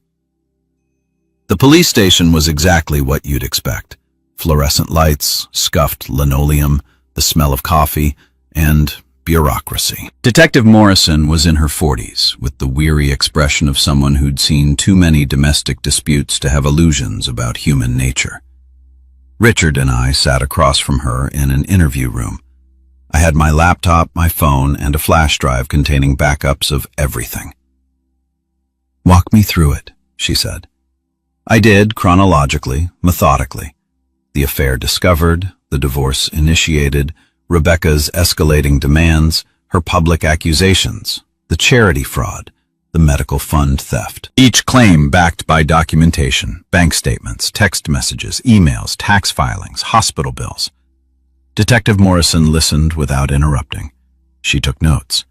The police station was exactly what you'd expect. Fluorescent lights, scuffed linoleum, the smell of coffee, and bureaucracy. Detective Morrison was in her 40s, with the weary expression of someone who'd seen too many domestic disputes to have illusions about human nature. Richard and I sat across from her in an interview room. I had my laptop, my phone, and a flash drive containing backups of everything. Walk me through it, she said. I did, chronologically, methodically. The affair discovered, the divorce initiated, Rebecca's escalating demands, her public accusations, the charity fraud, the medical fund theft. Each claim backed by documentation, bank statements, text messages, emails, tax filings, hospital bills. Detective Morrison listened without interrupting. She took notes.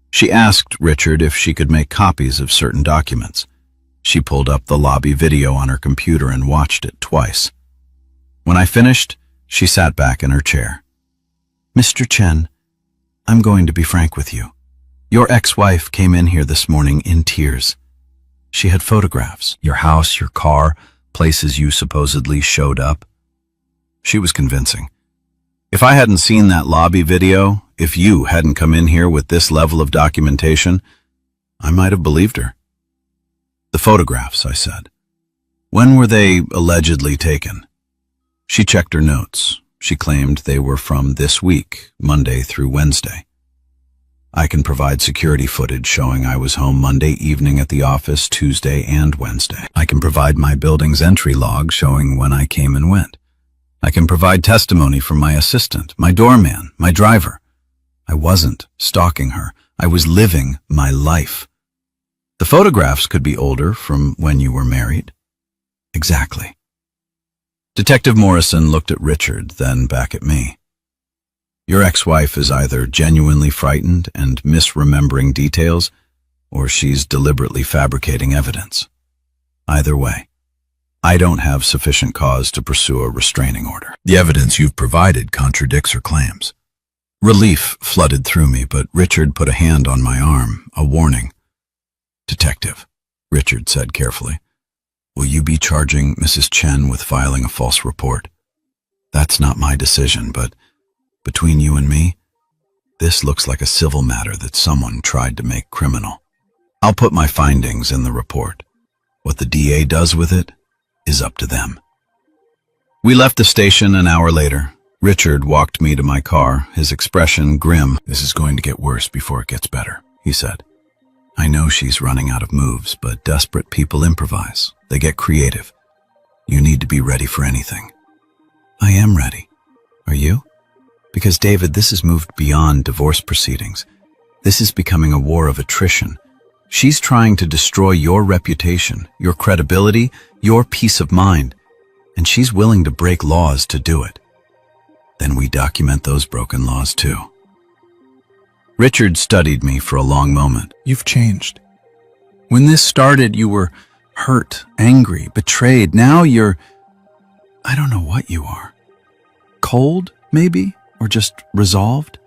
She asked Richard if she could make copies of certain documents. She pulled up the lobby video on her computer and watched it twice. When I finished, she sat back in her chair. Mr. Chen, I'm going to be frank with you. Your ex-wife came in here this morning in tears. She had photographs, your house, your car, places you supposedly showed up. She was convincing. If I hadn't seen that lobby video, if you hadn't come in here with this level of documentation, I might have believed her. The photographs, I said. When were they allegedly taken? She checked her notes. She claimed they were from this week, Monday through Wednesday. I can provide security footage showing I was home Monday evening at the office, Tuesday and Wednesday. I can provide my building's entry log showing when I came and went. I can provide testimony from my assistant, my doorman, my driver. I wasn't stalking her. I was living my life. The photographs could be older, from when you were married. Exactly. Detective Morrison looked at Richard, then back at me. Your ex-wife is either genuinely frightened and misremembering details, or she's deliberately fabricating evidence. Either way, I don't have sufficient cause to pursue a restraining order. The evidence you've provided contradicts her claims. Relief flooded through me, but Richard put a hand on my arm, a warning. Detective, Richard said carefully, will you be charging Mrs. Chen with filing a false report? That's not my decision, but between you and me, this looks like a civil matter that someone tried to make criminal. I'll put my findings in the report. What the DA does with it is up to them. We left the station an hour later. Richard walked me to my car, his expression grim. This is going to get worse before it gets better, he said. I know she's running out of moves, but desperate people improvise. They get creative. You need to be ready for anything. I am ready. Are you? Because, David, this has moved beyond divorce proceedings. This is becoming a war of attrition. She's trying to destroy your reputation, your credibility, your peace of mind, and she's willing to break laws to do it. Then we document those broken laws too. Richard studied me for a long moment. You've changed. When this started, you were hurt, angry, betrayed. Now you're... I don't know what you are. Cold, maybe? Or just resolved?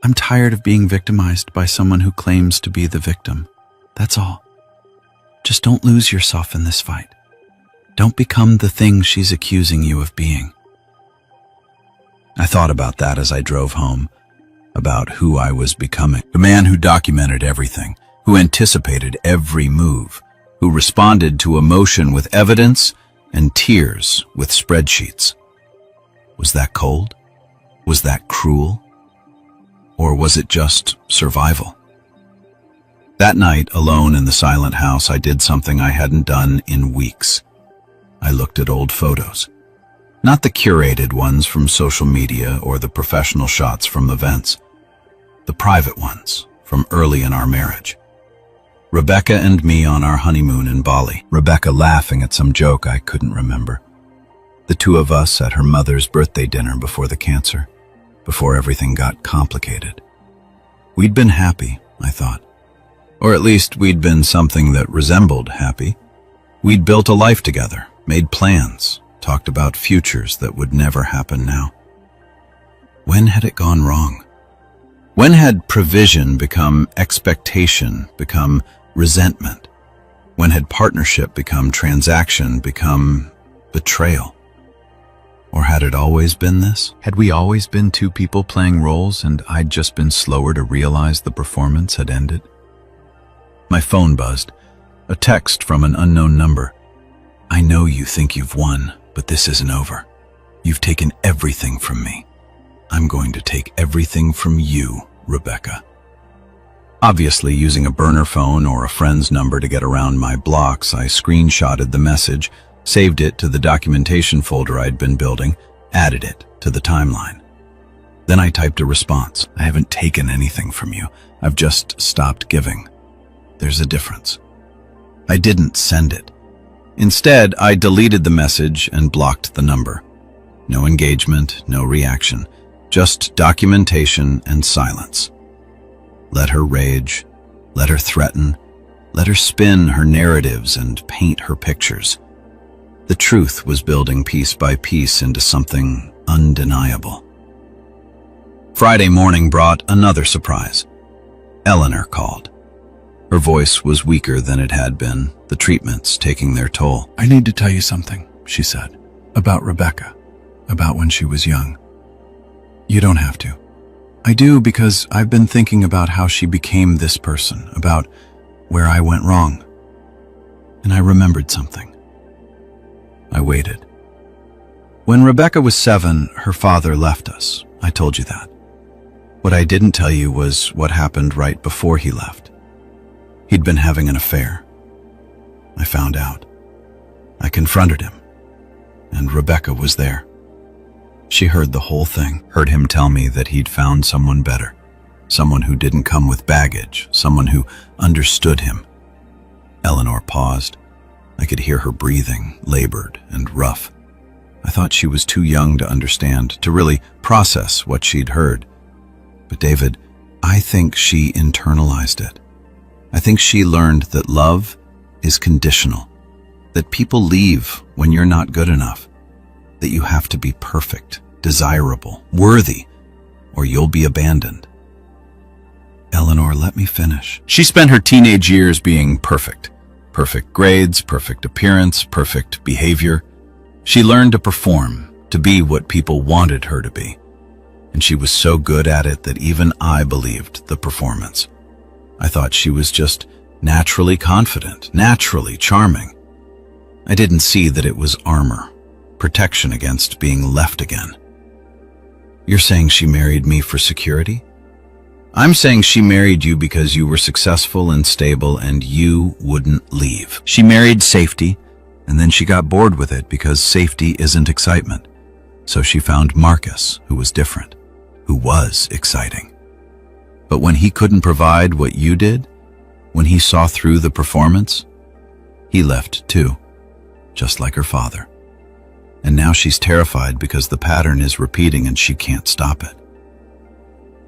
I'm tired of being victimized by someone who claims to be the victim. That's all. Just don't lose yourself in this fight. Don't become the thing she's accusing you of being. I thought about that as I drove home, about who I was becoming. The man who documented everything, who anticipated every move, who responded to emotion with evidence and tears with spreadsheets. Was that cold? Was that cruel? Or was it just survival? That night, alone in the silent house, I did something I hadn't done in weeks. I looked at old photos. Not the curated ones from social media or the professional shots from events. The private ones from early in our marriage. Rebecca and me on our honeymoon in Bali. Rebecca laughing at some joke I couldn't remember. The two of us at her mother's birthday dinner before the cancer, before everything got complicated. We'd been happy, I thought. Or at least we'd been something that resembled happy. We'd built a life together, made plans, talked about futures that would never happen now. When had it gone wrong? When had provision become expectation, become resentment? When had partnership become transaction, become betrayal? Or had it always been this? Had we always been two people playing roles and I'd just been slower to realize the performance had ended? My phone buzzed. A text from an unknown number. I know you think you've won, but this isn't over. You've taken everything from me. I'm going to take everything from you, Rebecca. Obviously, using a burner phone or a friend's number to get around my blocks, I screenshotted the message, saved it to the documentation folder I'd been building, added it to the timeline. Then I typed a response. I haven't taken anything from you. I've just stopped giving. There's a difference. I didn't send it. Instead, I deleted the message and blocked the number. No engagement, no reaction, just documentation and silence. Let her rage, let her threaten, let her spin her narratives and paint her pictures. The truth was building piece by piece into something undeniable. Friday morning brought another surprise. Eleanor called. Her voice was weaker than it had been, the treatments taking their toll. I need to tell you something, she said, about Rebecca, about when she was young. You don't have to. I do because I've been thinking about how she became this person, about where I went wrong. And I remembered something. I waited. When Rebecca was 7, her father left us. I told you that. What I didn't tell you was what happened right before he left. He'd been having an affair. I found out. I confronted him, and Rebecca was there. She heard the whole thing, heard him tell me that he'd found someone better, someone who didn't come with baggage, someone who understood him. Eleanor paused. I could hear her breathing, labored and rough. I thought she was too young to understand, to really process what she'd heard. But David, I think she internalized it. I think she learned that love is conditional, that people leave when you're not good enough, that you have to be perfect, desirable, worthy, or you'll be abandoned. Eleanor, let me finish. She spent her teenage years being perfect. Perfect grades, perfect appearance, perfect behavior. She learned to perform, to be what people wanted her to be. And she was so good at it that even I believed the performance. I thought she was just naturally confident, naturally charming. I didn't see that it was armor, protection against being left again. You're saying she married me for security? I'm saying she married you because you were successful and stable and you wouldn't leave. She married safety, and then she got bored with it because safety isn't excitement. So she found Marcus, who was different, who was exciting. But when he couldn't provide what you did, when he saw through the performance, he left too, just like her father. And now she's terrified because the pattern is repeating and she can't stop it.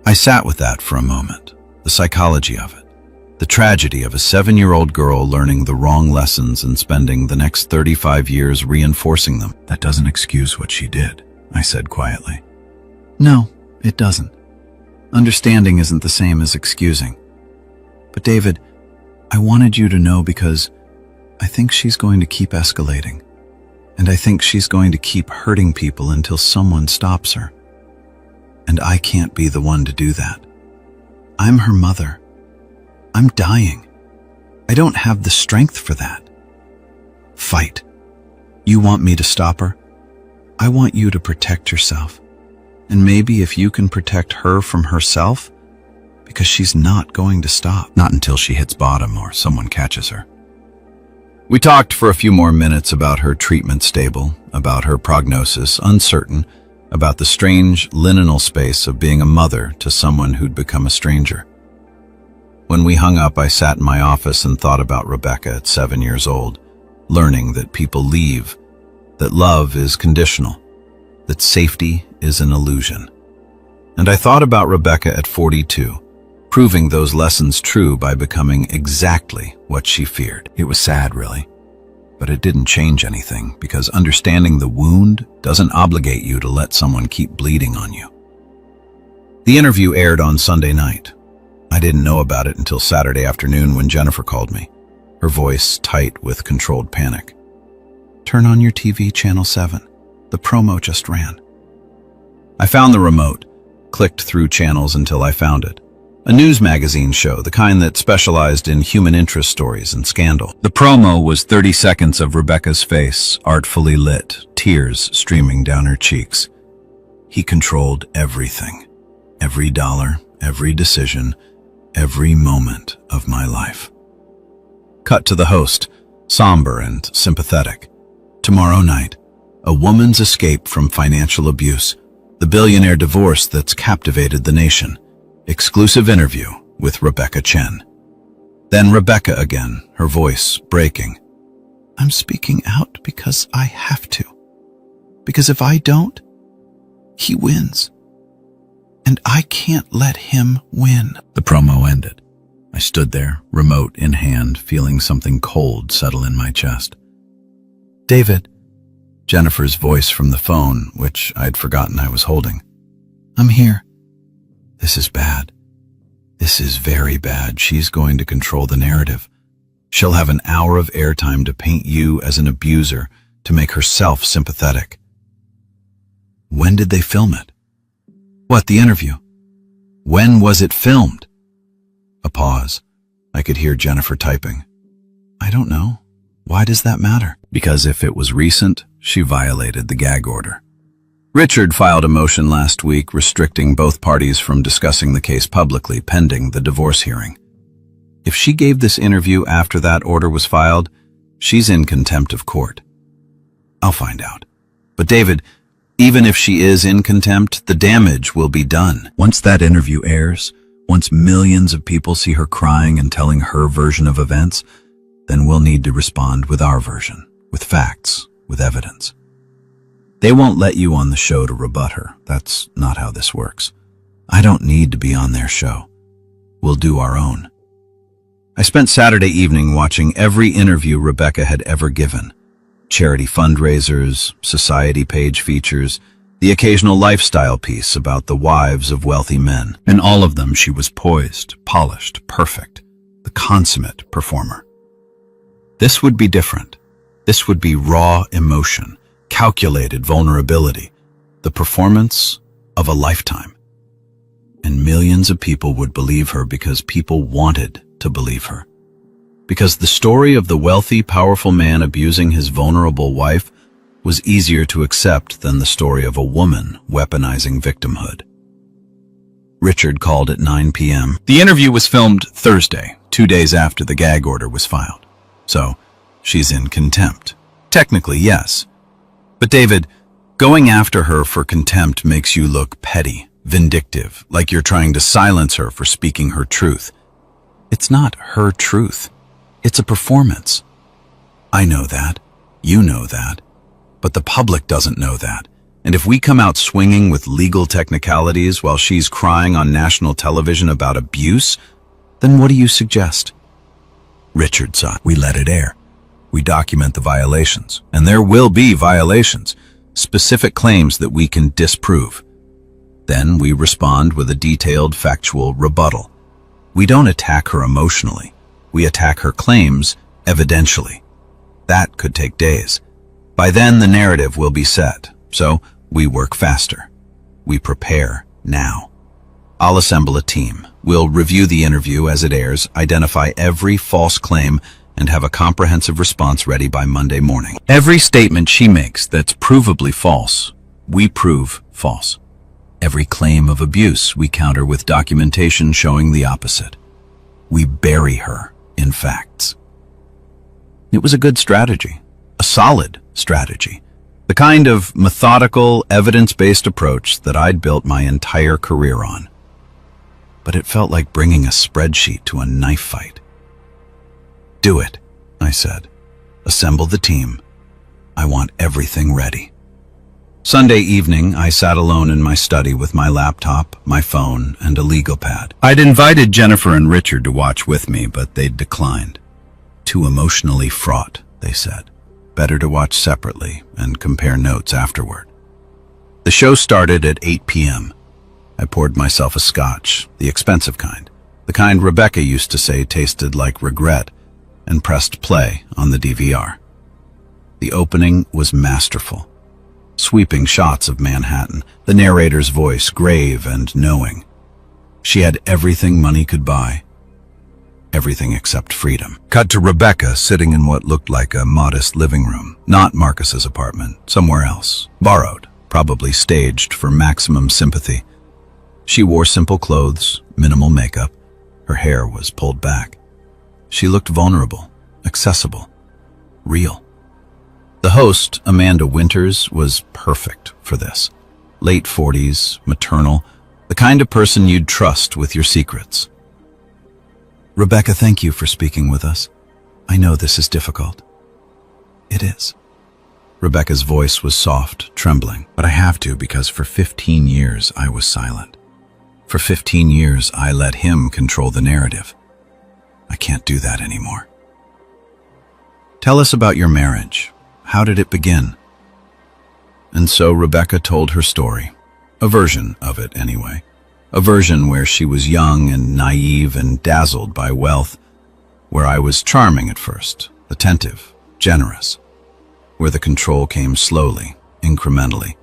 I sat with that for a moment, the psychology of it, the tragedy of a 7-year-old girl learning the wrong lessons and spending the next 35 years reinforcing them. That doesn't excuse what she did, I said quietly. No, it doesn't. Understanding isn't the same as excusing. But David, I wanted you to know because I think she's going to keep escalating. And I think she's going to keep hurting people until someone stops her. And I can't be the one to do that. I'm her mother. I'm dying. I don't have the strength for that. Fight. You want me to stop her? I want you to protect yourself. And maybe if you can protect her from herself, because she's not going to stop. Not until she hits bottom or someone catches her. We talked for a few more minutes about her treatment stable, about her prognosis uncertain, about the strange liminal space of being a mother to someone who'd become a stranger. When we hung up, I sat in my office and thought about Rebecca at 7 years old, learning that people leave, that love is conditional, that safety is an illusion. And I thought about Rebecca at 42, proving those lessons true by becoming exactly what she feared. It was sad, really, but it didn't change anything because understanding the wound doesn't obligate you to let someone keep bleeding on you. The interview aired on Sunday night. I didn't know about it until Saturday afternoon when Jennifer called me, her voice tight with controlled panic. Turn on your TV, Channel 7. The promo just ran. I found the remote, clicked through channels until I found it. A news magazine show, the kind that specialized in human interest stories and scandal. The promo was 30 seconds of Rebecca's face, artfully lit, tears streaming down her cheeks. He controlled everything. Every dollar, every decision, every moment of my life. Cut to the host, somber and sympathetic. Tomorrow night, a woman's escape from financial abuse, the billionaire divorce that's captivated the nation. Exclusive interview with Rebecca Chen. Then Rebecca again, her voice breaking. I'm speaking out because I have to. Because if I don't, he wins. And I can't let him win. The promo ended. I stood there, remote in hand, feeling something cold settle in my chest. David, Jennifer's voice from the phone, which I'd forgotten I was holding. I'm here. This is bad. This is very bad. She's going to control the narrative. She'll have an hour of airtime to paint you as an abuser to make herself sympathetic. When did they film it? What, the interview? When was it filmed? A pause. I could hear Jennifer typing. I don't know. Why does that matter? Because if it was recent, she violated the gag order. Richard filed a motion last week restricting both parties from discussing the case publicly pending the divorce hearing. If she gave this interview after that order was filed, she's in contempt of court. I'll find out. But David, even if she is in contempt, the damage will be done. Once that interview airs, once millions of people see her crying and telling her version of events, then we'll need to respond with our version, with facts, with evidence. They won't let you on the show to rebut her. That's not how this works. I don't need to be on their show. We'll do our own. I spent Saturday evening watching every interview Rebecca had ever given. Charity fundraisers, society page features, the occasional lifestyle piece about the wives of wealthy men. In all of them, she was poised, polished, perfect, the consummate performer. This would be different. This would be raw emotion, calculated vulnerability, the performance of a lifetime. And millions of people would believe her because people wanted to believe her. Because the story of the wealthy, powerful man abusing his vulnerable wife was easier to accept than the story of a woman weaponizing victimhood. Richard called at 9 p.m. The interview was filmed Thursday, 2 days after the gag order was filed. So, she's in contempt. Technically, yes. But David, going after her for contempt makes you look petty, vindictive, like you're trying to silence her for speaking her truth. It's not her truth. It's a performance. I know that. You know that. But the public doesn't know that. And if we come out swinging with legal technicalities while she's crying on national television about abuse, then what do you suggest? Richard saw it. We let it air. We document the violations. And there will be violations, specific claims that we can disprove. Then we respond with a detailed, factual rebuttal. We don't attack her emotionally. We attack her claims evidentially. That could take days. By then, the narrative will be set. So we work faster. We prepare now. I'll assemble a team. We'll review the interview as it airs, identify every false claim, and have a comprehensive response ready by Monday morning. Every statement she makes that's provably false, we prove false. Every claim of abuse we counter with documentation showing the opposite. We bury her in facts. It was a good strategy, a solid strategy, the kind of methodical, evidence-based approach that I'd built my entire career on. But it felt like bringing a spreadsheet to a knife fight. Do it, I said. Assemble the team. I want everything ready. Sunday evening, I sat alone in my study with my laptop, my phone, and a legal pad. I'd invited Jennifer and Richard to watch with me, but they'd declined. Too emotionally fraught, they said. Better to watch separately and compare notes afterward. The show started at 8 p.m. I poured myself a scotch, the expensive kind, the kind Rebecca used to say tasted like regret, and pressed play on the DVR. The opening was masterful. Sweeping shots of Manhattan, the narrator's voice grave and knowing. She had everything money could buy. Everything except freedom. Cut to Rebecca sitting in what looked like a modest living room, not Marcus's apartment, somewhere else. Borrowed, probably staged for maximum sympathy. She wore simple clothes, minimal makeup. Her hair was pulled back. She looked vulnerable, accessible, real. The host, Amanda Winters, was perfect for this. Late 40s, maternal, the kind of person you'd trust with your secrets. Rebecca, thank you for speaking with us. I know this is difficult. It is. Rebecca's voice was soft, trembling, but I have to because for 15 years I was silent. For 15 years I let him control the narrative. I can't do that anymore. Tell us about your marriage. How did it begin? And so Rebecca told her story, a version of it anyway. A version where she was young and naive and dazzled by wealth, where I was charming at first, attentive, generous, where the control came slowly, incrementally,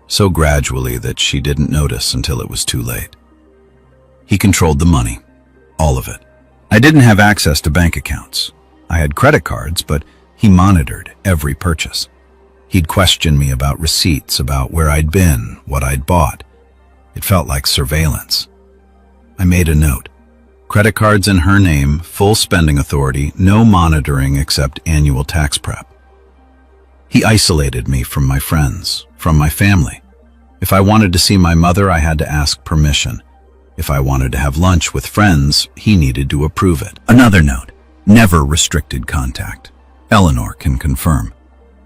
so gradually that she didn't notice until it was too late. He controlled the money, all of it. I didn't have access to bank accounts. I had credit cards, but he monitored every purchase. He'd question me about receipts, about where I'd been, what I'd bought. It felt like surveillance. I made a note. Credit cards in her name, full spending authority, no monitoring except annual tax prep. He isolated me from my friends, from my family. If I wanted to see my mother, I had to ask permission. If I wanted to have lunch with friends, he needed to approve it. Another note. Never restricted contact. Eleanor can confirm.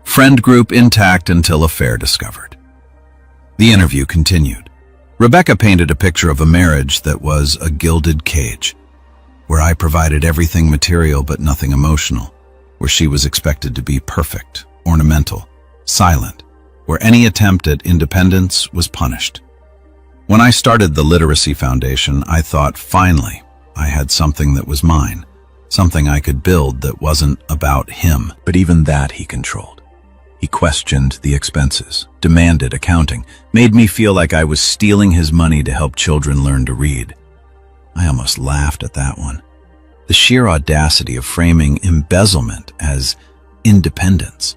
Friend group intact until affair discovered. The interview continued. Rebecca painted a picture of a marriage that was a gilded cage, where I provided everything material but nothing emotional, where she was expected to be perfect, ornamental, silent, where any attempt at independence was punished. When I started the Literacy Foundation, I thought, finally, I had something that was mine, something I could build that wasn't about him. But even that he controlled. He questioned the expenses, demanded accounting, made me feel like I was stealing his money to help children learn to read. I almost laughed at that one. The sheer audacity of framing embezzlement as independence.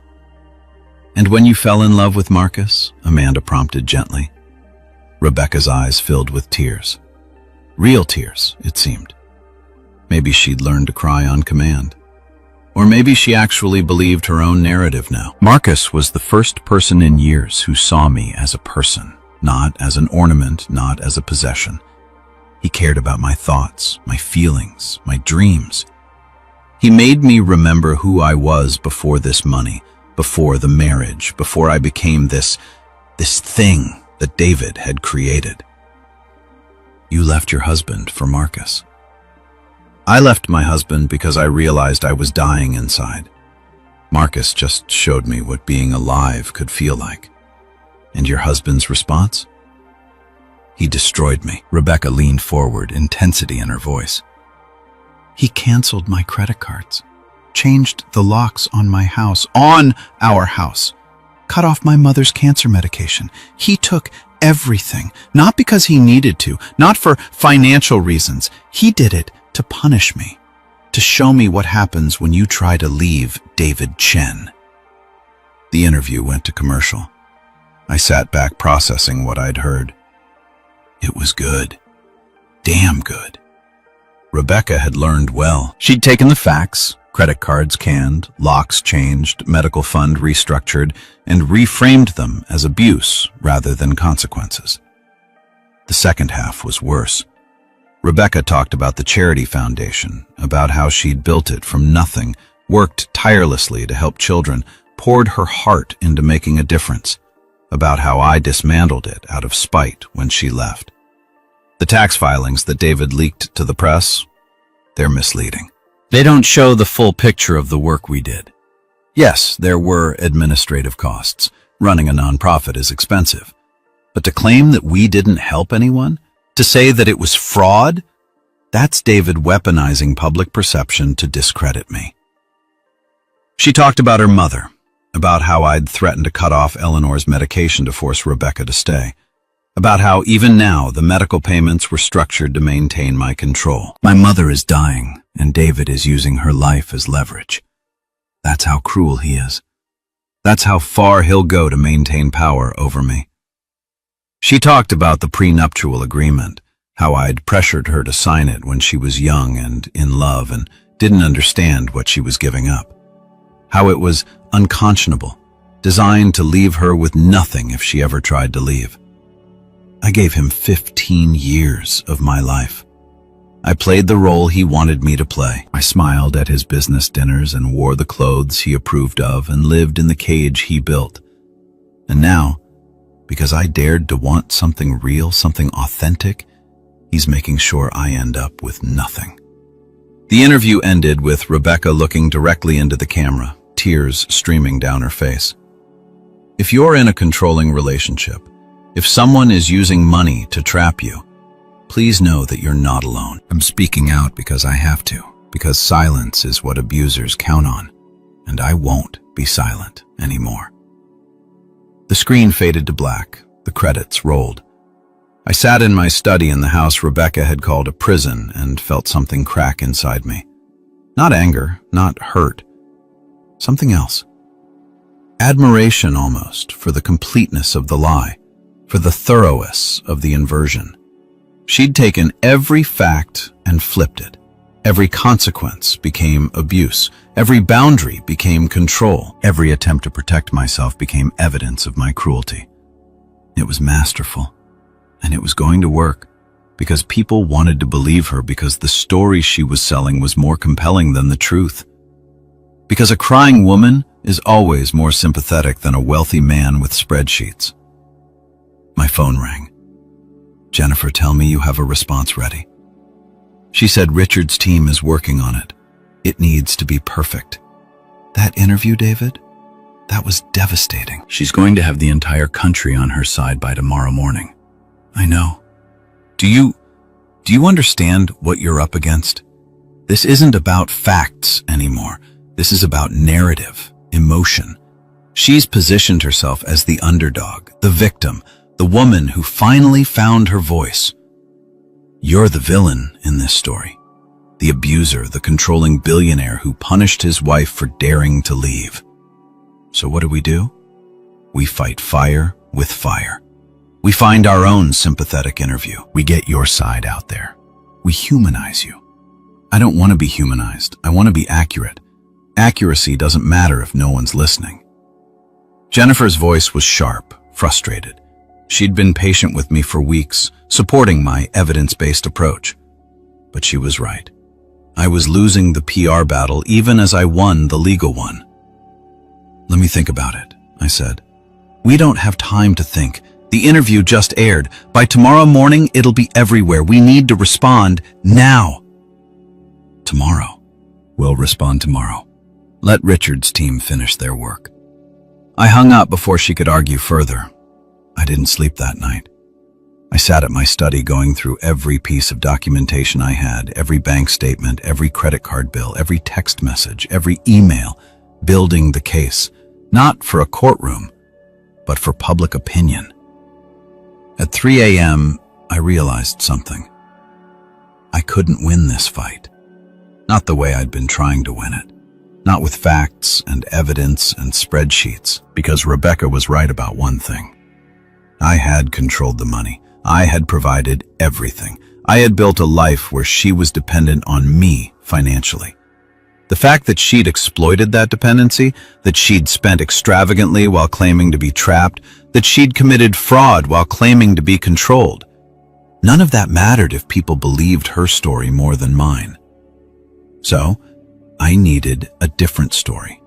"And when you fell in love with Marcus?" Amanda prompted gently. Rebecca's eyes filled with tears. Real tears, it seemed. Maybe she'd learned to cry on command. Or maybe she actually believed her own narrative now. Marcus was the first person in years who saw me as a person, not as an ornament, not as a possession. He cared about my thoughts, my feelings, my dreams. He made me remember who I was before this money, before the marriage, before I became this thing that David had created. "You left your husband for Marcus." I left my husband because I realized I was dying inside. Marcus just showed me what being alive could feel like. "And your husband's response?" "He destroyed me." Rebecca leaned forward, intensity in her voice. "He canceled my credit cards, changed the locks on my house, on our house, cut off my mother's cancer medication. He took everything, not because he needed to, not for financial reasons. He did it to punish me, to show me what happens when you try to leave David Chen." The interview went to commercial. I sat back processing what I'd heard. It was good. Damn good. Rebecca had learned well. She'd taken the facts, credit cards canned, locks changed, medical fund restructured, and reframed them as abuse rather than consequences. The second half was worse. Rebecca talked about the Charity Foundation, about how she'd built it from nothing, worked tirelessly to help children, poured her heart into making a difference, about how I dismantled it out of spite when she left. The tax filings that David leaked to the press, they're misleading. They don't show the full picture of the work we did. Yes, there were administrative costs. Running a nonprofit is expensive. But to claim that we didn't help anyone, to say that it was fraud, that's David weaponizing public perception to discredit me. She talked about her mother, about how I'd threatened to cut off Eleanor's medication to force Rebecca to stay, about how even now the medical payments were structured to maintain my control. My mother is dying, and David is using her life as leverage. That's how cruel he is. That's how far he'll go to maintain power over me. She talked about the prenuptial agreement, how I'd pressured her to sign it when she was young and in love and didn't understand what she was giving up. How it was unconscionable, designed to leave her with nothing if she ever tried to leave. I gave him 15 years of my life. I played the role he wanted me to play. I smiled at his business dinners and wore the clothes he approved of and lived in the cage he built. And now, because I dared to want something real, something authentic, he's making sure I end up with nothing. The interview ended with Rebecca looking directly into the camera, tears streaming down her face. If you're in a controlling relationship, if someone is using money to trap you, Please know that you're not alone. I'm speaking out because I have to, because silence is what abusers count on, and I won't be silent anymore. The screen faded to black. The credits rolled. I sat in my study in the house Rebecca had called a prison and felt something crack inside me. Not anger, not hurt. Something else. Admiration almost for the completeness of the lie, for the thoroughness of the inversion. She'd taken every fact and flipped it. Every consequence became abuse. Every boundary became control. Every attempt to protect myself became evidence of my cruelty. It was masterful, and it was going to work, because people wanted to believe her, because the story she was selling was more compelling than the truth. Because a crying woman is always more sympathetic than a wealthy man with spreadsheets. My phone rang. Jennifer, tell me you have a response ready. She said Richard's team is working on it. It needs to be perfect. That interview, David? That was devastating. She's going to have the entire country on her side by tomorrow morning. I know. Do you understand what you're up against? This isn't about facts anymore. This is about narrative, emotion. She's positioned herself as the underdog, the victim, the woman who finally found her voice. You're the villain in this story. The abuser, the controlling billionaire who punished his wife for daring to leave. So what do? We fight fire with fire. We find our own sympathetic interview. We get your side out there. We humanize you. I don't want to be humanized. I want to be accurate. Accuracy doesn't matter if no one's listening. Jennifer's voice was sharp, frustrated. She'd been patient with me for weeks, supporting my evidence-based approach. But she was right. I was losing the PR battle even as I won the legal one. Let me think about it, I said. We don't have time to think. The interview just aired. By tomorrow morning, it'll be everywhere. We need to respond now. Tomorrow. We'll respond tomorrow. Let Richard's team finish their work. I hung up before she could argue further. I didn't sleep that night. I sat at my study going through every piece of documentation I had, every bank statement, every credit card bill, every text message, every email, building the case, not for a courtroom, but for public opinion. At 3 a.m., I realized something. I couldn't win this fight. Not the way I'd been trying to win it. Not with facts and evidence and spreadsheets, because Rebecca was right about one thing. I had controlled the money. I had provided everything. I had built a life where she was dependent on me financially. The fact that she'd exploited that dependency, that she'd spent extravagantly while claiming to be trapped, that she'd committed fraud while claiming to be controlled. None of that mattered if people believed her story more than mine. So, I needed a different story.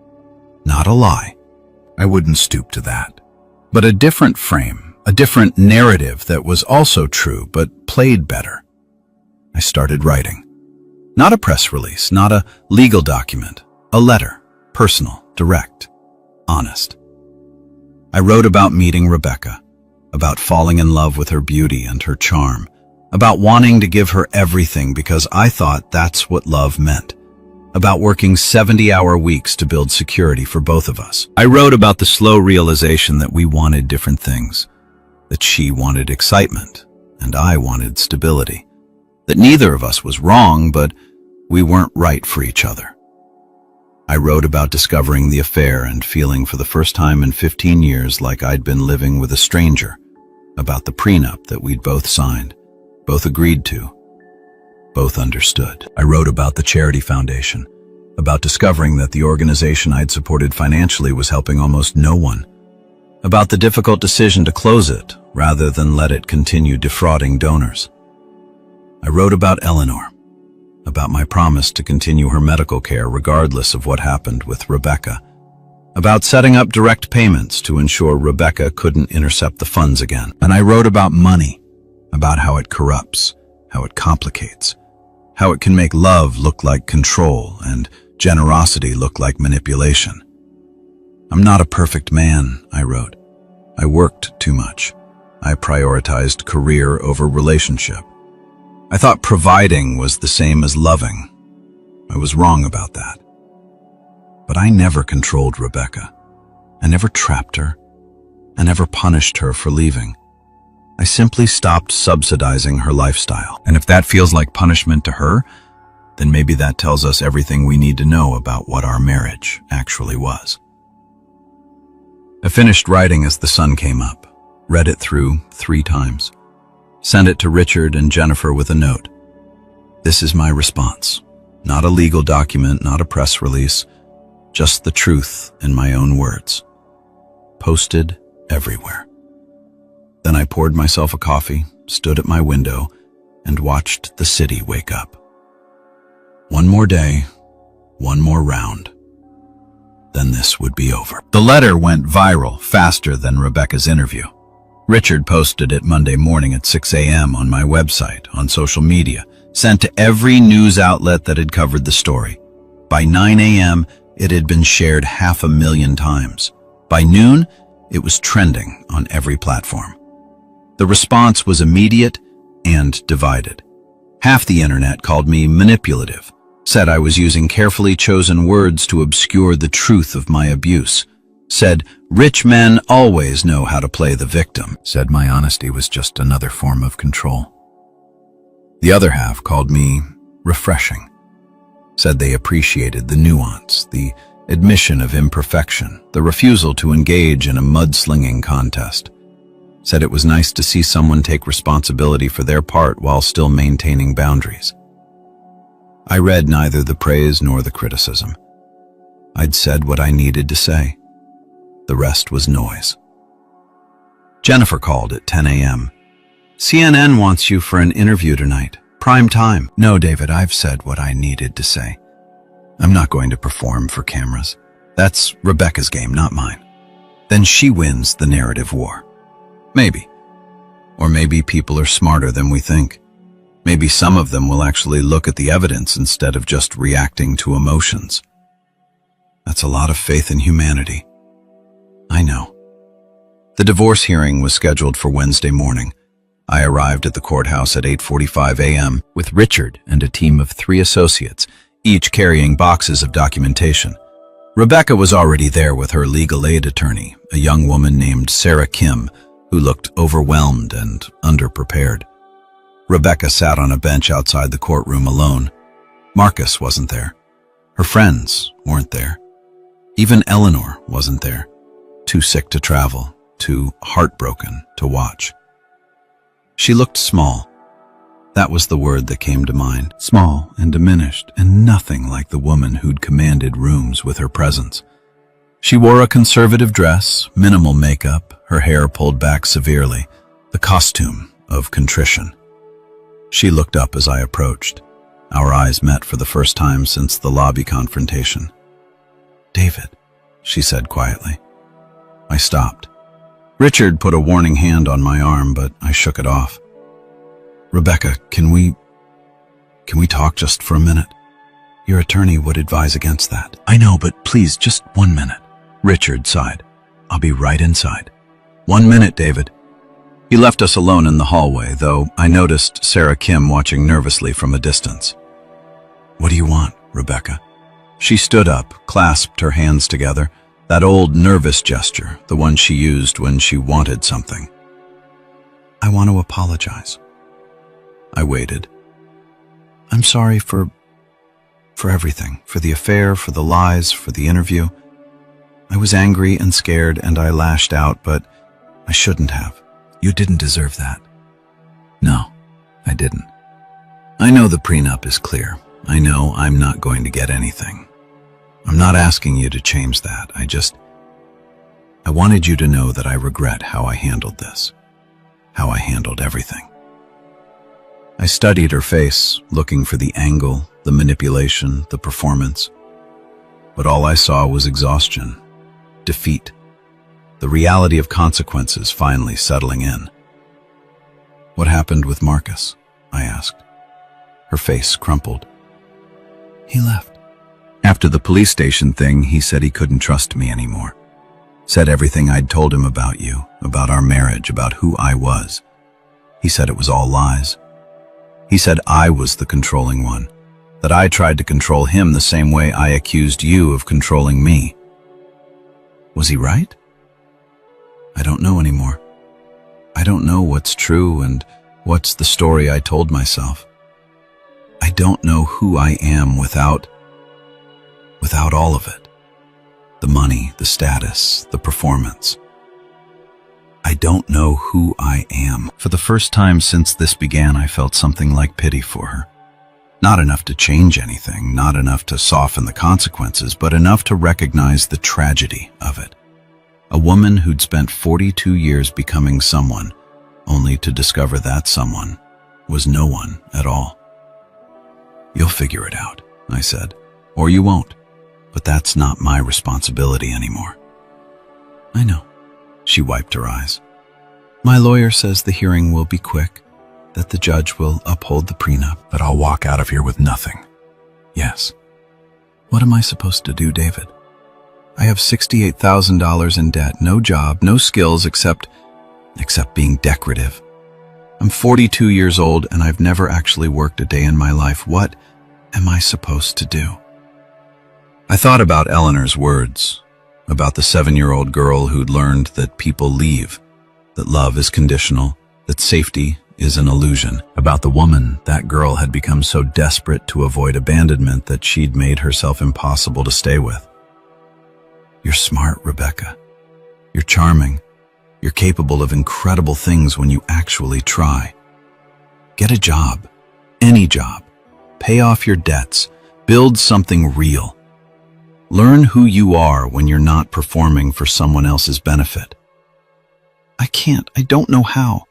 Not a lie. I wouldn't stoop to that. But a different frame, a different narrative that was also true but played better. I started writing. Not a press release, not a legal document, a letter, personal, direct, honest. I wrote about meeting Rebecca, about falling in love with her beauty and her charm, about wanting to give her everything because I thought that's what love meant, about working 70-hour weeks to build security for both of us. I wrote about the slow realization that we wanted different things, that she wanted excitement and I wanted stability, that neither of us was wrong, but we weren't right for each other. I wrote about discovering the affair and feeling for the first time in 15 years like I'd been living with a stranger, about the prenup that we'd both signed, both agreed to, both understood. I wrote about the Charity Foundation, about discovering that the organization I'd supported financially was helping almost no one, about the difficult decision to close it rather than let it continue defrauding donors. I wrote about Eleanor, about my promise to continue her medical care regardless of what happened with Rebecca, about setting up direct payments to ensure Rebecca couldn't intercept the funds again. And I wrote about money, about how it corrupts, how it complicates, how it can make love look like control and generosity look like manipulation. I'm not a perfect man, I wrote. I worked too much. I prioritized career over relationship. I thought providing was the same as loving. I was wrong about that. But I never controlled Rebecca. I never trapped her. I never punished her for leaving. I simply stopped subsidizing her lifestyle. And if that feels like punishment to her, then maybe that tells us everything we need to know about what our marriage actually was. I finished writing as the sun came up, read it through 3 times, sent it to Richard and Jennifer with a note. This is my response. Not a legal document, not a press release, just the truth in my own words. Posted everywhere. Then I poured myself a coffee, stood at my window, and watched the city wake up. One more day, one more round. Then this would be over. The letter went viral faster than Rebecca's interview. Richard posted it Monday morning at 6 a.m. on my website, on social media, sent to every news outlet that had covered the story. By 9 a.m., it had been shared 500,000 times. By noon, it was trending on every platform. The response was immediate and divided. Half the internet called me manipulative, said I was using carefully chosen words to obscure the truth of my abuse, said rich men always know how to play the victim, said my honesty was just another form of control. The other half called me refreshing, said they appreciated the nuance, the admission of imperfection, the refusal to engage in a mudslinging contest, said it was nice to see someone take responsibility for their part while still maintaining boundaries. I read neither the praise nor the criticism. I'd said what I needed to say. The rest was noise. Jennifer called at 10 a.m. CNN wants you for an interview tonight. Prime time. No, David, I've said what I needed to say. I'm not going to perform for cameras. That's Rebecca's game, not mine. Then she wins the narrative war. Maybe. Or maybe people are smarter than we think. Maybe some of them will actually look at the evidence instead of just reacting to emotions. That's a lot of faith in humanity. I know. The divorce hearing was scheduled for Wednesday morning. I arrived at the courthouse at 8:45 a.m. with Richard and a team of 3 associates, each carrying boxes of documentation. Rebecca was already there with her legal aid attorney, a young woman named Sarah Kim, who looked overwhelmed and underprepared. Rebecca sat on a bench outside the courtroom alone. Marcus wasn't there. Her friends weren't there. Even Eleanor wasn't there. Too sick to travel, too heartbroken to watch. She looked small. That was the word that came to mind. Small and diminished, and nothing like the woman who'd commanded rooms with her presence. She wore a conservative dress, minimal makeup, her hair pulled back severely, the costume of contrition. She looked up as I approached. Our eyes met for the first time since the lobby confrontation. "David," she said quietly. I stopped. Richard put a warning hand on my arm, but I shook it off. "Rebecca, can we talk just for a minute? Your attorney would advise against that." "I know, but please, just 1 minute." Richard sighed. "I'll be right inside." 1 minute, David." He left us alone in the hallway, though I noticed Sarah Kim watching nervously from a distance. "What do you want, Rebecca?" She stood up, clasped her hands together, that old nervous gesture, the one she used when she wanted something. "I want to apologize." I waited. "I'm sorry for everything, for the affair, for the lies, for the interview. I was angry and scared and I lashed out, but I shouldn't have." "You didn't deserve that." "No, I didn't. I know the prenup is clear. I know I'm not going to get anything. I'm not asking you to change that. I wanted you to know that I regret how I handled this, how I handled everything." I studied her face, looking for the angle, the manipulation, the performance. But all I saw was exhaustion, defeat, the reality of consequences finally settling in. "What happened with Marcus?" I asked. Her face crumpled. "He left. After the police station thing, he said he couldn't trust me anymore. Said everything I'd told him about you, about our marriage, about who I was. He said it was all lies. He said I was the controlling one, that I tried to control him the same way I accused you of controlling me. Was he right? I don't know anymore. I don't know what's true and what's the story I told myself. I don't know who I am without all of it. The money, the status, the performance. I don't know who I am. For the first time since this began, I felt something like pity for her. Not enough to change anything, not enough to soften the consequences, but enough to recognize the tragedy of it. A woman who'd spent 42 years becoming someone, only to discover that someone was no one at all. You'll figure it out, I said, or you won't, but that's not my responsibility anymore. I know. She wiped her eyes. My lawyer says the hearing will be quick, that the judge will uphold the prenup, That I'll walk out of here with nothing. Yes. What am I supposed to do, David? I have $68,000 in debt, no job, no skills except being decorative. I'm 42 years old and I've never actually worked a day in my life. What am I supposed to do? I thought about Eleanor's words, about the 7-year-old girl who'd learned that people leave, that love is conditional, that safety is an illusion. About the woman, that girl had become so desperate to avoid abandonment that she'd made herself impossible to stay with. You're smart, Rebecca. You're charming. You're capable of incredible things when you actually try. Get a job, any job. Pay off your debts. Build something real. Learn who you are when you're not performing for someone else's benefit. I can't. I don't know how.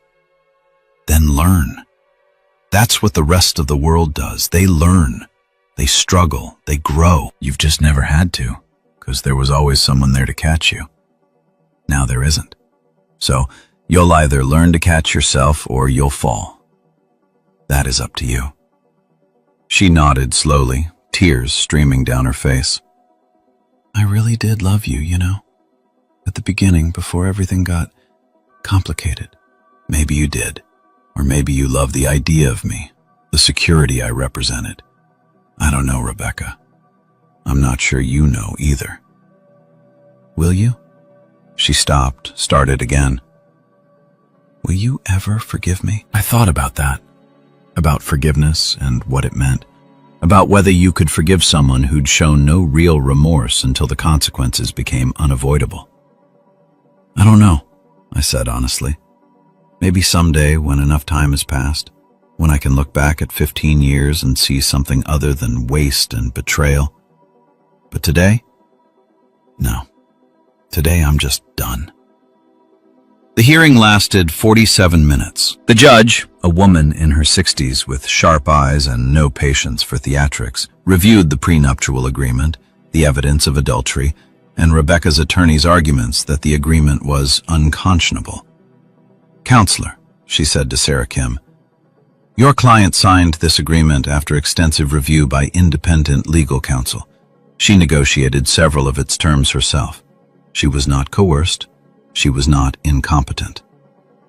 Then learn. That's what the rest of the world does. They learn. They struggle. They grow. You've just never had to, because there was always someone there to catch you. Now there isn't. So you'll either learn to catch yourself or you'll fall. That is up to you. She nodded slowly, tears streaming down her face. I really did love you, you know. At the beginning, before everything got complicated. Maybe you did. Or maybe you loved the idea of me, the security I represented. I don't know, Rebecca. I'm not sure you know either. Will you? She stopped, started again. Will you ever forgive me? I thought about that, about forgiveness and what it meant, about whether you could forgive someone who'd shown no real remorse until the consequences became unavoidable. I don't know, I said honestly. Maybe someday when enough time has passed, when I can look back at 15 years and see something other than waste and betrayal. But today? No. Today I'm just done. The hearing lasted 47 minutes. The judge, a woman in her 60s with sharp eyes and no patience for theatrics, reviewed the prenuptial agreement, the evidence of adultery, and Rebecca's attorney's arguments that the agreement was unconscionable. Counselor, she said to Sarah Kim, your client signed this agreement after extensive review by independent legal counsel. She negotiated several of its terms herself. She was not coerced. She was not incompetent.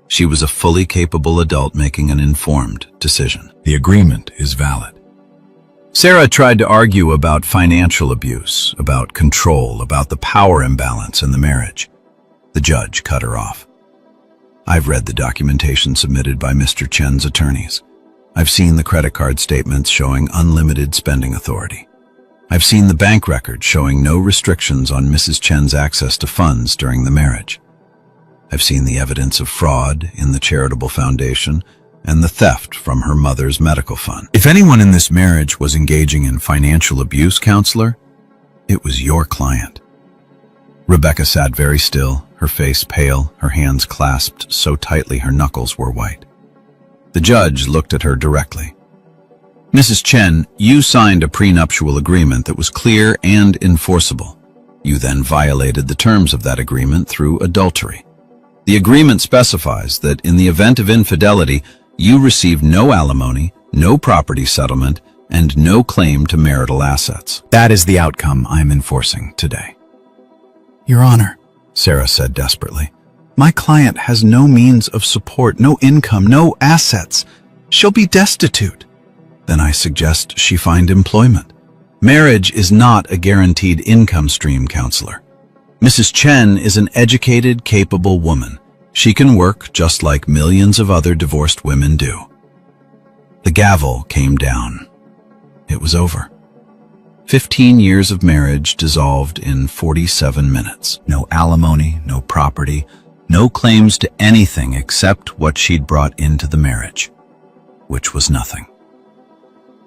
She was a fully capable adult making an informed decision. The agreement is valid. Sarah tried to argue about financial abuse, about control, about the power imbalance in the marriage. The judge cut her off. I've read the documentation submitted by Mr. Chen's attorneys. I've seen the credit card statements showing unlimited spending authority. I've seen the bank records showing no restrictions on Mrs. Chen's access to funds during the marriage. I've seen the evidence of fraud in the charitable foundation and the theft from her mother's medical fund. If anyone in this marriage was engaging in financial abuse, counselor, it was your client. Rebecca sat very still, her face pale, her hands clasped so tightly her knuckles were white. The judge looked at her directly. Mrs. Chen, you signed a prenuptial agreement that was clear and enforceable. You then violated the terms of that agreement through adultery. The agreement specifies that in the event of infidelity, you receive no alimony, no property settlement, and no claim to marital assets. That is the outcome I'm enforcing today. Your Honor, Sarah said desperately, my client has no means of support, no income, no assets. She'll be destitute. Then I suggest she find employment. Marriage is not a guaranteed income stream, counselor. Mrs. Chen is an educated, capable woman. She can work just like millions of other divorced women do. The gavel came down. It was over. 15 years of marriage dissolved in 47 minutes. No alimony, no property, no claims to anything except what she'd brought into the marriage, which was nothing.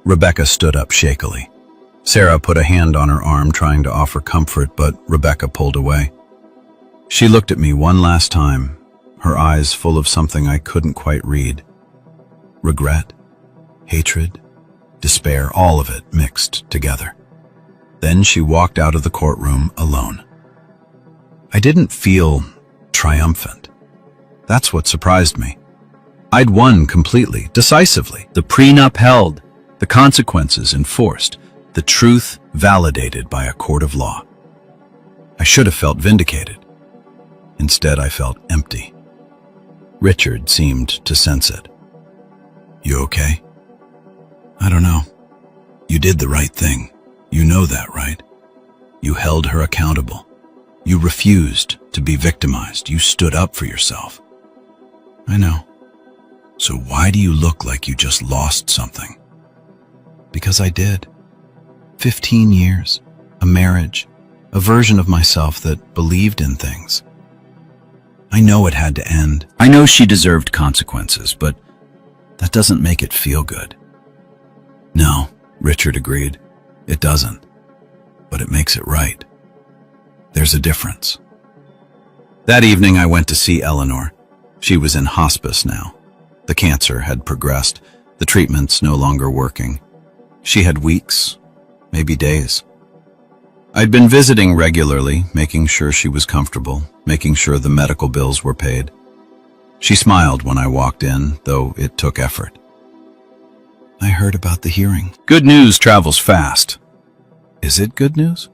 Rebecca stood up shakily. Sarah put a hand on her arm, trying to offer comfort, but Rebecca pulled away. She looked at me one last time, her eyes full of something I couldn't quite read. Regret, hatred, despair, all of it mixed together. Then she walked out of the courtroom alone. I didn't feel triumphant. That's what surprised me. I'd won completely, decisively. The prenup held, the consequences enforced, the truth validated by a court of law. I should have felt vindicated. Instead, I felt empty. Richard seemed to sense it. You okay? I don't know. You did the right thing. You know that, right? You held her accountable. You refused to be victimized. You stood up for yourself. I know. So why do you look like you just lost something? Because I did. 15 years, a marriage, a version of myself that believed in things. I know it had to end. I know she deserved consequences, but that doesn't make it feel good. No, Richard agreed. It doesn't. But it makes it right. There's a difference. That evening I went to see Eleanor. She was in hospice now. The cancer had progressed, the treatments no longer working. She had weeks, maybe days. I'd been visiting regularly, making sure she was comfortable, making sure the medical bills were paid. She smiled when I walked in, though it took effort. I heard about the hearing. Good news travels fast. Is it good news?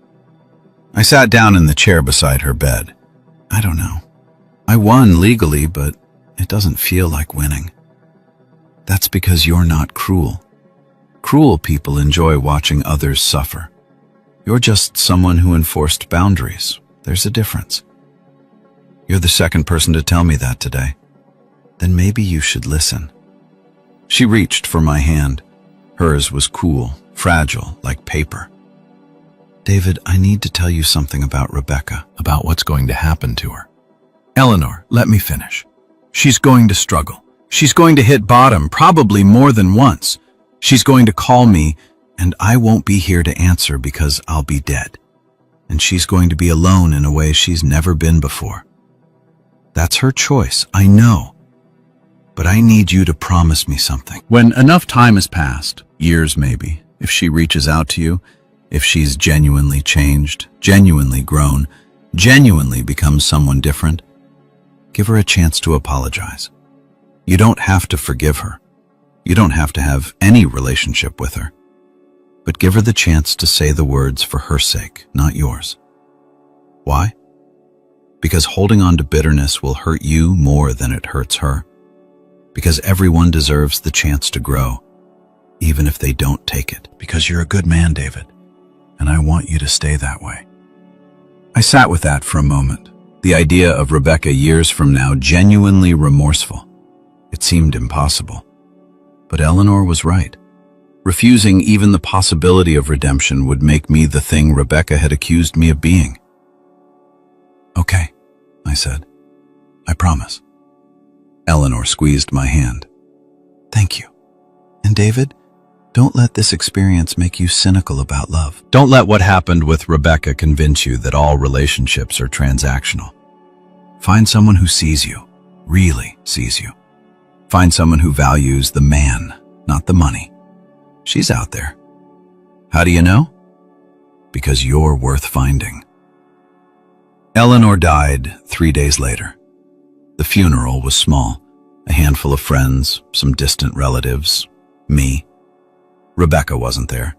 I sat down in the chair beside her bed. I don't know. I won legally, but it doesn't feel like winning. That's because you're not cruel. Cruel people enjoy watching others suffer. You're just someone who enforced boundaries. There's a difference. You're the second person to tell me that today. Then maybe you should listen. She reached for my hand. Hers was cool, fragile, like paper. David, I need to tell you something about Rebecca, about what's going to happen to her. Eleanor, let me finish. She's going to struggle. She's going to hit bottom, probably more than once. She's going to call me, and I won't be here to answer because I'll be dead. And she's going to be alone in a way she's never been before. That's her choice, I know. But I need you to promise me something. When enough time has passed, years maybe, if she reaches out to you, if she's genuinely changed, genuinely grown, genuinely becomes someone different, give her a chance to apologize. You don't have to forgive her. You don't have to have any relationship with her. But give her the chance to say the words for her sake, not yours. Why? Because holding on to bitterness will hurt you more than it hurts her. Because everyone deserves the chance to grow, even if they don't take it. Because you're a good man, David, and I want you to stay that way. I sat with that for a moment, the idea of Rebecca years from now genuinely remorseful. It seemed impossible. But Eleanor was right. Refusing even the possibility of redemption would make me the thing Rebecca had accused me of being. Okay, I said. I promise. Eleanor squeezed my hand. Thank you. And David, don't let this experience make you cynical about love. Don't let what happened with Rebecca convince you that all relationships are transactional. Find someone who sees you, really sees you. Find someone who values the man, not the money. She's out there. How do you know? Because you're worth finding. Eleanor died 3 days later. The funeral was small, a handful of friends, some distant relatives, me. Rebecca wasn't there.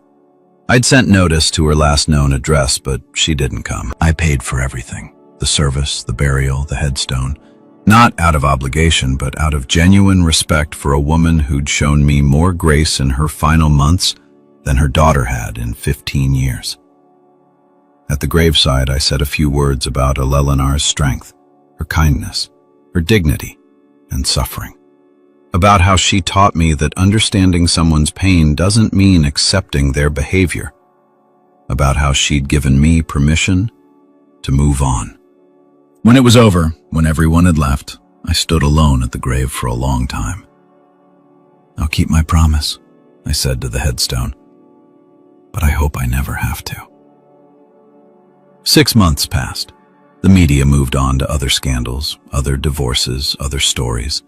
I'd sent notice to her last known address, but she didn't come. I paid for everything. The service, the burial, the headstone. Not out of obligation, but out of genuine respect for a woman who'd shown me more grace in her final months than her daughter had in 15 years. At the graveside, I said a few words about Eleanor's strength, her kindness, her dignity, and suffering. About how she taught me that understanding someone's pain doesn't mean accepting their behavior. About how she'd given me permission to move on. When it was over, when everyone had left, I stood alone at the grave for a long time. "I'll keep my promise," I said to the headstone, "but I hope I never have to." 6 months passed. The media moved on to other scandals, other divorces, other stories.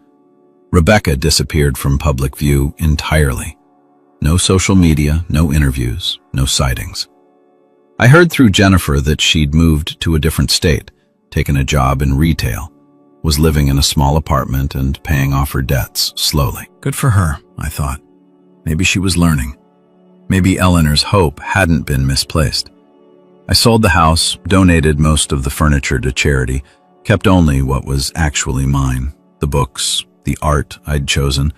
Rebecca disappeared from public view entirely. No social media, no interviews, no sightings. I heard through Jennifer that she'd moved to a different state, taken a job in retail, was living in a small apartment and paying off her debts slowly. Good for her, I thought. Maybe she was learning. Maybe Eleanor's hope hadn't been misplaced. I sold the house, donated most of the furniture to charity, kept only what was actually mine, the books, the art I'd chosen,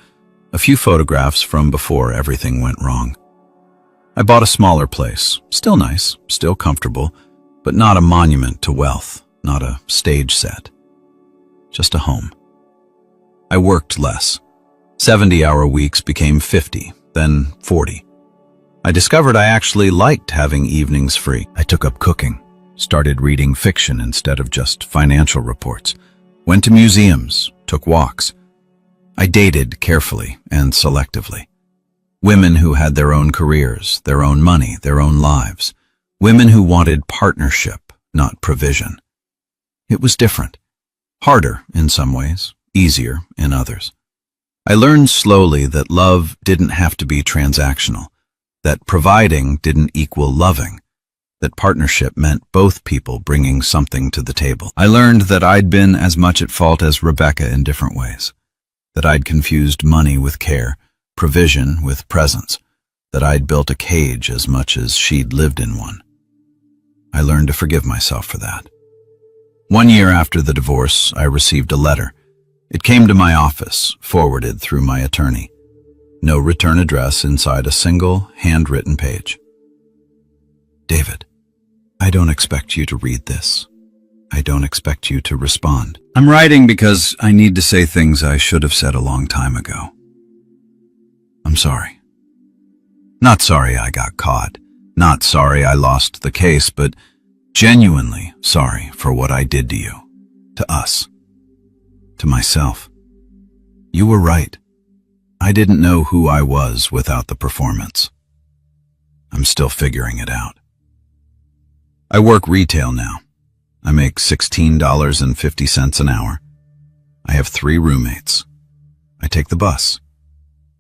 a few photographs from before everything went wrong. I bought a smaller place, still nice, still comfortable, but not a monument to wealth, not a stage set. Just a home. I worked less. 70-hour weeks became 50, then 40. I discovered I actually liked having evenings free. I took up cooking, started reading fiction instead of just financial reports, went to museums, took walks. I dated carefully and selectively. Women who had their own careers, their own money, their own lives. Women who wanted partnership, not provision. It was different. Harder in some ways, easier in others. I learned slowly that love didn't have to be transactional, that providing didn't equal loving, that partnership meant both people bringing something to the table. I learned that I'd been as much at fault as Rebecca in different ways, that I'd confused money with care, provision with presence, that I'd built a cage as much as she'd lived in one. I learned to forgive myself for that. 1 year after the divorce, I received a letter. It came to my office, forwarded through my attorney. No return address inside a single, handwritten page. David, I don't expect you to read this. I don't expect you to respond. I'm writing because I need to say things I should have said a long time ago. I'm sorry. Not sorry I got caught. Not sorry I lost the case, but genuinely sorry for what I did to you, to us, to myself. You were right. I didn't know who I was without the performance. I'm still figuring it out. I work retail now. I make $16.50 an hour. I have 3 roommates. I take the bus.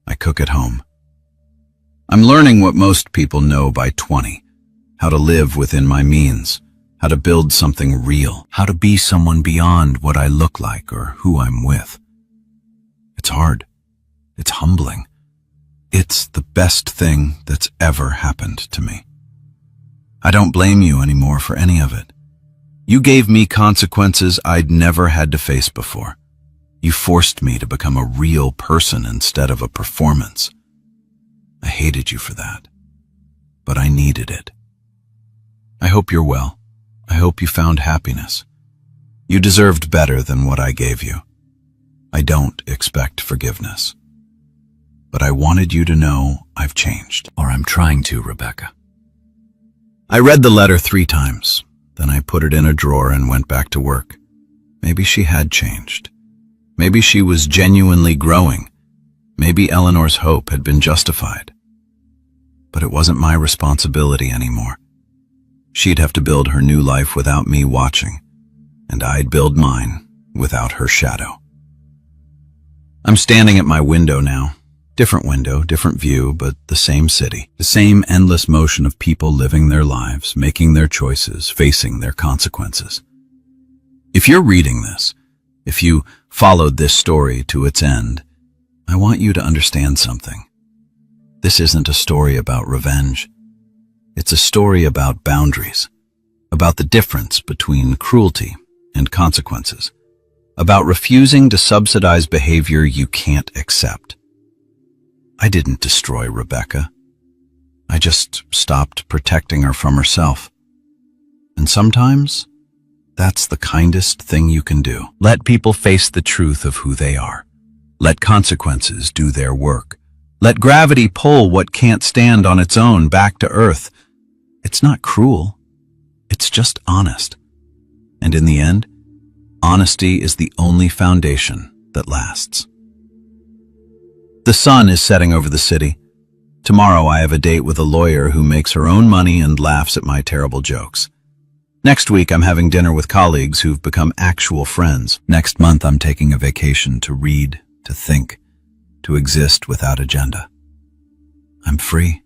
I cook at home. I'm learning what most people know by 20, how to live within my means, how to build something real, how to be someone beyond what I look like or who I'm with. It's hard. It's humbling. It's the best thing that's ever happened to me. I don't blame you anymore for any of it. You gave me consequences I'd never had to face before. You forced me to become a real person instead of a performance. I hated you for that, but I needed it. I hope you're well. I hope you found happiness. You deserved better than what I gave you. I don't expect forgiveness. But I wanted you to know I've changed. Or I'm trying to, Rebecca. I read the letter 3 times. Then I put it in a drawer and went back to work. Maybe she had changed. Maybe she was genuinely growing. Maybe Eleanor's hope had been justified. But it wasn't my responsibility anymore. She'd have to build her new life without me watching, and I'd build mine without her shadow. I'm standing at my window now. Different window, different view, but the same city. The same endless motion of people living their lives, making their choices, facing their consequences. If you're reading this, if you followed this story to its end, I want you to understand something. This isn't a story about revenge. It's a story about boundaries, about the difference between cruelty and consequences, about refusing to subsidize behavior you can't accept. I didn't destroy Rebecca. I just stopped protecting her from herself. And sometimes, that's the kindest thing you can do. Let people face the truth of who they are. Let consequences do their work. Let gravity pull what can't stand on its own back to earth. It's not cruel. It's just honest. And in the end, honesty is the only foundation that lasts. The sun is setting over the city. Tomorrow I have a date with a lawyer who makes her own money and laughs at my terrible jokes. Next week I'm having dinner with colleagues who've become actual friends. Next month I'm taking a vacation to read, to think, to exist without agenda. I'm free.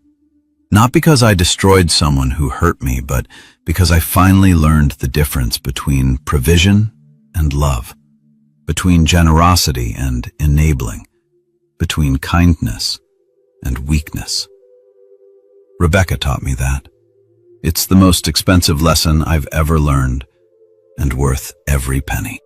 Not because I destroyed someone who hurt me, but because I finally learned the difference between provision and love, between generosity and enabling, between kindness and weakness. Rebecca taught me that. It's the most expensive lesson I've ever learned, and worth every penny.